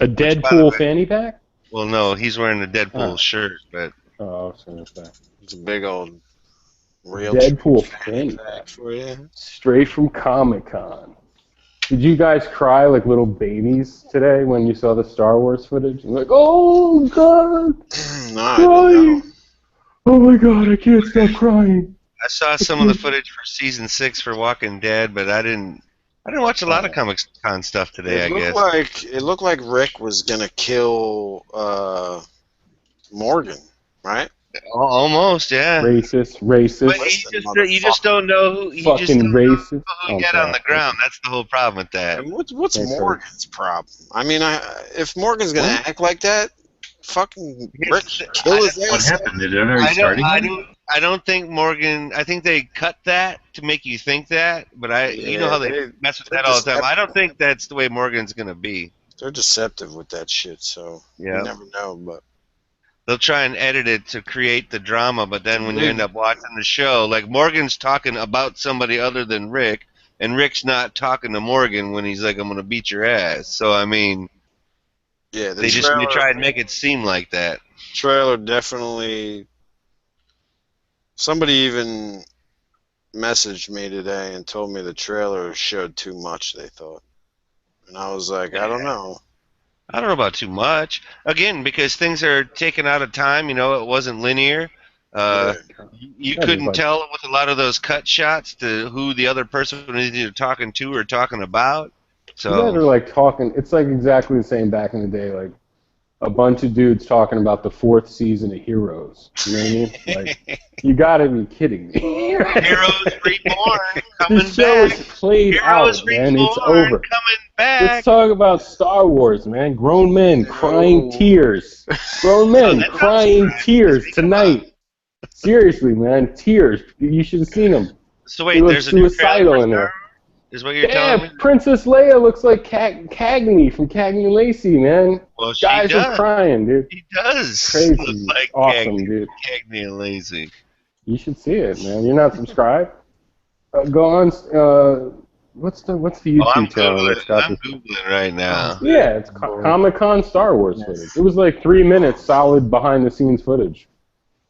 A by the Deadpool way- fanny pack? Well, no, he's wearing a Deadpool Oh. shirt, but Oh, I was gonna say. It's a big old real Deadpool fanny fanny pack. for you. Straight from Comic-Con. Did you guys cry like little babies today when you saw the Star Wars footage? You're like, oh god, No, I didn't know. oh my god, I can't stop crying. I saw some of the footage for season 6 for Walking Dead, but I didn't watch a lot of Comic Con stuff today. I guess. It looked like Rick was gonna kill Morgan, right? Almost, yeah. Racist. But you just don't know who you just Fucking don't know racist. who I'm you get sorry. on the ground. That's the whole problem with that. And what's Thanks, Morgan's problem? I mean, if Morgan's gonna act like that, fucking Rick should kill his What ass. happened? Did it already start again? I don't think Morgan. I think they cut that to make you think that, but you know how they mess with that all the time. I don't think that's the way Morgan's gonna be. They're deceptive with that shit, so Yeah. you never know. But They'll try and edit it to create the drama, but then when you end up watching the show, like Morgan's talking about somebody other than Rick, and Rick's not talking to Morgan when he's like, "I'm gonna beat your ass." So I mean, yeah, they try and make it seem like that. trailer definitely. Somebody even messaged me today and told me the trailer showed too much. They thought, and I was like, I don't know. I don't know about too much. Again, because things are taken out of time. You know, it wasn't linear. You Yeah, couldn't but- tell with a lot of those cut shots to who the other person was either talking to or talking about. So You guys are like talking. It's like exactly the same back in the day, like a bunch of dudes talking about the 4th season of Heroes. You know what I mean? Like, you gotta be kidding me. Heroes Reborn coming This show back. is played Heroes out, man. It's Reborn over. coming back. Let's talk about Star Wars, man. Grown men crying tears. Grown men that crying sounds tears right. tonight. Seriously, man, tears. You should have seen them. So He wait, looks there's a new suicidal trailer in for there. Star Wars? Is what you're Yeah, telling me? Princess Leia looks like Cagney from Cagney Lacey, man. Well, she Guys does. are crying, dude. He does. Crazy. Look like Awesome, dude. Cagney and Lazy. You should see it, man. You're not subscribed? Go on. What's the Oh, I'm YouTube channel that's got I'm this? Googling right now. Yeah, it's Comic-Con Star Wars footage. It was like 3 minutes solid behind-the-scenes footage.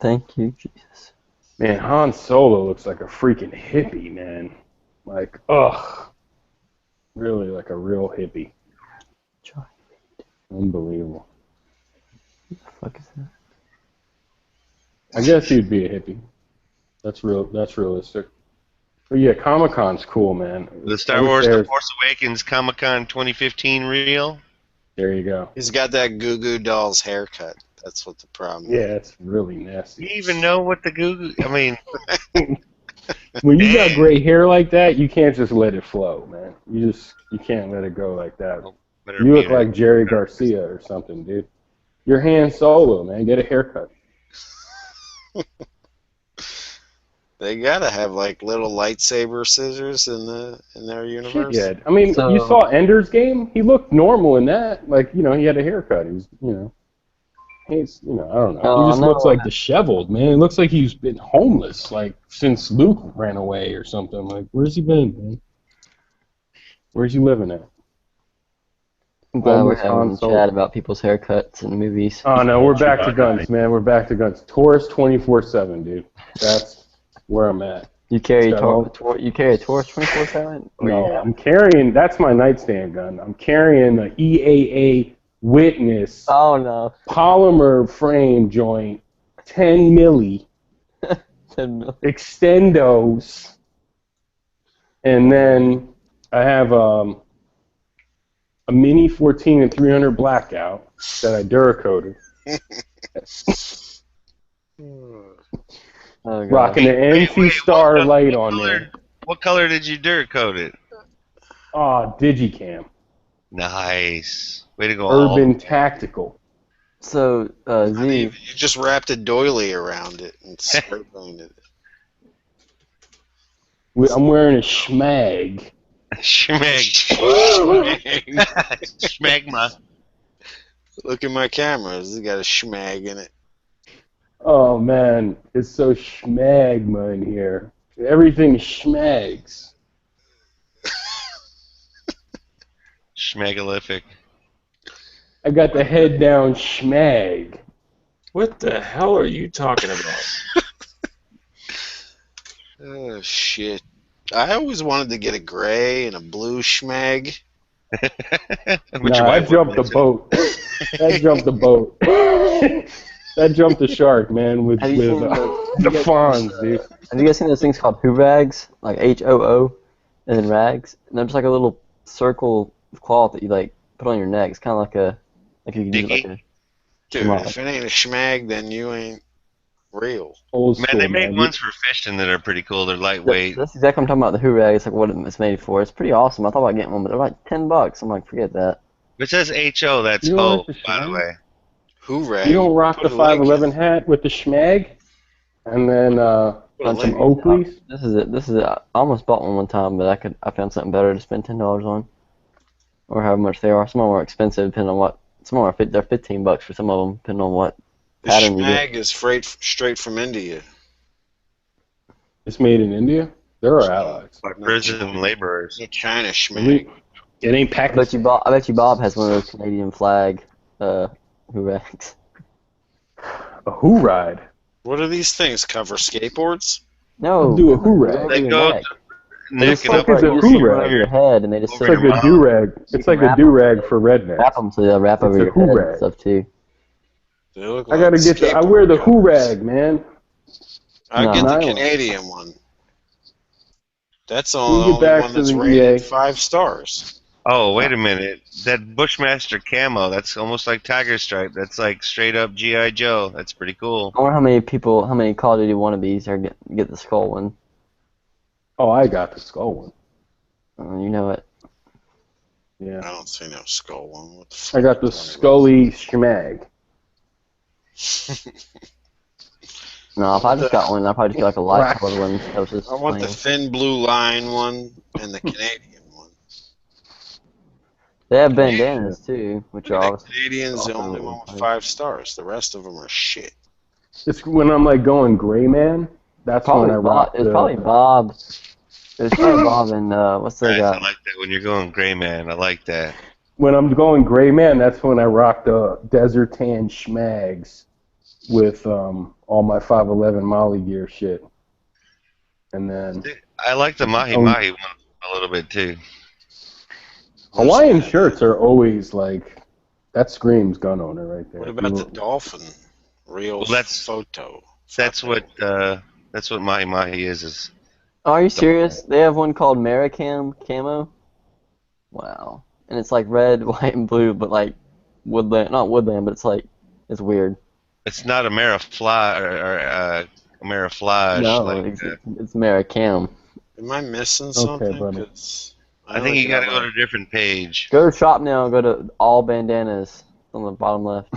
Thank you, Jesus. Man, Han Solo looks like a freaking hippie, man. Like, ugh. Really like a real hippie. Unbelievable. What the fuck is that? I guess he'd be a hippie. That's real. That's realistic. But yeah, Comic-Con's cool, man. The Star I wish Wars The there's- Force Awakens Comic-Con 2015 reel. There you go. He's got that Goo Goo Dolls haircut. That's what the problem is. Yeah, it's really Do nasty. you even know what the Google? I mean, When you got gray hair like that, you can't just let it flow, man. You can't let it go like that. better You look be- like Jerry Garcia or something, dude. You're Han Solo, man. Get a haircut. They gotta have like little lightsaber scissors in their universe. Yeah, I mean, So- you saw Ender's Game. He looked normal in that. Like, you know, he had a haircut. He was, you know, he's, you know, I don't know. Oh, He just no. looks like disheveled, man. It looks like he's been homeless, like since Luke ran away or something. Like, where's he been, man? Where's he living at? I'm glad we're Homeless Han having a Solo. chat about people's haircuts in movies. Oh no, we're back to guns, man. We're back to guns. Taurus 24/7, dude. That's where I'm at. You carry Is that all? you carry a Taurus 24/7? No, I'm carrying. That's my nightstand gun. I'm carrying the EAA Witness Oh no. polymer frame joint, 10 milli 10 mil. extendos, and then I have a Mini 14 and 300 blackout that I Duracoated, Oh, God. rocking the NC Star what light on color- there. What color did you dirt coat it? Oh, Digicam, Nice. Way to go. Urban Tactical. So, Z, You just wrapped a doily around it and spray painted it. I'm wearing a Schmag. Schmeg. Schmegma. Look at my cameras. It's got a schmag in it. Oh man, it's so schmagma in here. Everything schmags. Schmegalific. I got the head down schmag. What the hell are you talking about? Oh shit! I always wanted to get a gray and a blue schmag. Which Nah, I jumped the boat. That jumped the boat. That jumped the shark, man, with Have you seen the fawns, dude. have you guys seen those things called Hoo rags? Like HOO, and then rags? And they're just like a little circle of cloth that you like put on your neck. It's kind of like you can use it like a. Dude, Come on. if it ain't a schmag, then you ain't real. Old Man, school, they make man. ones for fishing that are pretty cool. They're lightweight. That's exactly what I'm talking about. The Hoo rag. It's like what it's made for. It's pretty awesome. I thought about getting one, but they're like $10. I'm like, forget that. If it says HO, that's You don't O, like the by the schmag? way. Hooray! You don't rock Put the a link 511 hat with the schmag, and then Put a On link. some Oakleys. This is it. This is it. I almost bought one time, but I found something better to spend $10 on, or however much they are. Some of them are expensive, depending on what. Some of them are they're $15 for some of them, depending on what The pattern you get. schmag is straight from India. It's made in India. There are allies. By prison laborers. The China schmag. It ain't I bet Pakistan. you Bob has one of those Canadian flag Hoo rags. A who ride. What do these things cover? Skateboards? No. Do a who rag. They your go neck. They neck just it flip up. fuck is right, a you just hoo put it rag? over your head, and they just It's like a Wow. do rag. It's like a wrap do rag for rednecks. wrap them so they'll wrap over It's a your hoo head and rag. stuff too. They look I gotta like get the. I wear the skateboard who covers. rag, man. I No. get the Nylon. Canadian one. That's the We only get back one to that's the rated EA. 5 stars. Oh, wait a minute. That Bushmaster camo, that's almost like Tiger Stripe. That's like straight up G.I. Joe. That's pretty cool. I wonder how many Call of Duty wannabes are get the skull one. Oh, I got the skull one. You know it. Yeah. I don't see no skull one. What the fuck? I got the Scully Schmag. No, if I just got one, I'd probably just get like a light colored one. That was just I want the plain. thin blue line one and the Canadian one. They have bandanas too, which are The obviously Canadian's the also only one with 5 stars. The rest of them are shit. It's when I'm like going gray man. That's probably when I Bob. rock It's the. probably Bob. It's probably Bob and what's the Nice, guy? I like that when you're going gray man. I like that. When I'm going gray man, that's when I rock the Desert Tan Schmags with all my 511 Molly gear shit. And then I like the Mahi Mahi one a little bit too. Hawaiian shirts are always like that screams gun owner right there. What about the dolphin? Real Well, that's- photo. That's what Mahi Mahi is. Oh, are you serious? They have one called Maricam camo. Wow, and it's like red, white, and blue, but like woodland, not woodland, but it's weird. It's not Amerifly or Ameriflage. No, like, it's Maricam. Am I missing something? buddy. 'Cause I think you got to go to a different page. Go to shop now. Go to all bandanas on the bottom left.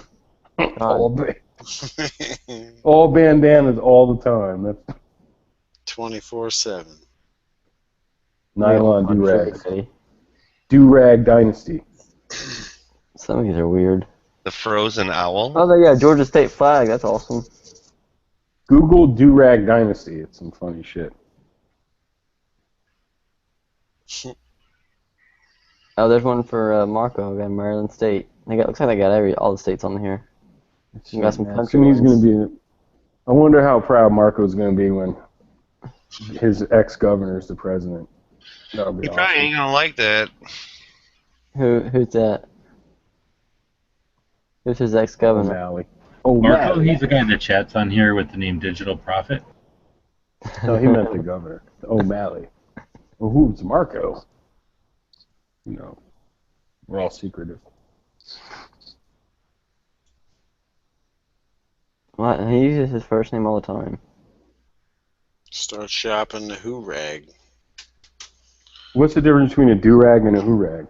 all bandanas all the time. That's 24/7. nylon do rags. Everybody. Do rag dynasty. Some of these are weird. The Frozen Owl. Oh, they got Georgia State flag. That's awesome. Google do rag dynasty. It's some funny shit. Oh, there's one for Marco. Got Maryland State. Looks like they got all the states on here. You got some country Soon he's ones. gonna be. I wonder how proud Marco's gonna be when his ex-governor is the president. That'll be You awesome. probably ain't gonna like that. Who's that? Who's his ex-governor? O'Malley. Oh, Marco, he's the guy that chats on here with the name Digital Prophet. No, he meant the governor. O'Malley. Well, who's Marco? You know, we're all secretive. What? He uses his first name all the time. Start shopping the Who Rag. What's the difference between a do-rag and a hoo-rag?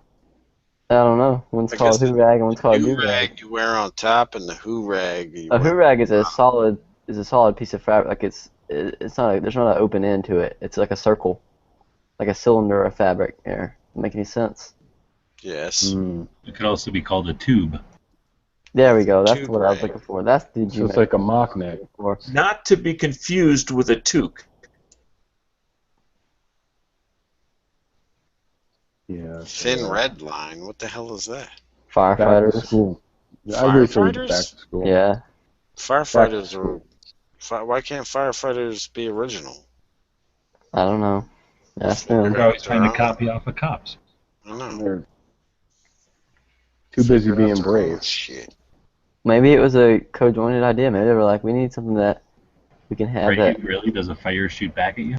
I don't know. One's I called guess the hoorag and one's called Who do-rag. Rag you wear on top, and the Who Rag you A wear. hoorag is a solid piece of fabric. Like it's not there's not an open end to it. It's like a circle, like a cylinder of fabric. There, make any sense? Yes. It could also be called a tube. There we go. That's Tube what I was rag. looking for. That's the So it's like a mock neck. for. Not to be confused with a toque. Yeah. Thin red line. What the hell is that? Back to Firefighters. school. I agree with back Firefighters? to school. Yeah. Firefighters are. Why can't firefighters be original? I don't know. Ask them. They're always trying to copy off of cops. I don't know. They're too busy Figure out being their own brave. Shit. Maybe it was a co-jointed idea. Maybe they were like, we need something that we can have Right? that. Really? Does a fire shoot back at you?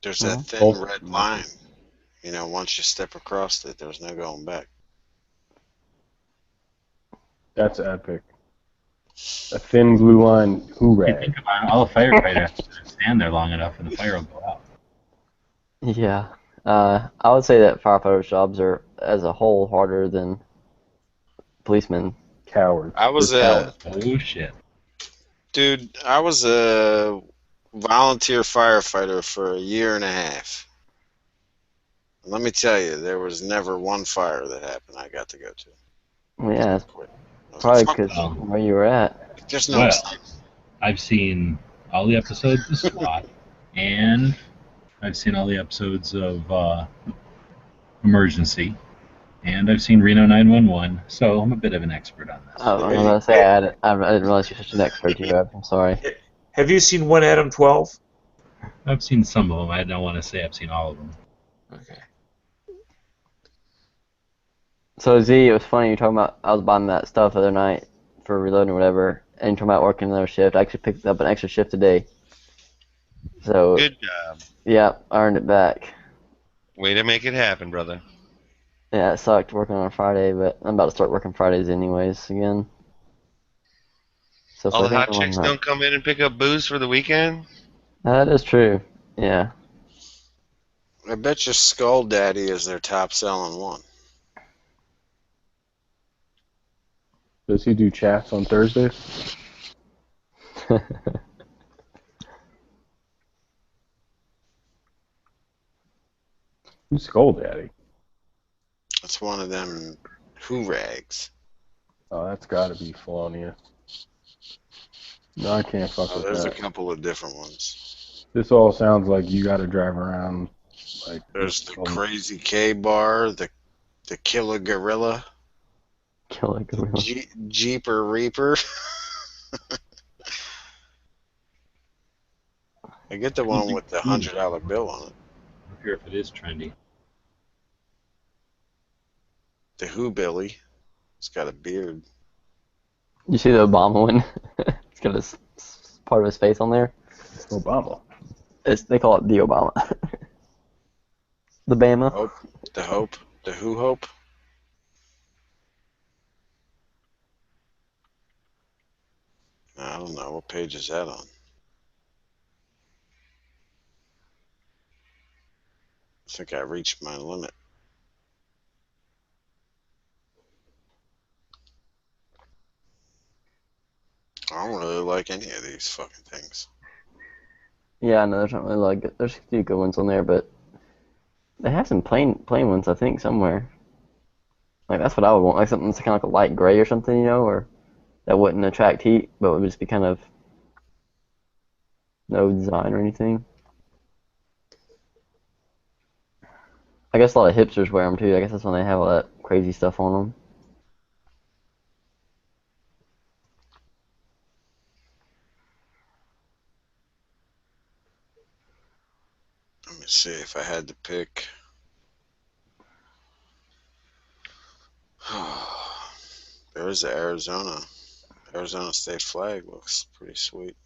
There's that Mhm. thin Both. red line. You know, once you step across it, there's no going back. That's epic. A thin blue line You hoo-rag. think about it, all the firefighters have to stand there long enough and the fire will go out. Yeah. I would say that firefighters' jobs are, as a whole, harder than policemen. Cowards. I was They're a Oh shit. dude. I was a volunteer firefighter for a year and a half. Let me tell you, there was never one fire that happened I got to go to. Well, yeah, it's Quit. I was probably like, because "Fuck where you were at. no." There's no Well. excuse. I've seen all the episodes of SWAT, and I've seen all the episodes of Emergency, and I've seen Reno 911, so I'm a bit of an expert on this. Oh, I was gonna say I didn't realize you're such an expert, G-Rab. I'm sorry. Have you seen One Adam 12? I've seen some of them. I don't want to say I've seen all of them. Okay. So Z, it was funny you talking about. I was buying that stuff the other night for reloading or whatever, and you're talking about working another shift. I actually picked up an extra shift today. So Good job. yeah, I earned it back. Way to make it happen, brother. Yeah, it sucked working on a Friday, but I'm about to start working Fridays anyways again. So All I the think hot chicks I'm don't come in and pick up booze for the weekend? That is true. Yeah. I bet you Skull Daddy is their top selling one. Does he do chats on Thursdays? Who's Skull Daddy? That's one of them who rags. Oh, that's got to be Felonious. No, I can't fuck with There's a that. couple of different ones. This all sounds like you got to drive around like. There's the Crazy K Bar, the Killer Gorilla, Killer Gorilla. Jeeper Reaper. I get the one with the $100 bill on it. I wonder if it is trendy. The Who Billy. It's got a beard. You see the Obama one? It's got part of his face on there. Obama. They call it the Obama. The Bama. Hope. The Hope. The Who Hope. I don't know. What page is that on? I think I reached my limit. I don't really like any of these fucking things. Yeah, no, there's not really like there's a few good ones on there, but they have some plain ones I think somewhere. Like that's what I would want, like something that's kind of like a light gray or something, you know, or that wouldn't attract heat, but would just be kind of no design or anything. I guess a lot of hipsters wear them too. I guess that's when they have all that crazy stuff on them. Let me see if I had to pick. There's the Arizona state flag. Looks pretty sweet.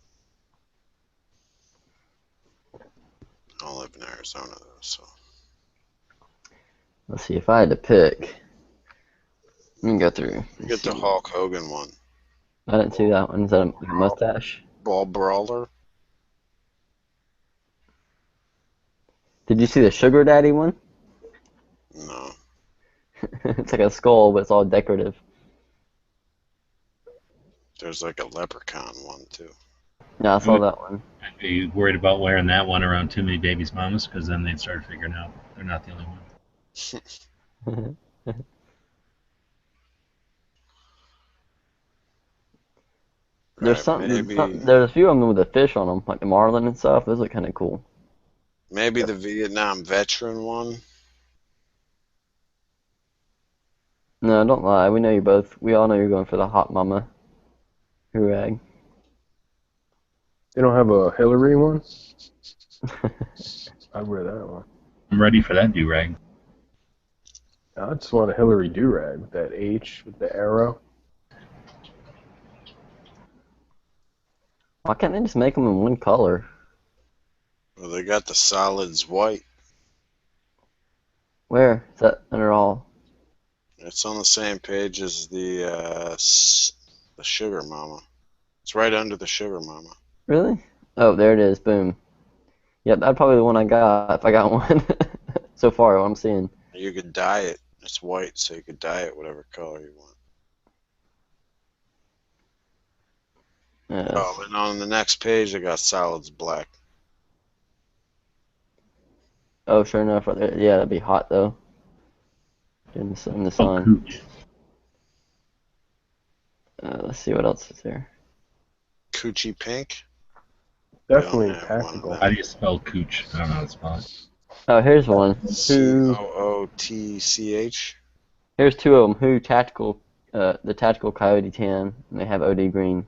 I don't live in Arizona though, so. Let's see if I had to pick. Let me go through. Get the Hulk Hogan one. I didn't see that one. Is that a mustache? Ball Brawler. Did you see the Sugar Daddy one? No. It's like a skull, but it's all decorative. There's like a leprechaun one too. Yeah, I saw that one. Are you worried about wearing that one around too many babies' mamas? Because then they'd start figuring out they're not the only one. There's there's a few of them with a fish on them, like the marlin and stuff. Those look kind of cool. Maybe the Vietnam veteran one. No, don't lie. We know you both. We all know you're going for the hot mama. Hurrag. They don't have a Hillary one? I'd wear that one. I'm ready for that do-rag. I just want a Hillary do-rag with that H with the arrow. Why can't they just make them in one color? Well, they got the solids white. Where? Is that under all? It's on the same page as the Sugar Mama. It's right under the Sugar Mama. Really? Oh, there it is. Boom. Yep, that's probably the one I got, if I got one. So far, what I'm seeing. You could dye it. It's white, so you could dye it whatever color you want. Oh, and on the next page, they got solids black. Oh, sure enough. Right there. Yeah, that'd be hot, though. In the sun. Let's see what else is there. Coochie Pink? Definitely tactical. How do you spell cooch? I don't know how to spell it. Oh, here's one. COOTCH. Here's two of them. Who Tactical, the Tactical Coyote Tan, and they have OD Green.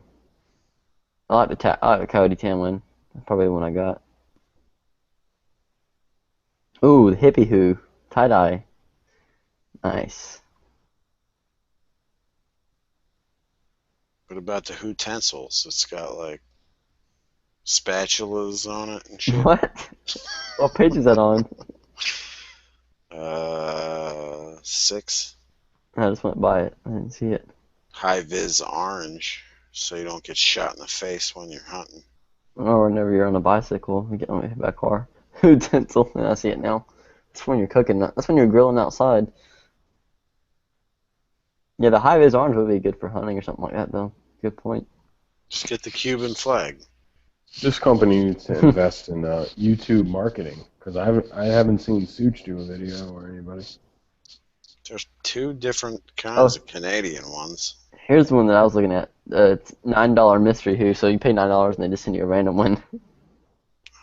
I like the Coyote Tan one. That's probably the one I got. Ooh, the Hippie Who tie-dye. Nice. What about the Hootensils? It's got like spatulas on it and shit. What? What page is that on? 6. I just went by it. I didn't see it. High vis orange, so you don't get shot in the face when you're hunting. Or whenever you're on a bicycle, you get on a hit by a car. Utensil. I see it now. That's when you're cooking. That's when you're grilling outside. Yeah, the high vis orange would be good for hunting or something like that, though. Good point. Just get the Cuban flag. This company needs to invest in YouTube marketing because I haven't seen Such do a video or anybody. There's 2 different kinds of Canadian ones. Here's one that I was looking at. It's $9 mystery who, so you pay $9 and they just send you a random one.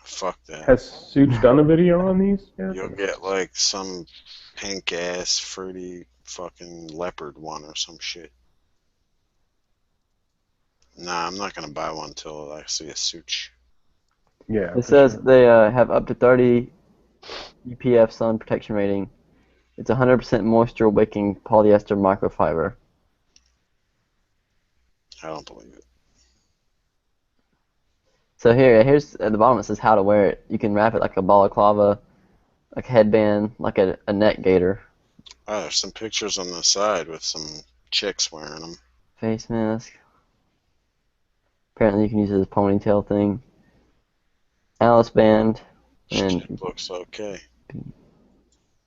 Fuck that. Has Such done a video on these? Yeah. You'll get like some pink ass fruity fucking leopard one or some shit. Nah, I'm not gonna buy one until I see a Such. Yeah. It says they have up to 30 UPF sun protection rating. It's 100% moisture wicking polyester microfiber. I don't believe it. So here's at the bottom it says how to wear it. You can wrap it like a balaclava, like a headband, like a neck gaiter. Oh, there's some pictures on the side with some chicks wearing them. Face mask. Apparently you can use it as a ponytail thing. Alice band. And Shit looks okay.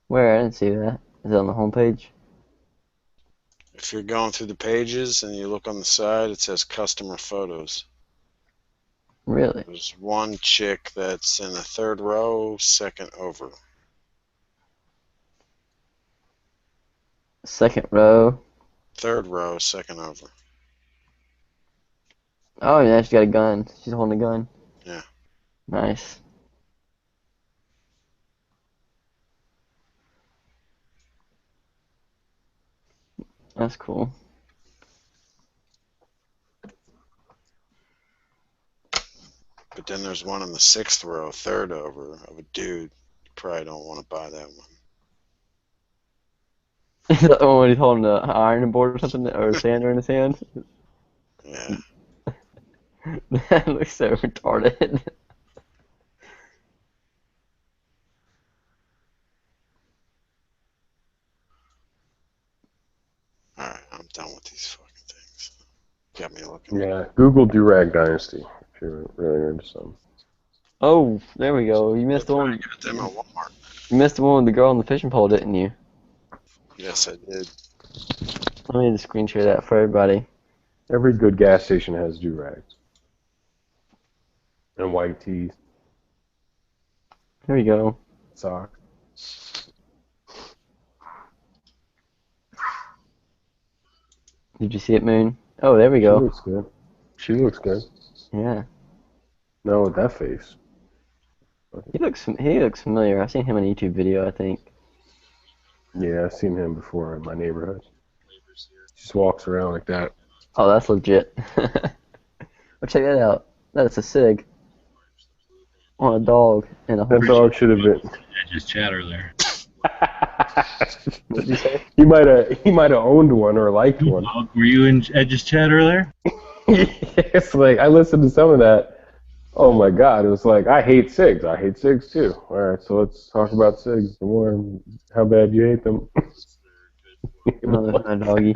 where? I didn't see that. Is it on the homepage? If you're going through the pages and you look on the side, it says customer photos. Really? There's one chick that's in the 3rd row, 2nd over. Second row. 3rd row, 2nd over. Oh yeah, she's got a gun. She's holding a gun. Yeah. Nice. That's cool. But then there's one in the 6th row, 3rd over, of a dude. You probably don't want to buy that one. Is that the one when he's holding an iron board or something, or a sander in his hand? Yeah. That looks so retarded. Alright, I'm done with these fucking things. Got me looking. Yeah. Google Durag Dynasty if you're really into something. Oh, there we go. You missed the one. I got them at Walmart. You missed the one with the girl on the fishing pole, didn't you? Yes, I did. Let me just screen share that for everybody. Every good gas station has Durags. And white tees, Here we go. socks. Did you see it, Moon? Oh, there we She go. looks good. She looks good. Yeah. No, with that face. He looks familiar. I've seen him in a YouTube video, I think. Yeah, I've seen him before in my neighborhood. Just walks around like that. Oh, that's legit. Well, check that out. That's a SIG on a dog and a That horse. dog should have been. Edge's chat earlier. What did you say? He might have owned one or liked one. Were you in Edge's chat earlier? It's like I listened to some of that. Oh my god, it was like I hate SIGs. I hate SIGs too. All right, so let's talk about SIGs some more. How bad you hate them? Another kind of doggy.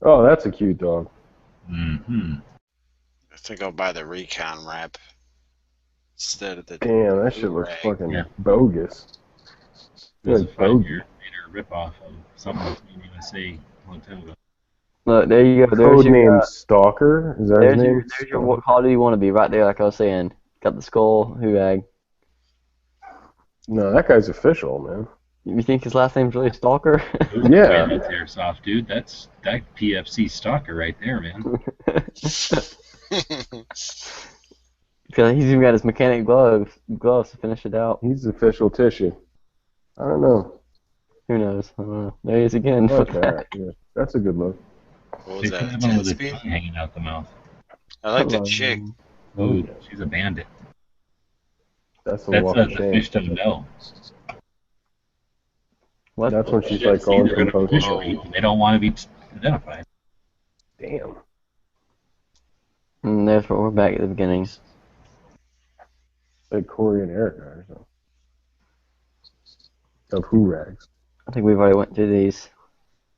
Oh, that's a cute dog. Mm-hmm. I think I'll buy the Recon wrap instead of the. Damn, that shit looks Durag. fucking Yeah. bogus. There's a Like bogus. 5-year later ripoff of something that's in USA a long time ago. Look, there you go. There's Code your, name Stalker. Is that his there's name? your, there's your what Call of Duty wannabe right there, like I was saying. Got the skull, Hurag. No, that guy's official, man. You think his last name's really Stalker? Yeah. Man, that's airsoft, dude. That's that PFC stalker right there, man. Because he's even got his mechanic gloves to finish it out. He's official tissue. I don't know. Who knows? I don't know. There he is again. I like that. Yeah, that's a good look. What was They that? have 10 one with his speed? tongue hanging out the mouth. I like the chick. Oh, she's a bandit. That's a That's walk the of shame. fish don't know. What? That's when she's Shit, like see, going they're from gonna post. fish eat, and they don't want to be identified. Damn. And there's where we're back at the beginning. Like Corey and Erica or something. Of who rags? I think we've already went through these.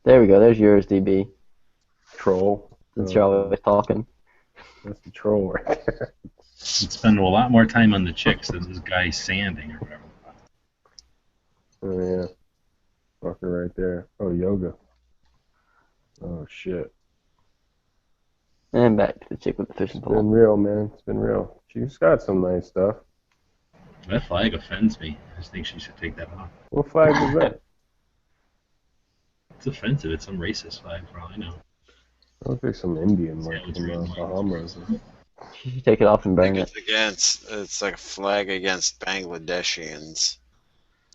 There we go. There's yours, DB. Troll. Since you're always talking. That's the troll right there. You'd spend a lot more time on the chicks than this guy sanding or whatever. Oh yeah. Fucker right there. Oh, yoga. Oh shit. And back to the chick with the fishing It's been pole. real, man. It's been real. She's got some nice stuff. That flag offends me. I just think she should take that off. What flag is that? It's offensive. It's some racist flag, for all I know. It looks like some Indian, like Yeah, it's from really Bahamas. She should take it off and I burn think it. it's like a flag against Bangladeshians.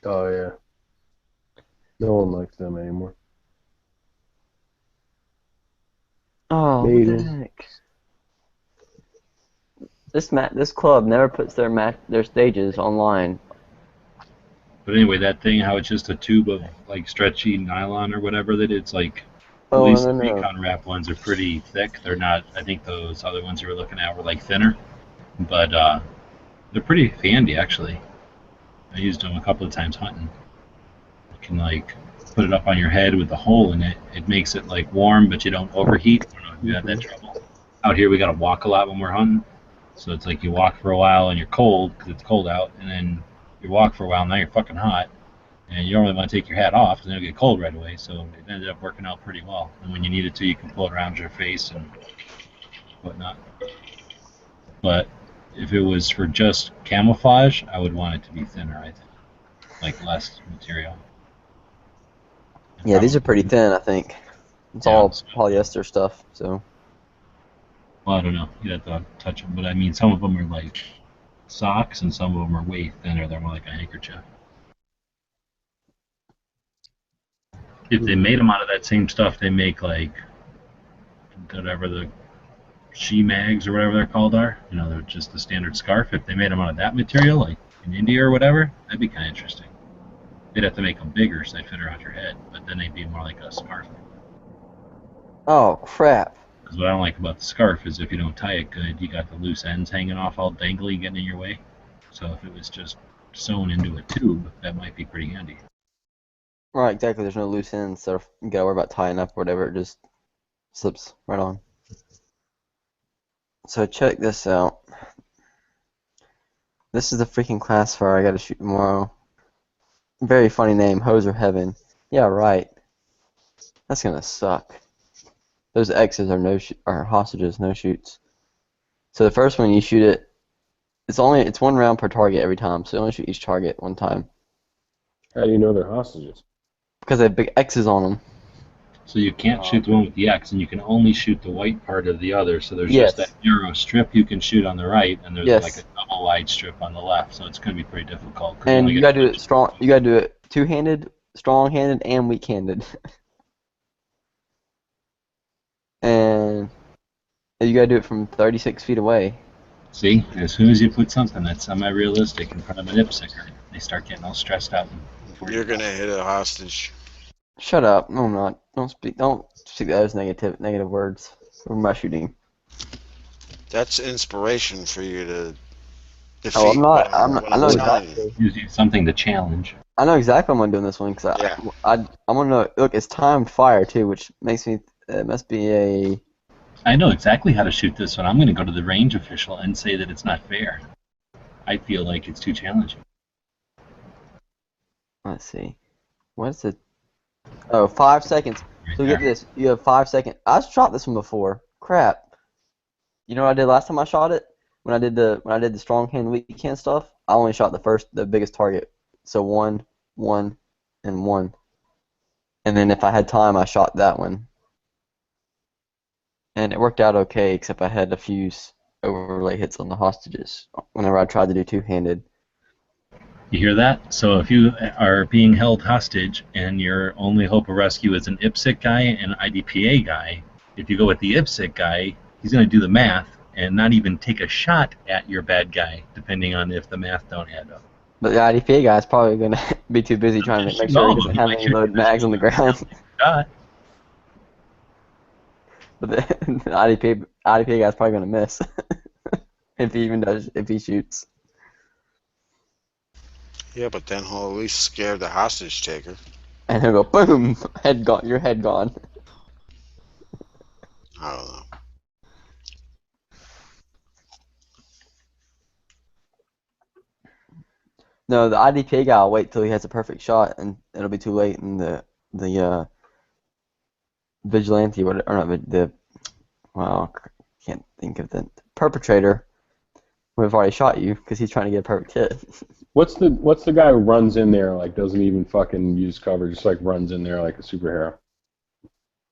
Oh yeah. No one likes them anymore. Oh, what the Maiden. heck? This club never puts their stages online. But anyway, that thing, how it's just a tube of like stretchy nylon or whatever that it's like. At Oh, least no, the no. Recon Wrap ones are pretty thick. They're not. I think those other ones you were looking at were like thinner, but they're pretty handy actually. I used them a couple of times hunting. You can like put it up on your head with the hole in it. It makes it like warm, but you don't overheat. I don't know if you have that trouble. Out here we gotta walk a lot when we're hunting, so it's like you walk for a while and you're cold because it's cold out, and then you walk for a while and now you're fucking hot, and you don't really want to take your hat off because then it'll get cold right away. So it ended up working out pretty well. And when you need it to, you can pull it around your face and whatnot. But if it was for just camouflage, I would want it to be thinner. I think, like less material. Yeah, these are pretty thin, I think. It's Yeah, all so- polyester stuff, so. Well, I don't know. You'd have to touch them, but I mean, some of them are like socks, and some of them are way thinner. They're more like a handkerchief. If they made them out of that same stuff, they make like whatever the she mags or whatever they're called are. You know, they're just the standard scarf. If they made them out of that material, like in India or whatever, that'd be kind of interesting. They'd have to make them bigger so they'd fit around your head, but then they'd be more like a scarf. Oh, crap. Because what I don't like about the scarf is if you don't tie it good, you got the loose ends hanging off all dangly, getting in your way. So if it was just sewn into a tube, that might be pretty handy. Right, exactly. There's no loose ends, so you gotta worry about tying up or whatever. It just slips right on. So check this out. This is the freaking classifier I gotta shoot tomorrow. Very funny name, Hoser Heaven. Yeah, right. That's gonna suck. Those X's are hostages, no shoots. So the first one you shoot it, it's one round per target every time, so you only shoot each target one time. How do you know they're hostages? Because they have big X's on them. So you can't shoot the one with the X, and you can only shoot the white part of the other. So there's Yes. just that narrow strip you can shoot on the right, and there's Yes. like a double wide strip on the left. So it's going to be pretty difficult. 'cause And only you get- gotta do it strong. You gotta do it two-handed, strong-handed, and weak-handed. And you gotta do it from 36 feet away. See, as soon as you put something that's semi-realistic in front of an IPSCer, they start getting all stressed out. You're gonna hit a hostage. Shut up. No, I'm not. Don't speak those negative words. We're about shooting. That's inspiration for you to defeat. Oh, I'm not. whatever- I'm not. what I know telling you. exactly. Gives you something to challenge. I know exactly what I'm doing this one because Yeah. I want to know. Look, it's timed fire too, which makes me. It must be a. I know exactly how to shoot this one. I'm going to go to the range official and say that it's not fair. I feel like it's too challenging. Let's see. What's it? Oh, 5 seconds. Right So get there. this. You have 5 seconds. I shot this one before. Crap. You know what I did last time I shot it? When I did the strong hand, weak hand stuff, I only shot the biggest target. So 1, 1, and 1. And then if I had time, I shot that one. And it worked out okay, except I had a few overlay hits on the hostages whenever I tried to do two-handed. You hear that? So if you are being held hostage and your only hope of rescue is an IPSC guy and an IDPA guy, if you go with the IPSC guy, he's going to do the math and not even take a shot at your bad guy, depending on if the math don't add up. But the IDPA guy is probably going to be too busy trying to make sure he doesn't have any loaded mags on the ground. Shot. But the IDPA guy's probably gonna miss if he shoots. Yeah, but then he'll at least scare the hostage taker. And he'll go boom, head gone, your head gone. I don't know. No, the IDPA guy will wait till he has a perfect shot, and it'll be too late, and the vigilante, or not the, well, can't think of the perpetrator would have already shot you because he's trying to get a perfect hit. What's the guy who runs in there like doesn't even fucking use cover, just like runs in there like a superhero?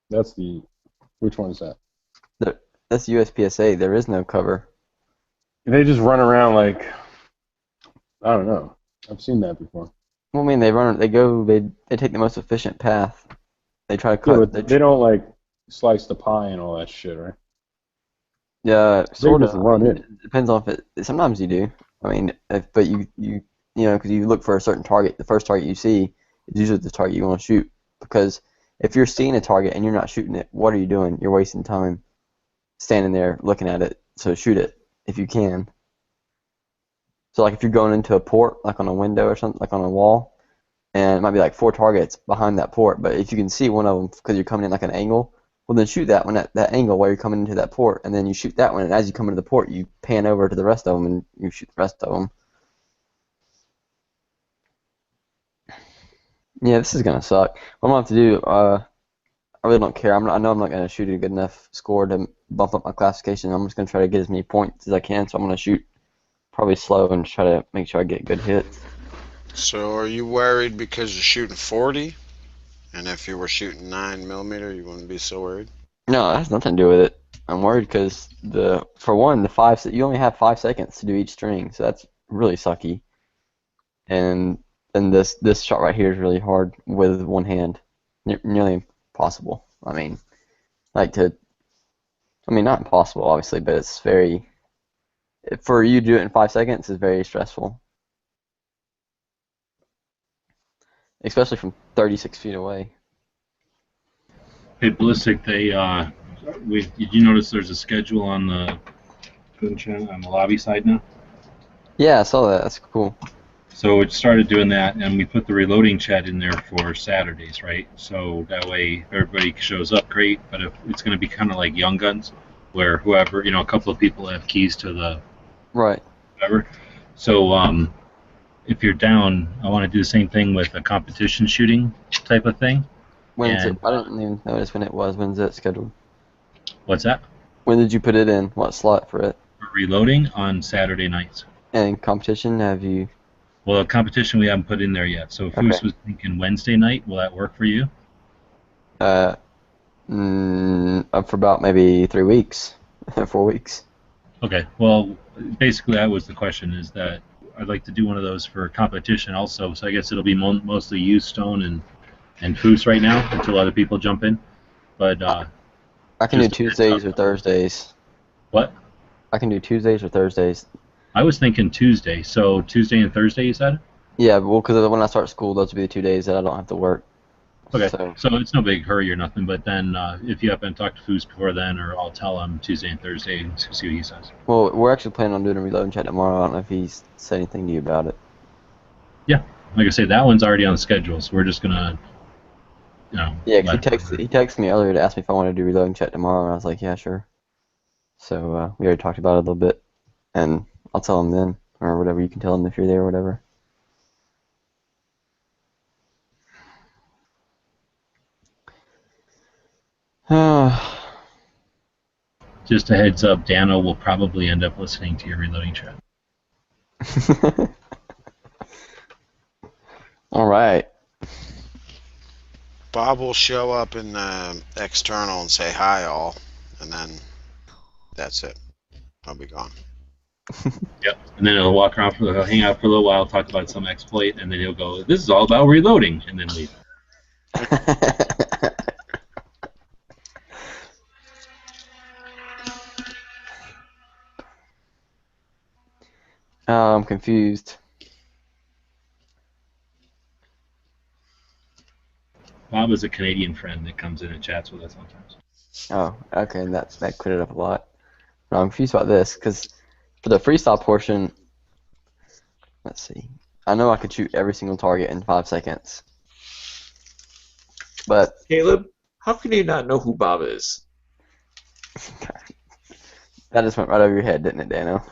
Which one is that? That's USPSA. There is no cover. They just run around like, I don't know. I've seen that before. Well, I mean, they take the most efficient path. They try to Yeah, cut. but they don't like slice the pie and all that shit, right? Yeah, They sort just of. run in. It depends on if it. Sometimes you do. I mean, but you know, because you look for a certain target. The first target you see is usually the target you want to shoot. Because if you're seeing a target and you're not shooting it, what are you doing? You're wasting time standing there looking at it. So shoot it if you can. So like if you're going into a port, like on a window or something, like on a wall, and it might be like 4 targets behind that port, but if you can see one of them because you're coming in like an angle, well then shoot that one at that angle while you're coming into that port, and then you shoot that one, and as you come into the port, you pan over to the rest of them and you shoot the rest of them. Yeah, this is gonna suck. What I'm gonna have to do, I really don't care. I know I'm not gonna shoot a good enough score to bump up my classification. I'm just gonna try to get as many points as I can, so I'm gonna shoot probably slow and try to make sure I get good hits. So are you worried because you're shooting 40? And if you were shooting 9mm, you wouldn't be so worried? No, that has nothing to do with it. I'm worried because you only have 5 seconds to do each string, so that's really sucky. And then this shot right here is really hard with one hand, nearly impossible. I mean, not impossible obviously, but it's very. For you to do it in 5 seconds is very stressful, especially from 36 feet away. Hey, Ballistic, did you notice there's a schedule on the lobby side now? Yeah, I saw that. That's cool. So we started doing that, and we put the reloading chat in there for Saturdays, right? So that way everybody shows up, great. But if it's going to be kind of like Young Guns, where whoever, a couple of people have keys to the right, whatever. So if you're down, I want to do the same thing with a competition shooting type of thing. When is it? I didn't even notice when it was. When's it scheduled? What's that? When did you put it in? What slot for it? For reloading on Saturday nights. And competition, have you? Well, competition we haven't put in there yet. So Foos was thinking Wednesday night. Will that work for you? Up for about maybe 3 weeks, 4 weeks. Okay. Well, basically that was the question, is that I'd like to do one of those for competition also. So I guess it'll be mostly you, Stone, and Foos right now until other people jump in. But I can do Tuesdays or Thursdays. What? I can do Tuesdays or Thursdays. I was thinking Tuesday. So Tuesday and Thursday, you said? Yeah, well, because when I start school, those will be the 2 days that I don't have to work. Okay, so it's no big hurry or nothing, but then if you happen to talk to Foos before then, or I'll tell him Tuesday and Thursday and see what he says. Well, we're actually planning on doing a reloading chat tomorrow. I don't know if he's said anything to you about it. Yeah, like I say, that one's already on the schedule, so we're just going to, Yeah, cause he texted me earlier to ask me if I wanted to do reloading chat tomorrow, and I was like, yeah, sure. So we already talked about it a little bit, and I'll tell him then, or whatever. You can tell him if you're there or whatever. Just a heads up, Dano will probably end up listening to your reloading chat. All right. Bob will show up in the external and say hi all, and then that's it. I'll be gone. Yep. And then he'll walk around he'll hang out for a little while, talk about some exploit, and then he'll go, "This is all about reloading," and then leave. I'm confused. Bob is a Canadian friend that comes in and chats with us sometimes. Oh, okay, that cleared it up a lot. No, I'm confused about this, because for the freestyle portion, let's see. I know I could shoot every single target in 5 seconds. But Caleb, how can you not know who Bob is? that just went right over your head, didn't it, Dano?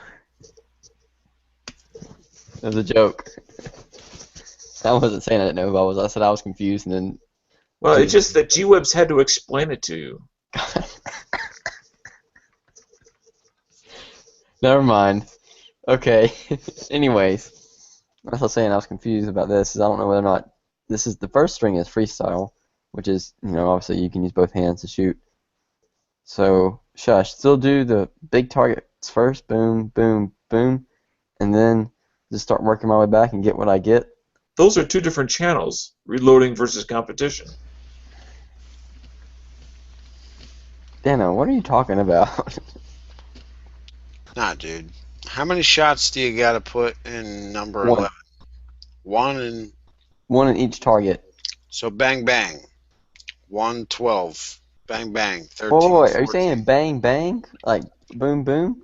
It was a joke. I wasn't saying I didn't know who I was. I said I was confused, and then. Well, it's just that G-Webs had to explain it to you. Never mind. Okay. Anyways, as I was saying, I was confused about this. Is I don't know whether or not this is the first string is freestyle, which is obviously you can use both hands to shoot. So shush, still do the big targets first, boom, boom, boom, and then just start working my way back and get what I get. Those are 2 different channels, reloading versus competition. Dano, what are you talking about? Nah, dude. How many shots do you got to put in number 1. 11? 1 and... 1 in each target. So bang, bang. 1, 12. Bang, bang. 13, Wait, 14. are you saying bang, bang? Like boom, boom?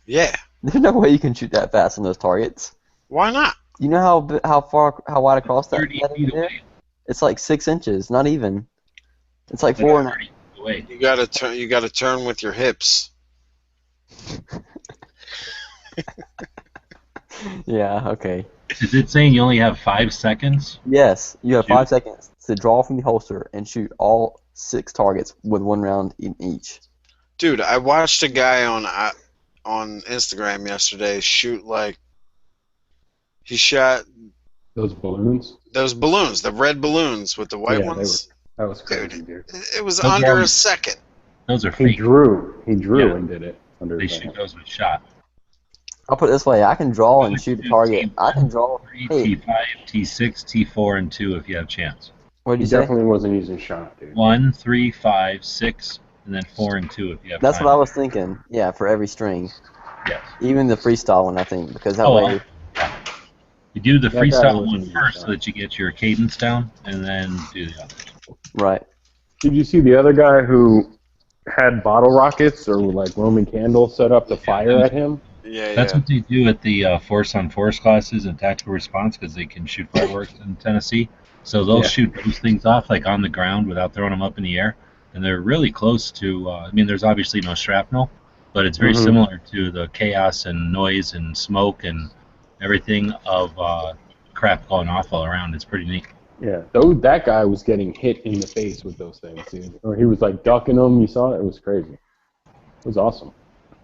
Yeah. There's no way you can shoot that fast on those targets. Why not? You know how wide across that 30 is feet there? away. It's like 6 inches, not even. It's like That's 4 and 30 feet away. You gotta turn. You gotta turn with your hips. Yeah, okay. Is it saying you only have 5 seconds? Yes, you have Shoot. 5 seconds to draw from the holster and shoot all 6 targets with 1 round in each. Dude, I watched a guy on Instagram yesterday shoot like he shot Those balloons. those balloons, the red balloons with the white Yeah, ones. That was crazy, dude. It was Those under a ones- second. Those are He fake. drew Yeah. and did it under They his shoot hand. those with shot. I'll put it this way, I can draw and shoot a target. I can draw. 3, Hey, T5, T6, T4, and 2 if you have chance. what did He you say? definitely wasn't using shot, dude. 1, 3, 5, 6, and then 4 and 2 if you have That's time. what I was thinking. Yeah, for every string. Yes. Even the freestyle one, I think, because that Oh, way. You do the That guy freestyle wasn't one using first shot. so that you get your cadence down, and then do the other. Right. Did you see the other guy who had bottle rockets or like Roman candles set up to fire at him? Yeah, That's yeah. what they do at the Force on Force classes and tactical response because they can shoot fireworks in Tennessee. So they'll Yeah. shoot those things off like on the ground without throwing them up in the air, and they're really close to. I mean, there's obviously no shrapnel, but it's very Mhm. similar to the chaos and noise and smoke and everything of crap going off all around. It's pretty neat. Yeah, that guy was getting hit in the face with those things, dude. Or he was like ducking them. You saw it? It was crazy. It was awesome.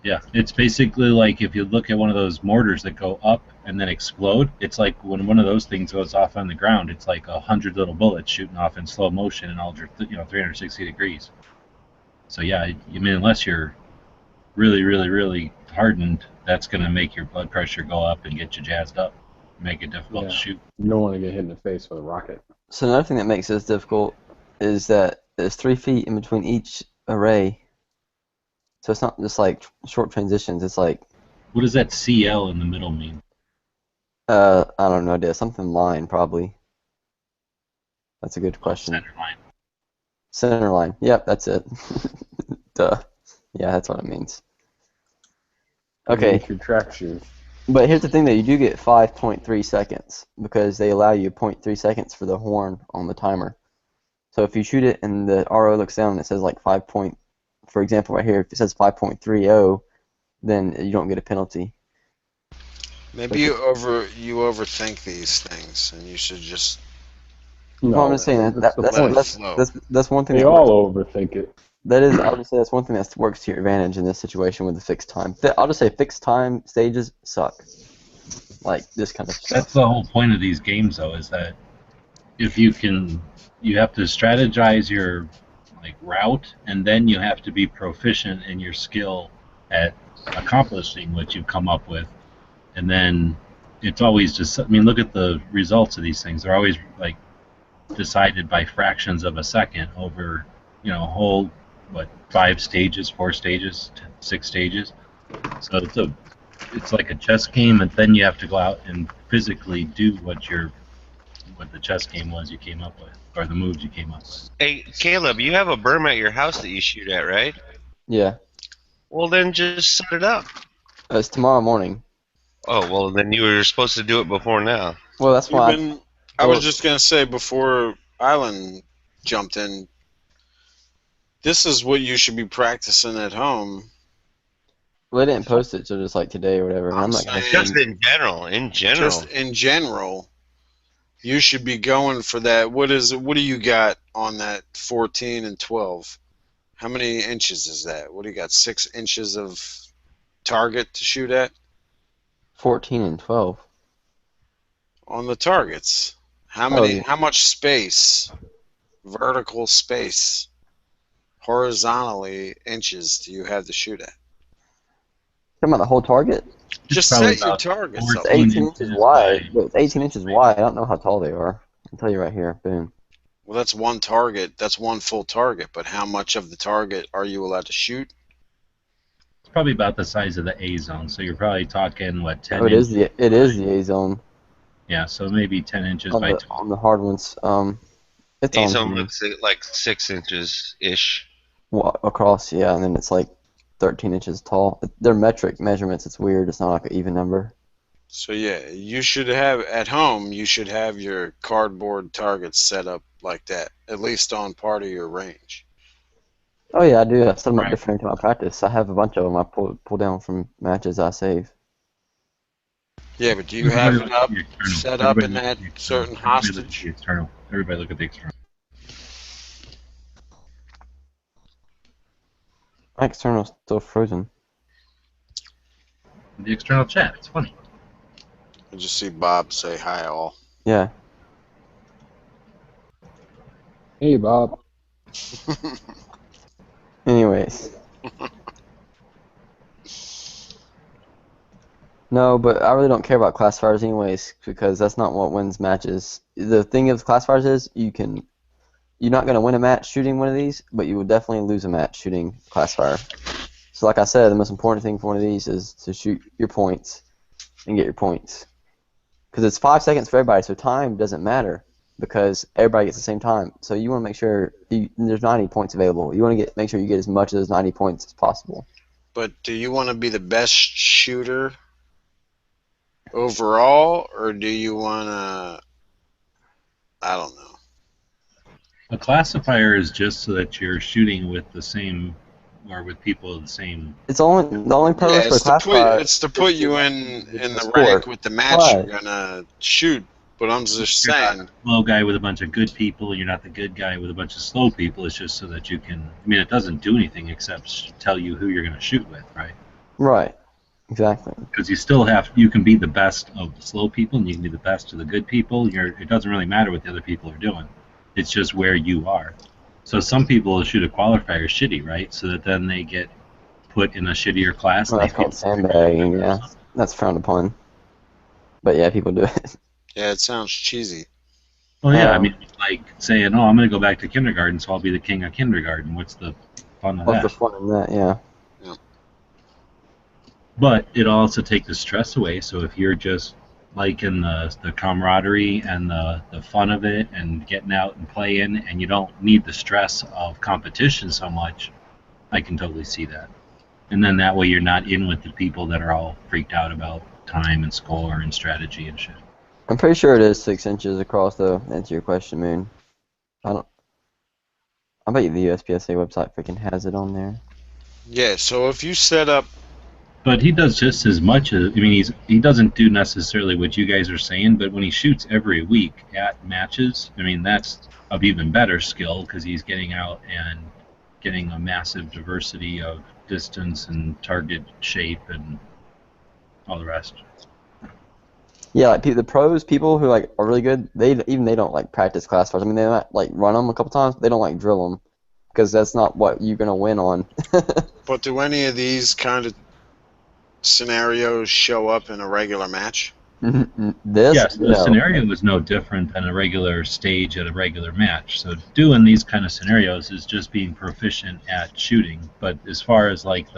Yeah, it's basically like if you look at one of those mortars that go up and then explode, it's like when one of those things goes off on the ground, it's like 100 little bullets shooting off in slow motion in all 360 degrees. So yeah, I mean, unless you're really, really, really hardened, that's going to make your blood pressure go up and get you jazzed up, make it difficult Yeah. to shoot. You don't want to get hit in the face with a rocket. So another thing that makes this difficult is that there's 3 feet in between each array. So it's not just like short transitions. It's like, What does that CL in the middle mean? I don't know, idea. Something line, probably. That's a good question. Center line. Center line. Yep, that's it. Duh. Yeah, that's what it means. Okay, With your track shoes. but here's the thing that you do get 5.3 seconds because they allow you 0.3 seconds for the horn on the timer. So if you shoot it and the RO looks down and it says like 5 point, for example right here, if it says 5.30, then you don't get a penalty. Maybe you overthink these things, and you should just No, I'm just saying that's the point. that's one thing. They that all works. overthink it. That is, I'll just say that's one thing that works to your advantage in this situation with the fixed time. I'll just say fixed time stages suck. Like this kind of stuff. That's the whole point of these games, though, is that if you have to strategize your route, and then you have to be proficient in your skill at accomplishing what you've come up with, and then it's always just. I mean, look at the results of these things. They're always like decided by fractions of a second over a whole 5 stages, 4 stages, 6 stages. So it's like a chess game, and then you have to go out and physically do what the chess game was you came up with, or the moves you came up with. Hey, Caleb, you have a berm at your house that you shoot at, right? Yeah. Well, then just set it up. It's tomorrow morning. Oh, well, then you were supposed to do it before now. Well, that's why. I was just gonna say before Island jumped in. This is what you should be practicing at home. Well, they didn't post it, so just like today or whatever. I'm not gonna Just in general. Just in general, you should be going for that. What do you got on that 14 and 12? How many inches is that? What do you got? 6 inches of target to shoot at 14 and 12 on the targets. How much space, vertical space, horizontally inches do you have to shoot at? Talking about the whole target? Just set your targets up. It's 18 inches wide. It's 18 inches wide. I don't know how tall they are. I'll tell you right here. Boom. Well, that's one target. That's one full target. But how much of the target are you allowed to shoot? It's probably about the size of the A zone. So you're probably talking what 10. Oh, it is the A zone. Yeah, so maybe 10 inches by 12. On the hard ones. It's A on zone here. looks like 6 inches ish. Across, yeah, and then it's like 13 inches tall. They're metric measurements. It's weird. It's not like an even number. So yeah, you should have at home. You should have your cardboard targets set up like that, at least on part of your range. Oh yeah, I do. I set them up different to my practice. I have a bunch of them I pull down from matches I save. Yeah, but do you have it up, set up in that certain hostage? Everybody look at the external. My external's still frozen. The external chat. It's funny. I just see Bob say hi all. Yeah. Hey, Bob. Anyways. No, but I really don't care about classifiers anyways, because that's not what wins matches. The thing of classifiers is you're not going to win a match shooting one of these, but you will definitely lose a match shooting classifier. So like I said, the most important thing for one of these is to shoot your points and get your points. Because it's 5 seconds for everybody, so time doesn't matter because everybody gets the same time. So you want to make sure there's 90 points available. You want to make sure you get as much of those 90 points as possible. But do you want to be the best shooter overall, or do you want to, I don't know. A classifier is just so that you're shooting with the same, or with people of the same. It's the only purpose for a classifier. It's to put you in the rank with the match you're gonna shoot. But I'm just saying. You're not a slow guy with a bunch of good people. You're not the good guy with a bunch of slow people. It's just so that you can. I mean, it doesn't do anything except tell you who you're going to shoot with, right? Right. Exactly. Because you can be the best of the slow people, and you can be the best of the good people. It doesn't really matter what the other people are doing. It's just where you are. So some people will shoot a qualifier shitty, right? So that then they get put in a shittier class. Well, that's called sandbagging, yeah. That's frowned upon. But yeah, people do it. Yeah, it sounds cheesy. Well, yeah, I mean, like saying, oh, I'm going to go back to kindergarten, so I'll be the king of kindergarten. What's the fun of that? What's the fun in that, yeah. But it also takes the stress away, so if you're just liking the camaraderie and the fun of it and getting out and playing, and you don't need the stress of competition so much, I can totally see that. And then that way you're not in with the people that are all freaked out about time and score and strategy and shit. I'm pretty sure it is 6 inches across, though, to answer your question, Moon. I bet you the USPSA website freaking has it on there. Yeah, so if you set up... But he does just as much as... I mean, he doesn't do necessarily what you guys are saying, but when he shoots every week at matches, I mean, that's of even better skill, because he's getting out and getting a massive diversity of distance and target shape and all the rest. Yeah, like the pros, people who like are really good, they don't like practice classifiers. I mean, they might like run them a couple times, but they don't like drill them because that's not what you're gonna win on. But do any of these kind of scenarios show up in a regular match? Yes, the scenario is no different than a regular stage at a regular match. So doing these kind of scenarios is just being proficient at shooting. But as far as like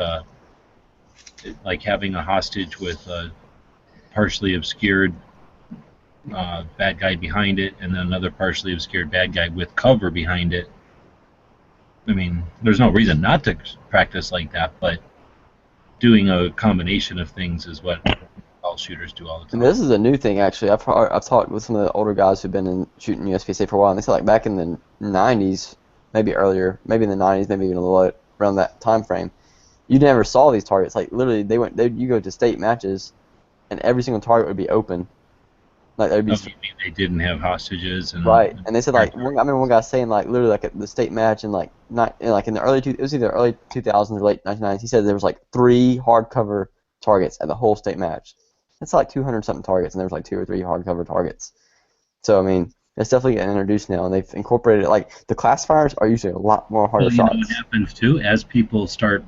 having a hostage with a partially obscured bad guy behind it, and then another partially obscured bad guy with cover behind it. I mean, there's no reason not to practice like that, but doing a combination of things is what all shooters do all the And time. this is a new thing, actually. I've talked with some of the older guys who've been in shooting USPSA for a while, and they said like back in the 90s, maybe earlier, maybe in the 90s, maybe even a little around that time frame, you never saw these targets. Like literally, you go to state matches, and every single target would be open. Like there'd be Oh, you mean they didn't have hostages and right, and they said like I remember one guy saying like literally like at the state match in like not in like in the it was either early 2000s or late 1990s. He said there was like 3 hardcover targets at the whole state match. It's like 200 something targets, and there was like 2 or 3 hardcover targets. So I mean, it's definitely getting introduced now, and they've incorporated it. Like the classifiers are usually a lot more harder Well, you shots. know what happens too? As people start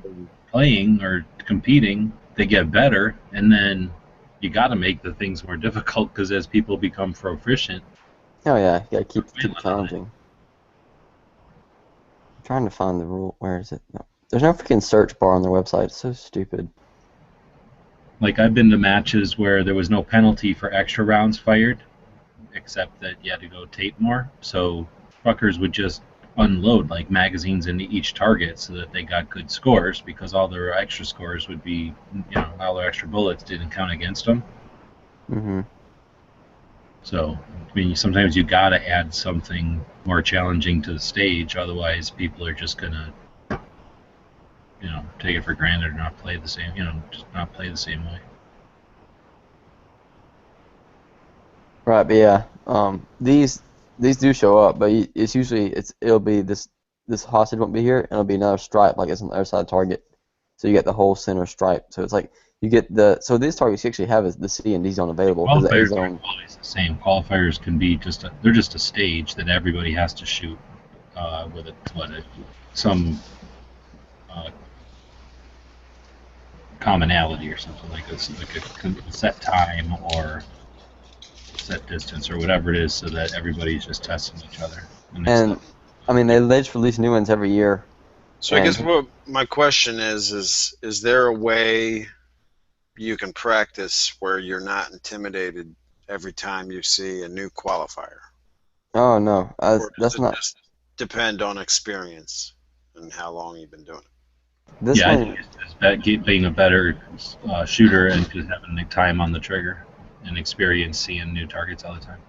playing or competing, they get better, and then you got to make the things more difficult because as people become proficient. Oh yeah, you gotta keep it challenging. I'm trying to find the rule. Where is it? No. There's no freaking search bar on their website. It's so stupid. Like I've been to matches where there was no penalty for extra rounds fired, except that you had to go tape more. So fuckers would just unload like magazines into each target so that they got good scores, because all their extra scores would be, all their extra bullets didn't count against them. Mm-hmm. So, I mean, sometimes you gotta add something more challenging to the stage, otherwise people are just gonna, take it for granted or not play the same, just not play the same way. Right, but yeah, these do show up, but it's usually it'll be this hostage won't be here, and it'll be another stripe like it's on the other side of the target. So you get the whole center stripe. So it's like you get so these targets you actually have is the C and D zone available. Qualifiers are always the same. Qualifiers can be they're just a stage that everybody has to shoot with some commonality or something like this, like a set time or set distance or whatever it is, so that everybody's just testing each other. And I mean, they just release new ones every year. So I guess what my question is there a way you can practice where you're not intimidated every time you see a new qualifier? Oh no, Or that's does it not. just depend on experience and how long you've been doing it? This I one, think it's just being a better shooter and just having the time on the trigger and experience seeing new targets all the time.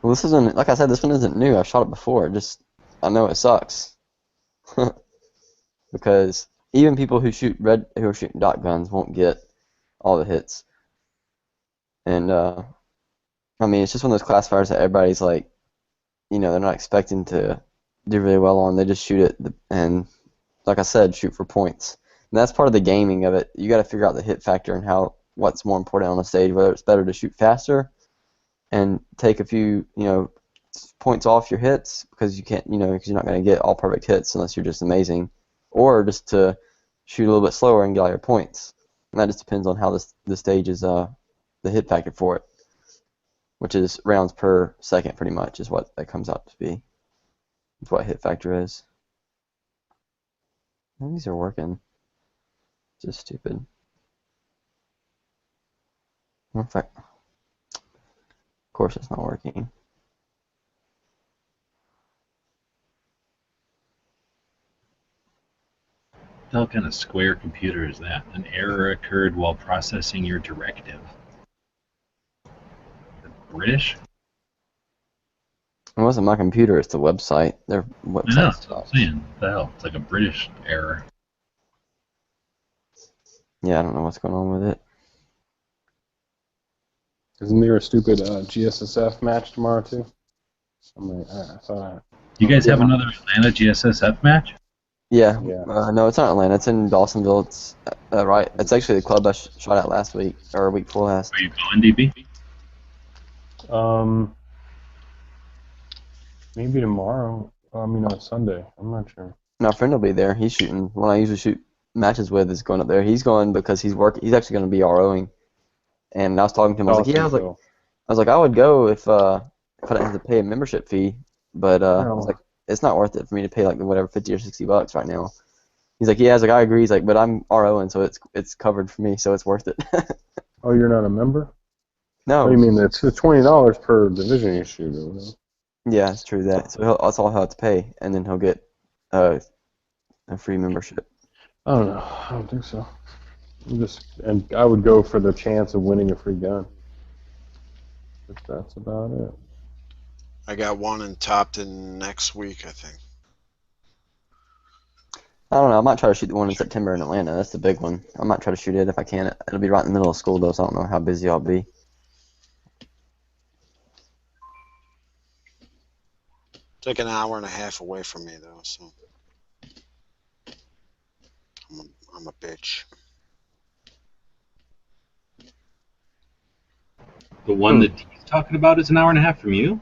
well, this isn't like I said. This one isn't new. I've shot it before. I know it sucks. Because even people who are shooting dot guns won't get all the hits. And I mean, it's just one of those classifiers that everybody's like, they're not expecting to do really well on. They just shoot it, and like I said, shoot for points. And that's part of the gaming of it. You got to figure out the hit factor and what's more important on a stage. Whether it's better to shoot faster and take a few, points off your hits because you can't, because you're not going to get all perfect hits unless you're just amazing, or just to shoot a little bit slower and get all your points. And that just depends on how the stage is, the hit factor for it, which is rounds per second pretty much is what that comes out to be. That's what hit factor is. These are working. Just stupid. In fact, of course it's not working. What kind of square computer is that? An error occurred while processing your directive. British? It wasn't my computer, it's the website. Their website Yeah, that's what I'm sucks. saying. What the hell? It's like a British error. Yeah, I don't know what's going on with it. Isn't there a stupid GSSF match tomorrow too? I thought You guys have another Atlanta GSSF match? Yeah. Yeah. No, it's not Atlanta. It's in Dawsonville. It's right. It's actually the club I shot at last week or a week before last. Are you going, DB? maybe tomorrow. On Sunday. I'm not sure. No, a friend will be there. He's shooting. One I usually shoot matches with is going up there. He's going because he's actually going to be ROing. And I was talking to him. I was like, yeah. I was like, I would go if I didn't have to pay a membership fee. But I was like, it's not worth it for me to pay like whatever $50 or $60 right now. He's like, yeah. I was like, I agree. He's like, but I'm ROing, so it's covered for me, so it's worth it. Oh, you're not a member? No. What do you mean? It's $20 per division you shoot. Or whatever. Yeah, it's true that. So that's all he'll have to pay, and then he'll get a free membership. I don't know. I don't think so. And I would go for the chance of winning a free gun. But that's about it. I got one in Topton next week, I think. I don't know. I might try to shoot the one in September in Atlanta. That's the big one. I might try to shoot it if I can. It'll be right in the middle of school though, so I don't know how busy I'll be. It's like an hour and a half away from me though, so I'm a bitch. The one that he's talking about is an hour and a half from you?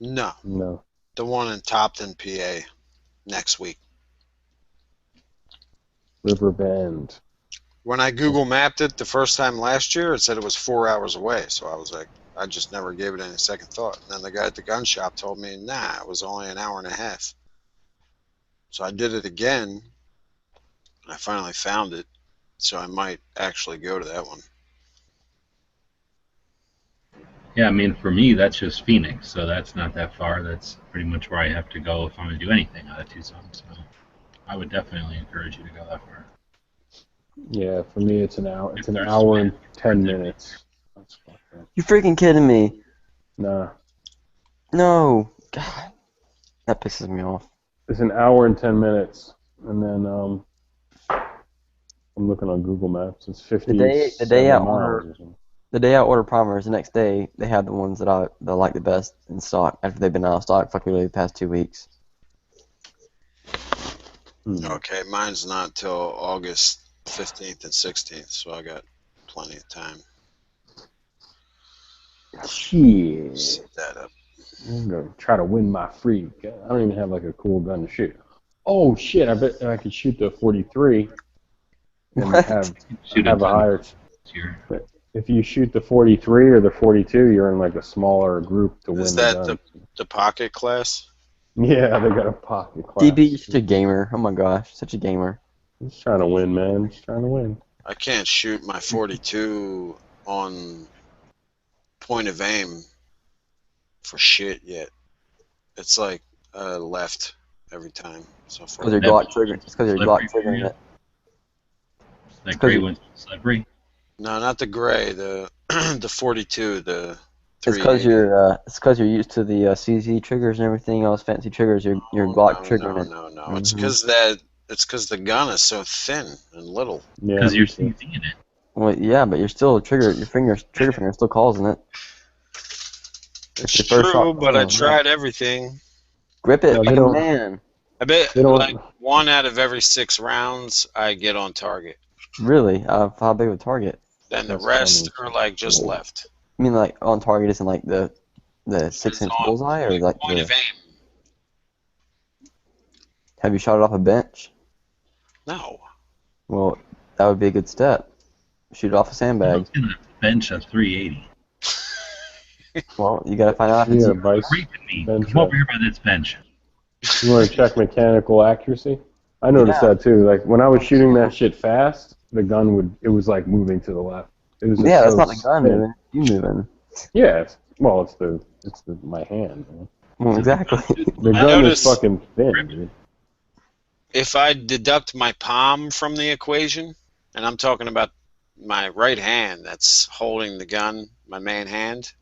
No, No. the one in Topton, PA, next week. River Bend. When I Google mapped it the first time last year, it said it was 4 hours away. So I was like, I just never gave it any second thought. And then the guy at the gun shop told me, nah, it was only an hour and a half. So I did it again. And I finally found it. So I might actually go to that one. Yeah, I mean, for me, that's just Phoenix, so that's not that far. That's pretty much where I have to go if I'm going to do anything out of Tucson. So I would definitely encourage you to go that far. Yeah, for me it's an hour. It's an hour and 10 minutes. That's fucking. You freaking kidding me? Nah. No. God. That pisses me off. It's an hour and 10 minutes, and then I'm looking on Google Maps. It's 50. The day I order primers, the next day they have the ones that I like the best in stock after they've been out of stock for like really the past 2 weeks. Okay, mine's not until August 15th and 16th, so I got plenty of time. Shit. Set that up. I'm gonna try to win my free gun. I don't even have like a cool gun to shoot. Oh shit! I bet I could shoot the 43 and What? have Shoot a higher. But if you shoot the 43 or the 42, you're in like a smaller group to win Is the that gun. the pocket class? Yeah, they got a pocket class. DB, you're such a gamer. Oh my gosh, such a gamer. Just trying to win, man. Just trying to win. I can't shoot my 42 on point of aim for shit yet. It's like left every time so far. Because your Glock trigger. It's because your Glock triggering it. That gray one's slippery. No, not the gray. The the 42. The It's because you're used to the CZ triggers and everything else, fancy triggers. Your Glock triggering it. No. It's because the gun is so thin and little. Yeah. Because you're CZing it. Well, yeah, but you're still trigger finger is still causing it. It's your first true, shot. but I tried everything. Grip it, No, they like a don't- man. I bet They don't- like 1 out of every 6 rounds I get on target. Really? How big of a target? Then the That's rest funny. are like just left. You mean like on target isn't like the 6-inch on bullseye, or like point the? of aim. Have you shot it off a bench? No. Well, that would be a good step. Shoot it off a I'm sandbag. gonna bench a 380. Well, you gotta find out if You it's got a vice. Raping me. Bench Come over that. here by this bench. You want to check mechanical accuracy? I noticed that too. Like when I was shooting that shit fast, the gun it was like moving to the left. It was just yeah, that's so not the gun thin. moving. You moving? Yeah, well, it's my hand. Man. Well, exactly. The I gun noticed- is fucking thin, dude. If I deduct my palm from the equation, and I'm talking about my right hand that's holding the gun, my main hand,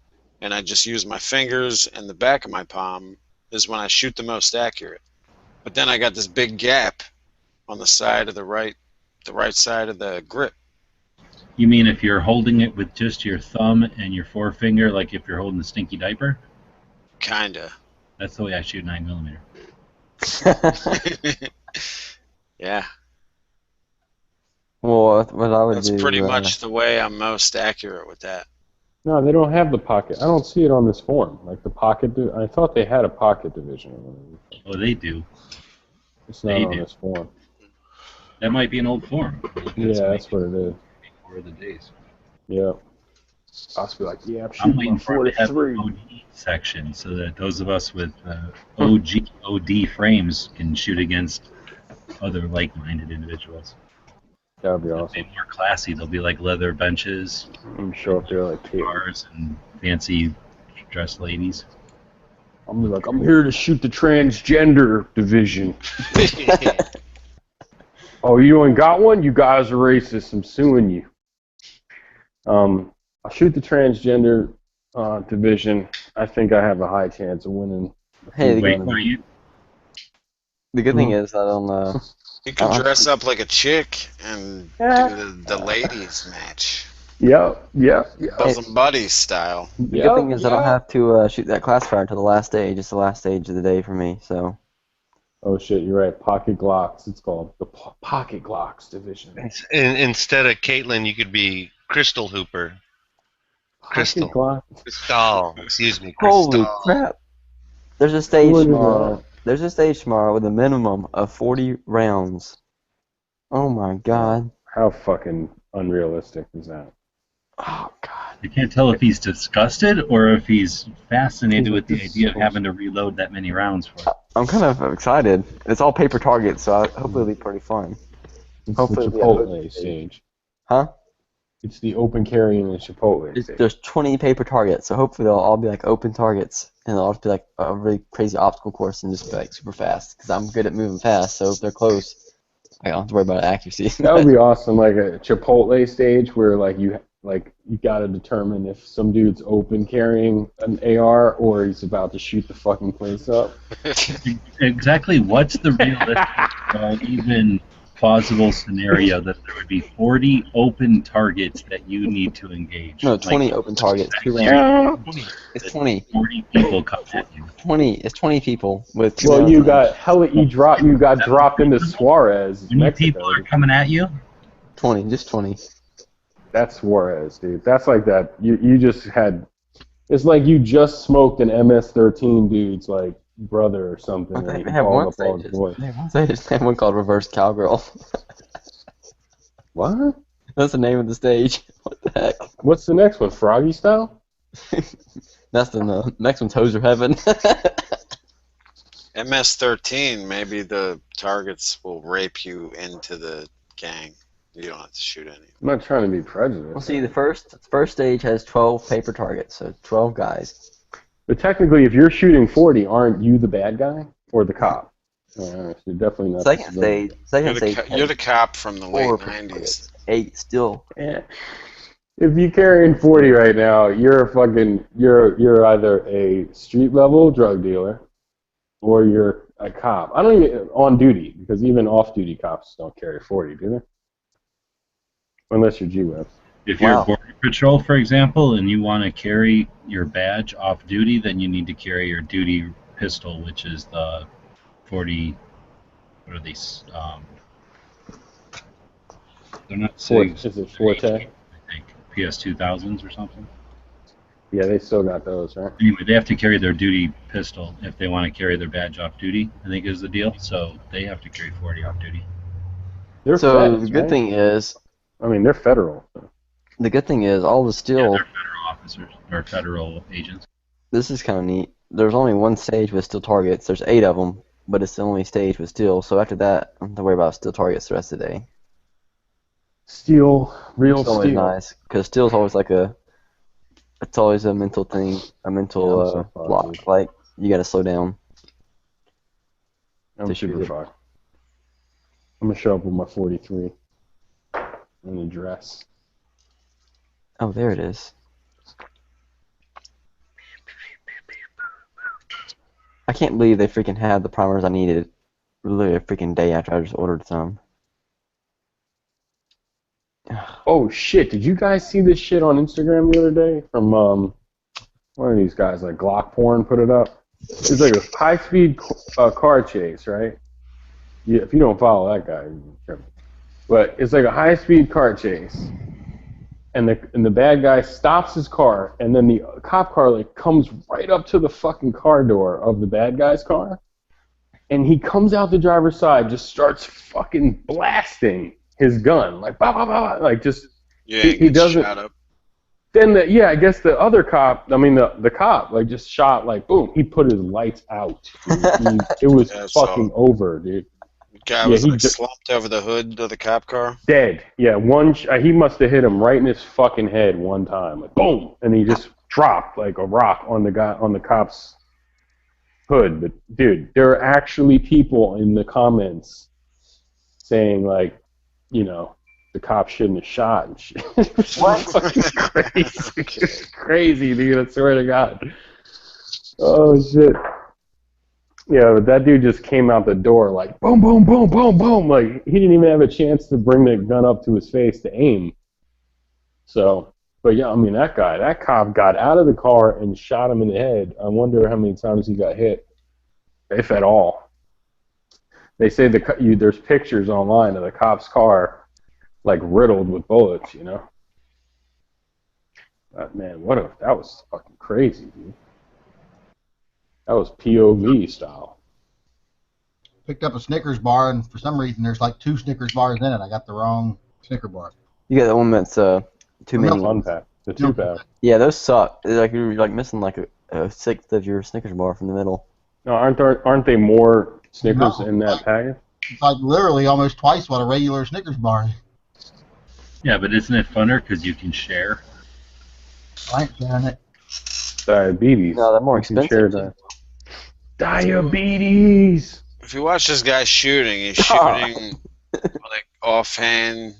and I just use my fingers and the back of my palm, is when I shoot the most accurate. But then I got this big gap on the side of the right side of the grip. You mean if you're holding it with just your thumb and your forefinger, like if you're holding the stinky diaper? Kinda. That's the way I shoot 9mm. Yeah. Well, what I would That's do. pretty much the way I'm most accurate with that. No, they don't have the pocket. I don't see it on this form. Like the pocket. I thought they had a pocket division. Oh, they do. It's not They on do. this form. That might be an old form. Yeah, that's what it is. Before the days. Yeah. I'll just be like, yeah, I'm I'm shooting waiting my for it to have an 43. OD section so that those of us with OD frames can shoot against other like-minded individuals. That would be They'll awesome. be more classy. They'll be like leather benches, I'm show up there like, hey, bars, and fancy dressed ladies. I'm like, I'm here to shoot the transgender division. Oh, you ain't got one? You guys are racist. I'm suing you. I'll shoot the transgender division. I think I have a high chance of winning. Hey, the, Wait, good, are you? the good thing is that on You can dress up like a chick and do the ladies match. Yep. Bosom buddies style. the good thing is I don't have to shoot that classifier until the last stage. It's the last stage of the day for me. So Oh shit, you're right. Pocket Glocks. It's called the Pocket Glocks division. Instead of Caitlyn, you could be Crystal Hooper. Crystal. Glock. Crystal. Excuse me. holy Crystal. crap! There's a stage What is tomorrow. that? There's a stage tomorrow with a minimum of 40 rounds. Oh my god. How fucking unrealistic is that? Oh god. I can't tell if he's disgusted or if he's fascinated with the idea of having to reload that many rounds for it. I'm kind of excited. It's all paper targets, so hopefully it'll be pretty fun. It's Hopefully the it'll be a Chipotle good stage. Huh? It's the open carry and the Chipotle stage. There's 20 paper targets, so hopefully they'll all be like open targets, and they'll all just be like a really crazy obstacle course and just be like super fast. Because I'm good at moving fast, so if they're close, I don't have to worry about accuracy. That would be awesome, like a Chipotle stage where you got to determine if some dude's open carrying an AR or he's about to shoot the fucking place up. Exactly what's the realistic, even plausible scenario that there would be 40 open targets that you need to engage? No, 20 Like, open targets, 2 rounds. It's 20. 40 people come at you. 20. It's 20 people with 2 Well, rounds you each. got you got dropped into Suarez, How many Mexico. people are coming at you? 20, just 20. That's Suarez, dude. That's like that. You just had. It's like you just smoked an MS-13 dude's like brother or something. I think and they you have called one up all his stage. boys. They just have one called Reverse Cowgirl. What? That's the name of the stage. What the heck? What's the next one? Froggy style? That's the next one's Hoser Heaven. MS-13, maybe the targets will rape you into the gang. You don't have to shoot any. I'm not trying to be prejudiced. Well, see, the first stage has 12 paper targets, so 12 guys. But technically, if you're shooting 40, aren't you the bad guy or the cop? You're definitely not. Second stage, You're the cop from the late 4 '90s. 8 still. Yeah. If you're carrying 40 right now, you're either a street level drug dealer, or you're a cop. I don't even on duty because even off duty cops don't carry 40, do they? Unless you're G-Web. If you're Border Patrol, for example, and you want to carry your badge off duty, then you need to carry your duty pistol, which is the 40. What are these? They're not SIGs. Is it Forte? I think PS2000s or something. Yeah, they still got those, right? Anyway, they have to carry their duty pistol if they want to carry their badge off duty, I think is the deal. So they have to carry 40 off duty. They're So feds, the good right? thing is, I mean, they're federal. the good thing is all the Yeah, steel. they're federal officers or federal agents. This is kind of neat. There's only one stage with steel targets. There's 8 of them, but it's the only stage with steel. So after that, I don't have to worry about steel targets the rest of the day. Steel, real It's always steel. nice because steel's always it's always a mental thing, a mental Yeah, I'm so fucked, block. dude. Like you got to slow down. I'm to shoot super it. fucked. I'm gonna show up with my 43 and a dress. Oh, there it is. I can't believe they freaking had the primers I needed literally a freaking day after I just ordered some. Oh shit! Did you guys see this shit on Instagram the other day from one of these guys like Glock Porn put it up? It's like a high-speed car chase, right? Yeah, if you don't follow that guy, you're tripping. But it's like a high-speed car chase, and the bad guy stops his car, and then the cop car like comes right up to the fucking car door of the bad guy's car, and he comes out the driver's side, just starts fucking blasting his gun, like bah, bah, bah, like just Yeah, he doesn't. shot up. Then I guess the other cop, the cop, like just shot like boom. He put his lights out. It was Yeah, I saw fucking it. over, dude. Guy Yeah, was he like just- slumped over the hood of the cop car. Dead. Yeah, he must have hit him right in his fucking head one time, like boom, and he just dropped like a rock on the cop's hood. But dude, there are actually people in the comments saying like, you know, the cop shouldn't have shot and shit. It was fucking crazy. It's crazy, dude. I swear to God. Oh shit. Yeah, but that dude just came out the door like boom, boom, boom, boom, boom. Like he didn't even have a chance to bring the gun up to his face to aim. So, but yeah, I mean that cop got out of the car and shot him in the head. I wonder how many times he got hit, if at all. They say there's pictures online of the cop's car like riddled with bullets, you know. But man, that was fucking crazy, dude. That was POV style. Picked up a Snickers bar, and for some reason there's like 2 Snickers bars in it. I got the wrong Snicker bar. You got the one that's too many. Fun pack, the 2-pack. Yeah, those suck. Like you're like missing like a sixth of your Snickers bar from the middle. No, aren't they more Snickers in that package? It's like literally almost twice what a regular Snickers bar is. Yeah, but isn't it funner because you can share? I ain't sharing it. Diabetes. No, they're more You can expensive. share that. Diabetes. If you watch this guy shooting, he's shooting like offhand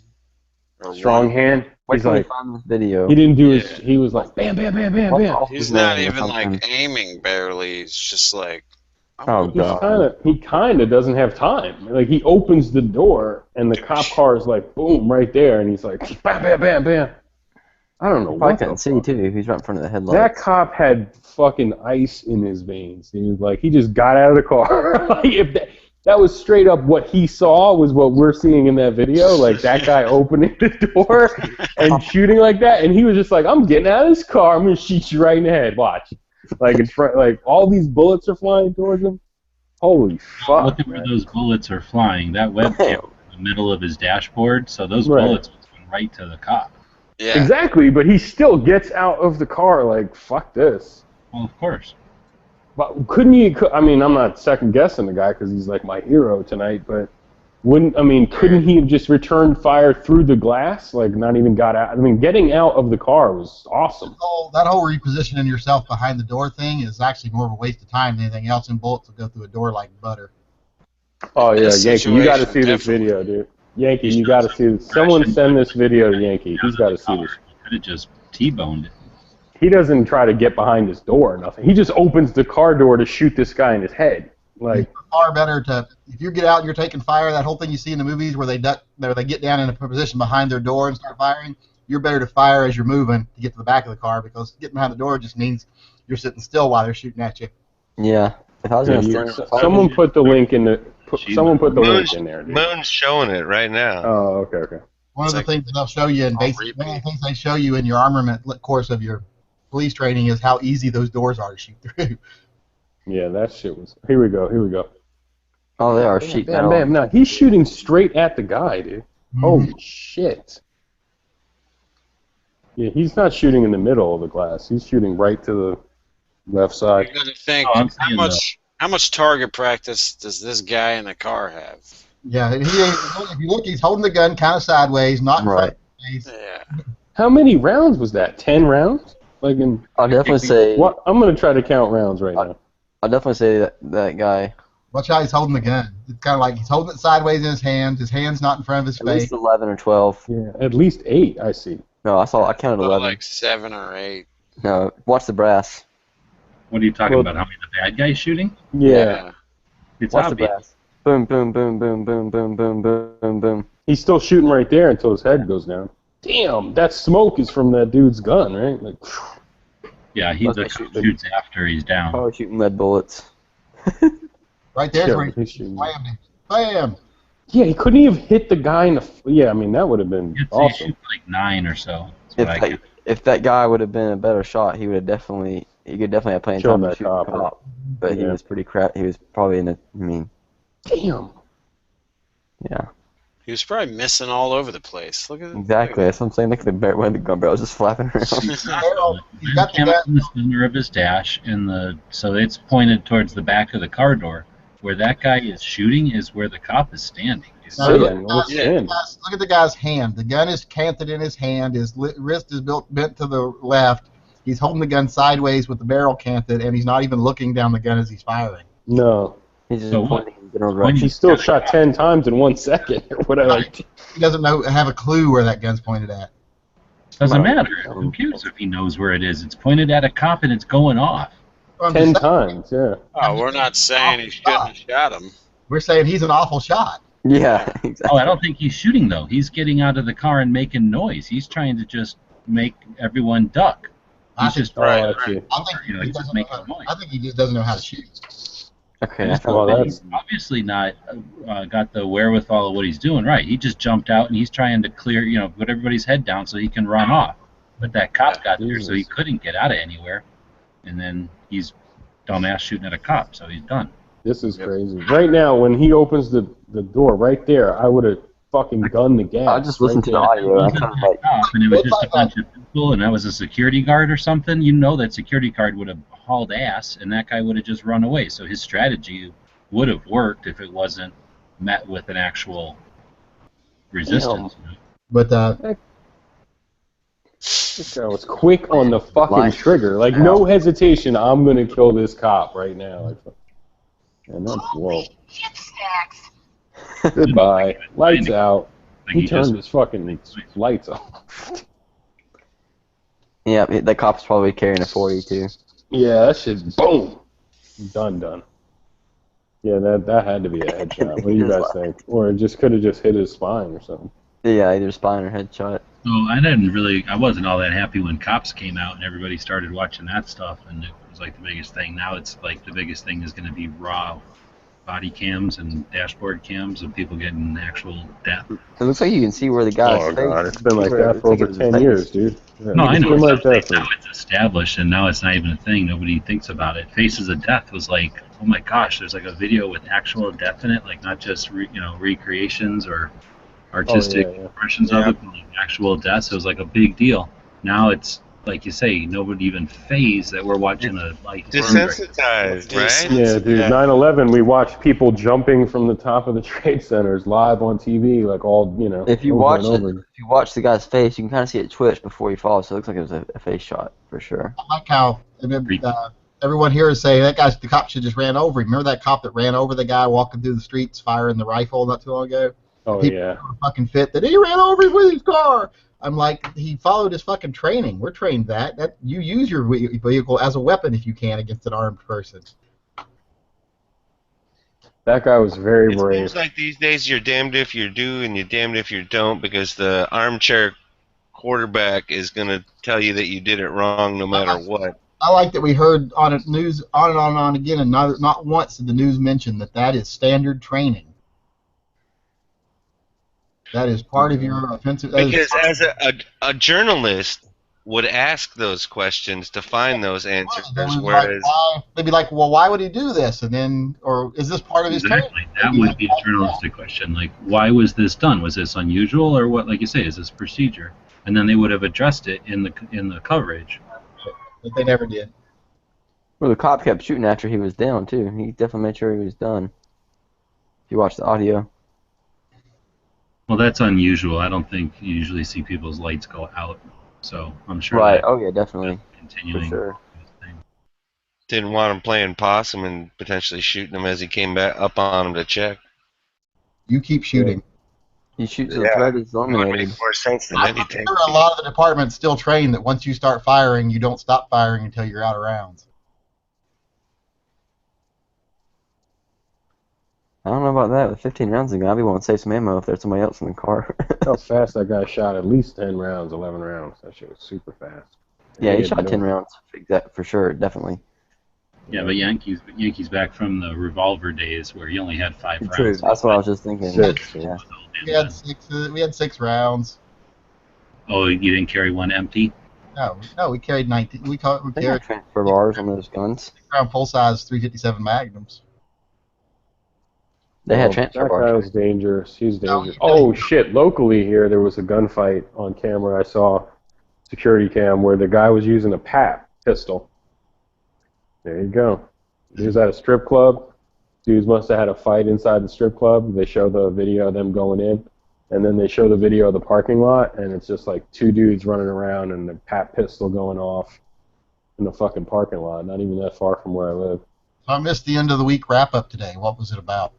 or Strong hand. Wait He's till we like, find this video. he didn't do his. He was like, bam, bam, bam, bam, bam. He's not even like aiming barely. He's just like. Oh god. He kind of doesn't have time. Like he opens the door and the cop car is like, boom, right there, and he's like, bam, bam, bam, bam. I don't know Probably what the couldn't see too. He's right in front of the headlights. That cop had fucking ice in his veins, dude. Like he just got out of the car. Like if that was straight up what he saw was what we're seeing in that video. Like that guy opening the door and shooting like that, and he was just like, "I'm getting out of this car. I'm gonna shoot you right in the head. Watch." Like in front, like all these bullets are flying towards him. Holy fuck! Look at where those bullets are flying. That webcam was in the middle of his dashboard, so those bullets went right to the cop. Yeah. Exactly, but he still gets out of the car like, fuck this. Well, of course. But couldn't he, I mean, I'm not second guessing the guy because he's like my hero tonight, but couldn't he have just returned fire through the glass? Like not even got out? I mean, getting out of the car was awesome. That whole repositioning yourself behind the door thing is actually more of a waste of time than anything else, and bullets will go through a door like butter. Oh yeah, This Yankee, you got to see situation, this video, dude. Yankee, you got to see this. Someone send this video to Yankee. He's got to see this. Could have just T-boned it. He doesn't try to get behind his door or nothing. He just opens the car door to shoot this guy in his head. Like far better to, if you get out and you're taking fire, that whole thing you see in the movies where they get down in a position behind their door and start firing, you're better to fire as you're moving to get to the back of the car, because getting behind the door just means you're sitting still while they're shooting at you. Yeah. If I was gonna someone put the link in the. Someone put the link in there, dude. Moon's showing it right now. Oh, okay. One of the things that they'll show you in basic, one of the things they show you in your armament course of your police training is how easy those doors are to shoot through. Yeah, that shit was. Here we go. Oh, they are sheet metal. Bam. No, he's shooting straight at the guy, dude. Holy shit. Yeah, he's not shooting in the middle of the glass. He's shooting right to the left side. You gotta think, Oh, how much target practice does this guy in the car have? Yeah, if you look, he's holding the gun kind of sideways, not in front of his face. Yeah. How many rounds was that? 10 rounds? Like in? I'll definitely say. What? I'm gonna try to count rounds right now. I'll definitely say that guy. Watch how he's holding the gun. It's kind of like he's holding it sideways in his hand. His hand's not in front of his At face. least 11 or 12. Yeah, at least 8. I see. No, I counted 11. Like 7 or 8. No, watch the brass. What are you talking about? How many the bad guys shooting? Yeah. It's Watch the obvious. brass. Boom, boom, boom, boom, boom, boom, boom, boom, boom. He's still shooting right there until his head goes down. Damn, that smoke is from that dude's gun, right? Like. Yeah, he shoots after he's down. Probably shooting lead bullets. Right there's where he's he slammed him. Bam! Yeah, he couldn't even hit the guy in the. Yeah, I mean that would have been He awesome. shoots like 9 or so. That's what I If that guy would have been a better shot, he could definitely have plenty of Killed time to that shoot cop, the cop. But he yeah. was pretty crap. He was probably in a. Damn. Yeah. He was probably missing all over the place. Look at it. Exactly. That's what I'm saying. Look at the when the gun barrel's just flapping around. He's got the came gun. up in the center of his dash, so it's pointed towards the back of the car door. Where that guy is shooting is where the cop is standing. Now, look at the guy's hand. The gun is canted in his hand. His wrist is bent to the left. He's holding the gun sideways with the barrel canted, and he's not even looking down the gun as he's firing. No. He's just So what? pointing general When direction. He still shot 10 times in 1 second or whatever. He doesn't have a clue where that gun's pointed at. Doesn't Well, matter. Who cares if he knows where it is? It's pointed at a cop and it's going off. Well, I'm 10 just saying, times, yeah. Oh, we're not saying he shouldn't have shot him. we're saying he's an awful shot. Yeah, exactly. Oh, I don't think he's shooting though. He's getting out of the car and making noise. He's trying to just make everyone duck. I He's think- just Oh, I see. I think You know, he he's just doesn't. making noise. I think he just doesn't know how to shoot. Okay, He's Well, that's obviously not got the wherewithal of what he's doing right. He just jumped out and he's trying to clear, put everybody's head down so he can run off. But that cop got there, so he Jesus. couldn't get out of anywhere. And then he's dumbass shooting at a cop, so he's done. This is crazy. Right now, when he opens the door right there, I would have fucking gunned the gas. I just listened to the audio. It I wasn't kind of that like, cop, and it was just a bunch of people, and that was a security guard or something. You know that security guard would have hauled ass, and that guy would have just run away. So his strategy would have worked if it wasn't met with an actual resistance. But This guy was quick on the fucking Life. trigger. Like, no hesitation, I'm gonna kill this cop right now. Like, and that's whoa. Goodbye. Lights out. Like He he turned just his fucking lights off. yeah, the cop's probably carrying a 40 too. Yeah, that shit, boom. Done. Yeah, that had to be a headshot. What do you guys think? Or it just could have just hit his spine or something. Yeah, either spine or headshot. So I wasn't all that happy when Cops came out and everybody started watching that stuff, and it was like the biggest thing. Now it's like the biggest thing is going to be raw body cams and dashboard cams of people getting actual death. It looks like you can see where the guy's Oh, face. God, it's been like where that it for looks over like it was 10 his years, face. dude. Yeah, No, I it's know. been It's like that now for... it's established, and now it's not even a thing. Nobody thinks about it. Faces of Death was like, oh my gosh, there's like a video with actual death in it, like not just recreations or artistic yeah. impressions of it, but like actual deaths. It was like a big deal. Now it's like you say, nobody even phased that we're watching a like Desensitized, right? Yeah, dude, 9/11, we watched people jumping from the top of the trade centers live on TV, like all, If you over watch and it, over. if you watch the guy's face, you can kind of see it twitch before he falls. So it looks like it was a face shot for sure. I like how everyone here is saying the cop should just ran over him. Remember that cop that ran over the guy walking through the streets firing the rifle not too long ago? Oh, People yeah. are fucking fit that he ran over him with his car. I'm like, he followed his fucking training. We're trained that you use your vehicle as a weapon if you can against an armed person. That guy was very It brave. seems like these days you're damned if you do and you're damned if you don't, because the armchair quarterback is going to tell you that you did it wrong no matter what. I like that we heard on the news on and on again, and not once did the news mention that is standard training. That is part of your offensive. Because as a journalist would ask those questions to find those answers, whereas they'd be like, well, why would he do this? And then, or is this part of his training? Exactly. That would be a journalistic question. Like, why was this done? Was this unusual, or what? Like you say, is this procedure? And then they would have addressed it in the coverage. But they never did. Well, the cop kept shooting after he was down too. He definitely made sure he was done. If you watch the audio. Well, that's unusual. I don't think you usually see people's lights go out. So I'm sure. Right. that Oh yeah, definitely. Continuing. For sure. didn't want him playing possum and potentially shooting him as he came back up on him to check. You keep shooting. You shoot till the threat is It would eliminated. make more sense than I'm anything. sure a lot of the departments still train that once you start firing, you don't stop firing until you're out of rounds. I don't know about that. With 15 rounds ago, I'd be wanting to save some ammo if there's somebody else in the car. How fast that guy shot, at least 10 rounds, 11 rounds. That shit was super fast. Yeah, he had shot no- 10 rounds for sure, definitely. Yeah, but Yankees back from the revolver days where he only had 5 True. rounds. That's what I was just thinking. Six. Yeah. We had 6 rounds. Oh, you didn't carry one empty? No, we carried 19. We They got carried transfer bars on those guns. around full size 357 Magnums. They had Oh, transfer that guy bars. was dangerous. He's No, dangerous. he- Oh shit! Locally here, there was a gunfight on camera. I saw security cam where the guy was using a PAP pistol. There you go. He was at a strip club. Dudes must have had a fight inside the strip club. They show the video of them going in, and then they show the video of the parking lot, and it's just like 2 dudes running around and the PAP pistol going off in the fucking parking lot. Not even that far from where I live. So I missed the end of the week wrap up today. What was it about?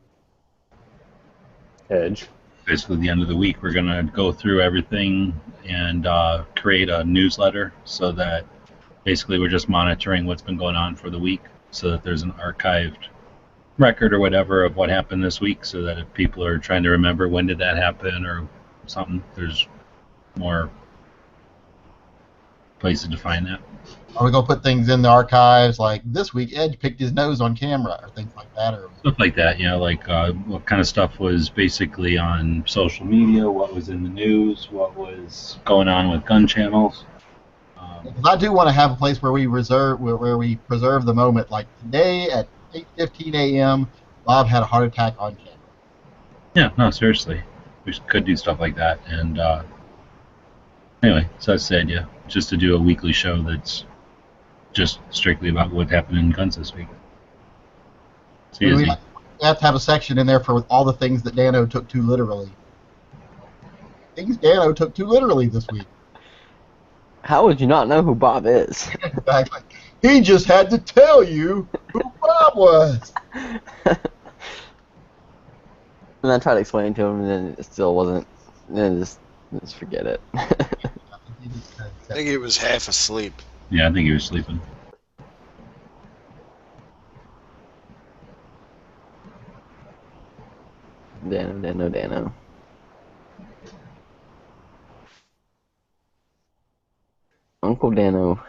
Edge? Basically, the end of the week, we're going to go through everything and create a newsletter so that basically we're just monitoring what's been going on for the week so that there's an archived record or whatever of what happened this week so that if people are trying to remember when did that happen or something, there's more places to find that. Are we gonna put things in the archives like this week Edge picked his nose on camera or things like that, or Stuff like that, like what kind of stuff was basically on social media, what was in the news, what was going on with gun channels. because I do want to have a place where we preserve the moment. Like today at 8:15 a.m., Bob had a heart attack on camera. Yeah, no, seriously, we could do stuff like that. And anyway, so that's the idea, just to do a weekly show that's just strictly about what happened in guns this week. It's We easy. have to have a section in there for all the things that Dano took too literally. Things Dano took too literally this week. How would you not know who Bob is? Exactly. He just had to tell you who Bob was. And I tried to explain to him, and then it still wasn't. Then just forget it. I think he was half asleep. Yeah, I think he was sleeping. Dano. Uncle Dano.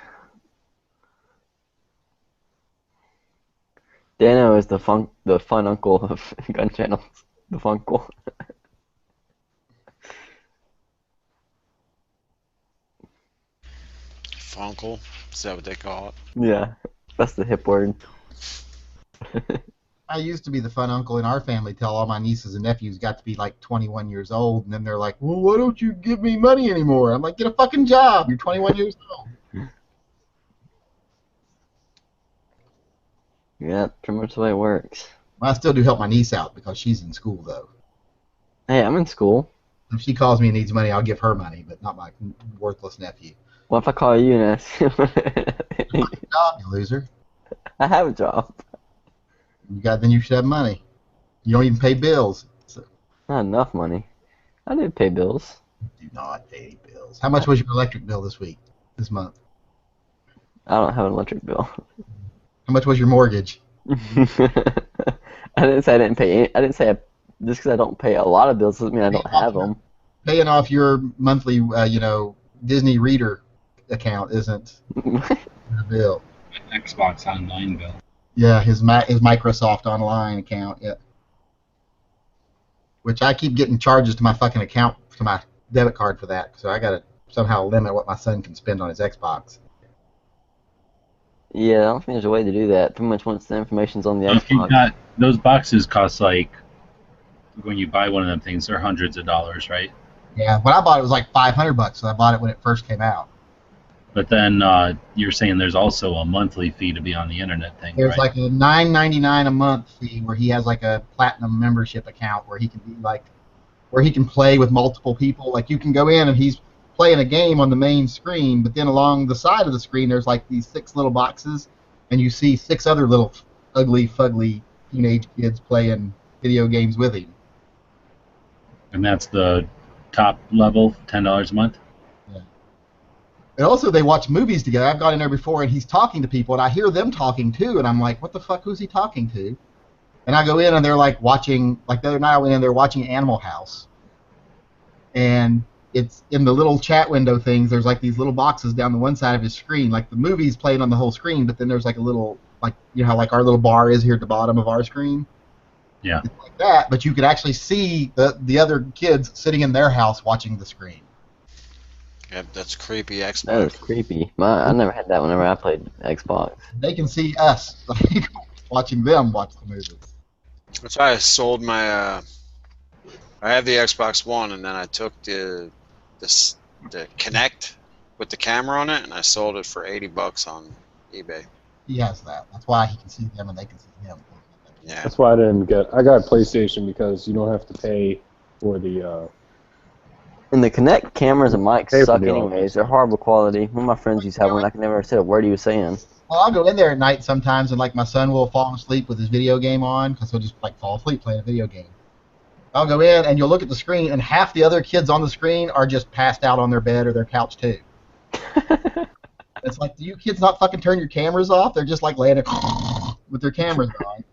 Dano is the fun uncle of gun channels. The funkle. Funkle, is that what they call it? Yeah, that's the hip word. I used to be the fun uncle in our family till all my nieces and nephews got to be like 21 years old, and then they're like, well, why don't you give me money anymore? I'm like, get a fucking job. You're 21 years old. Yeah, pretty much the way it works. Well, I still do help my niece out because she's in school, though. Hey, I'm in school. If she calls me and needs money, I'll give her money, but not my worthless nephew. What if I call you and ask you? Job, you loser. I have a job. Then you should have money. You don't even pay bills. So Not enough money. I did pay bills. do not pay any bills. How much was your electric bill this month? I don't have an electric bill. How much was your mortgage? I didn't say I didn't pay any. I didn't say just because I don't pay a lot of bills doesn't mean I don't have them. Paying off your monthly, Disney Reader account isn't a bill. Xbox Online bill. Yeah, his Microsoft Online account, yeah. Which I keep getting charges to my fucking account, to my debit card for that, so I gotta somehow limit what my son can spend on his Xbox. Yeah, I don't think there's a way to do that. Pretty much once the information's on the If you Xbox. got those boxes, cost like when you buy one of them things, they're hundreds of dollars, right? Yeah, when I bought it was like $500, so I bought it when it first came out. But then you're saying there's also a monthly fee to be on the internet thing, There's right? like a $9.99 a month fee where he has like a platinum membership account where he can be like, where he can play with multiple people. Like you can go in and he's playing a game on the main screen, but then along the side of the screen there's like these 6 little boxes, and you see 6 other little ugly, fugly teenage kids playing video games with him. And that's the top level, $10 a month. And also they watch movies together. I've gone in there before and he's talking to people and I hear them talking too, and I'm like, what the fuck, who's he talking to? And I go in and they're like watching, like the other night I went in, they're watching Animal House. And it's in the little chat window things, there's like these little boxes down the one side of his screen. Like the movie's playing on the whole screen, but then there's like a little, like, you know how like our little bar is here at the bottom of our screen? Yeah. It's like that, but you could actually see the other kids sitting in their house watching the screen. Yep, that's creepy Xbox. That is creepy. I never had that whenever I played Xbox. They can see us like, watching them watch the movies. That's why I sold my. I have the Xbox One, and then I took the Kinect with the camera on it, and I sold it for $80 on eBay. He has that. That's why he can see them and they can see him. Yeah. That's why I didn't get. I got a PlayStation because you don't have to pay for the. And the Kinect cameras and mics Pay for suck the anyways. They're horrible quality. One of my friends used to have one. I can never say a word he was saying. Well, I'll go in there at night sometimes, and like my son will fall asleep with his video game on, because he'll just like fall asleep playing a video game. I'll go in and you'll look at the screen, and half the other kids on the screen are just passed out on their bed or their couch too. It's like, do you kids not fucking turn your cameras off? They're just like laying it with their cameras on.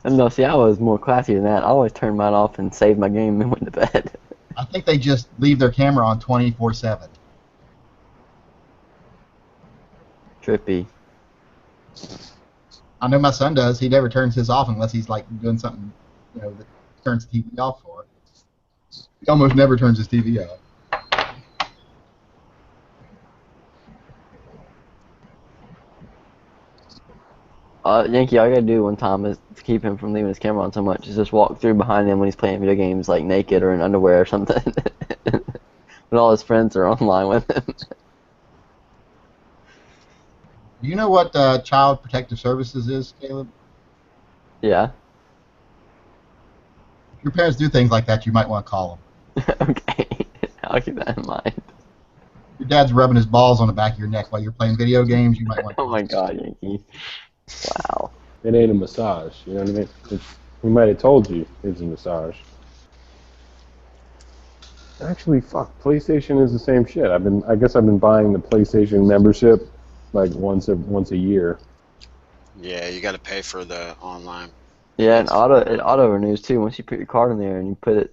And no, see, I was more classy than that. I always turned mine off and saved my game and went to bed. I think they just leave their camera on 24/7. Trippy. I know my son does. He never turns his off unless he's like doing something, that turns the TV off for. He almost never turns his TV off. Yankee, all I gotta do one time is to keep him from leaving his camera on so much is just walk through behind him when he's playing video games, like naked or in underwear or something. When all his friends are online with him. Do you know what Child Protective Services is, Caleb? Yeah. If your parents do things like that, you might want to call them. Okay. I'll keep that in mind. Your dad's rubbing his balls on the back of your neck while you're playing video games, you might want to Oh my god, Yankee. Wow. It ain't a massage. You know what I mean? He might have told you it's a massage. Actually, fuck. PlayStation is the same shit. I guess I've been buying the PlayStation membership like once a year. Yeah, you got to pay for the online. Yeah, and it auto renews too. Once you put your card in there and you put it,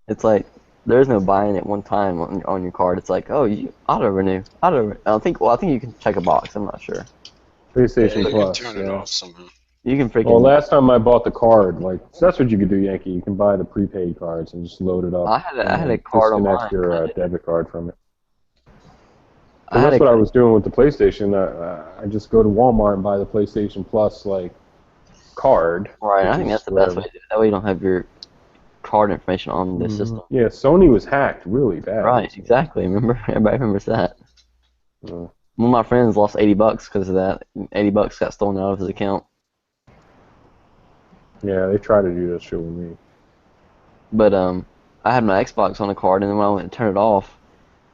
it's like there's no buying it one time on your card. It's like, oh, you auto renew. I think you can check a box. I'm not sure. PlayStation You Plus. can turn it off somehow. You can freaking. Well, last time I bought the card, that's what you could do, Yankee. You can buy the prepaid cards and just load it up. I had a card on disconnect mine. your debit card from it. That's what I was doing with the PlayStation. I just go to Walmart and buy the PlayStation Plus card. Right, I think that's the best way to do it. That way you don't have your card information on the system. Yeah, Sony was hacked really bad. Right, exactly. Remember, everybody remembers that. One of my friends lost $80 because of that. $80 got stolen out of his account. Yeah, they tried to do that shit with me. But I had my Xbox on the card, and then when I went to turn it off,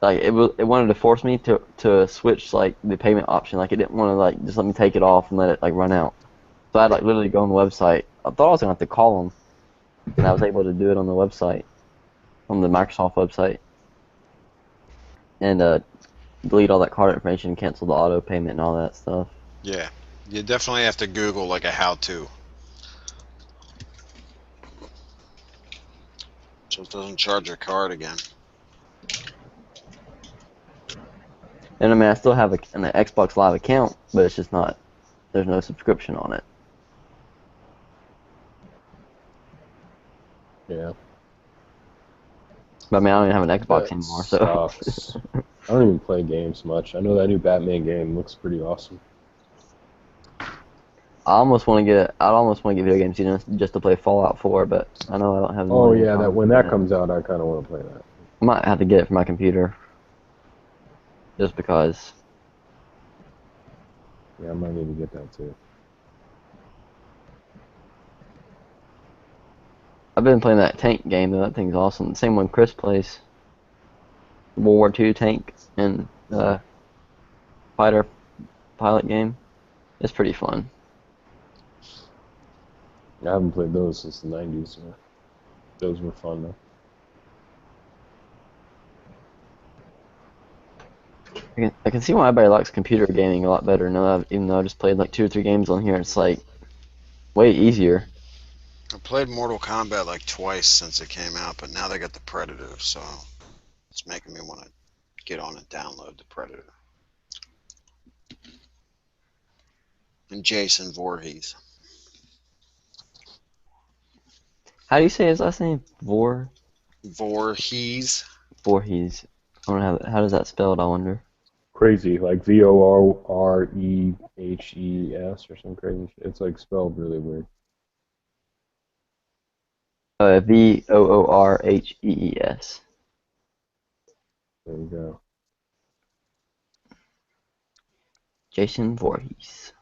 like it wanted to force me to switch like the payment option. Like it didn't want to like just let me take it off and let it like run out. So I had like literally go on the website. I thought I was gonna have to call them, and I was able to do it on the website, on the Microsoft website, and delete all that card information, cancel the auto payment, and all that stuff. Yeah, you definitely have to Google like a how-to. So it doesn't charge your card again. And I mean, I still have an Xbox Live account, but it's just not. There's no subscription on it. Yeah. But I mean, I don't even have an Xbox anymore, so. Sucks. I don't even play games much. I know that new Batman game looks pretty awesome. I almost want to get video games, just to play Fallout 4, but I know I don't have the Oh money. yeah, when that comes out, I kind of want to play that. I might have to get it for my computer, just because. Yeah, I might need to get that too. I've been playing that tank game though. That thing's awesome. The same one Chris plays. World War II tank and fighter pilot game. It's pretty fun. I haven't played those since the 90s. So those were fun though. I can see why everybody likes computer gaming a lot better now. Even though I just played like 2 or 3 games on here, it's like way easier. I played Mortal Kombat like twice since it came out, but now they got the Predator, so it's making me want to get on and download the Predator. And Jason Voorhees. How do you say his last name? Voorhees. Voorhees. I don't know how does that spelled? I wonder. Crazy, like Vorrehes or some crazy shit. It's like spelled really weird. Voorhees. There you go. Jason Voorhees.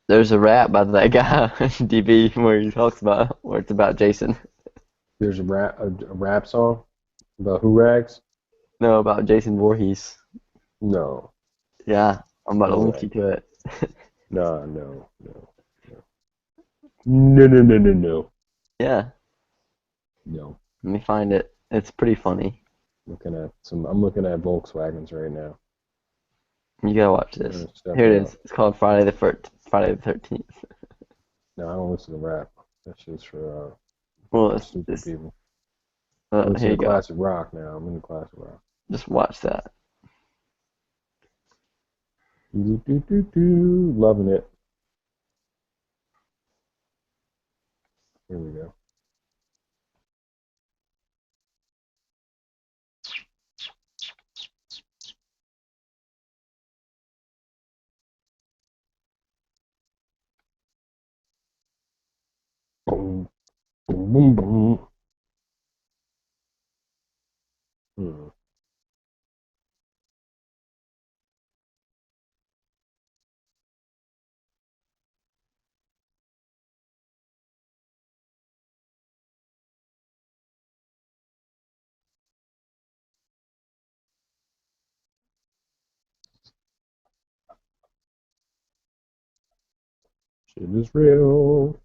There's a rap by that guy, DB, where it's about Jason. There's a rap song about who rags? No, about Jason Voorhees. No. Yeah, I'm about to No link way. you to it. No. No. Yeah, No. let me find it. It's pretty funny. I'm looking at Volkswagens right now. You gotta watch this. Step Here it up. is. It's called Friday the 13th. No, I don't listen to rap. That's just for Well, stupid people. here Listen you to go. classic rock now. I'm into classic rock. Just watch that. Loving it. Here we go. Boom, boom, boom, boom. Hmm. Shit is real.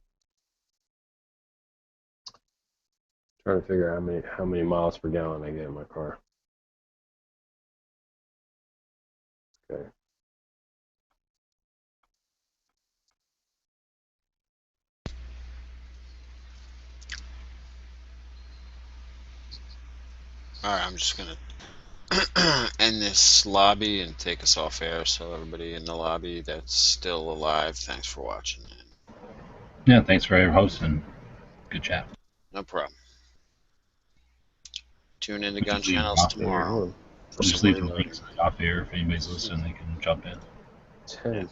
Trying to figure out how many miles per gallon I get in my car. Okay. All right, I'm just gonna end this lobby and take us off air. So everybody in the lobby that's still alive, thanks for watching. Yeah, thanks for hosting. Good chat. No problem. Tune in to We'll Gun just leave Channels off tomorrow. air. For We'll just some leave the reloading. links off air. If anybody's listening, they can jump in. 10.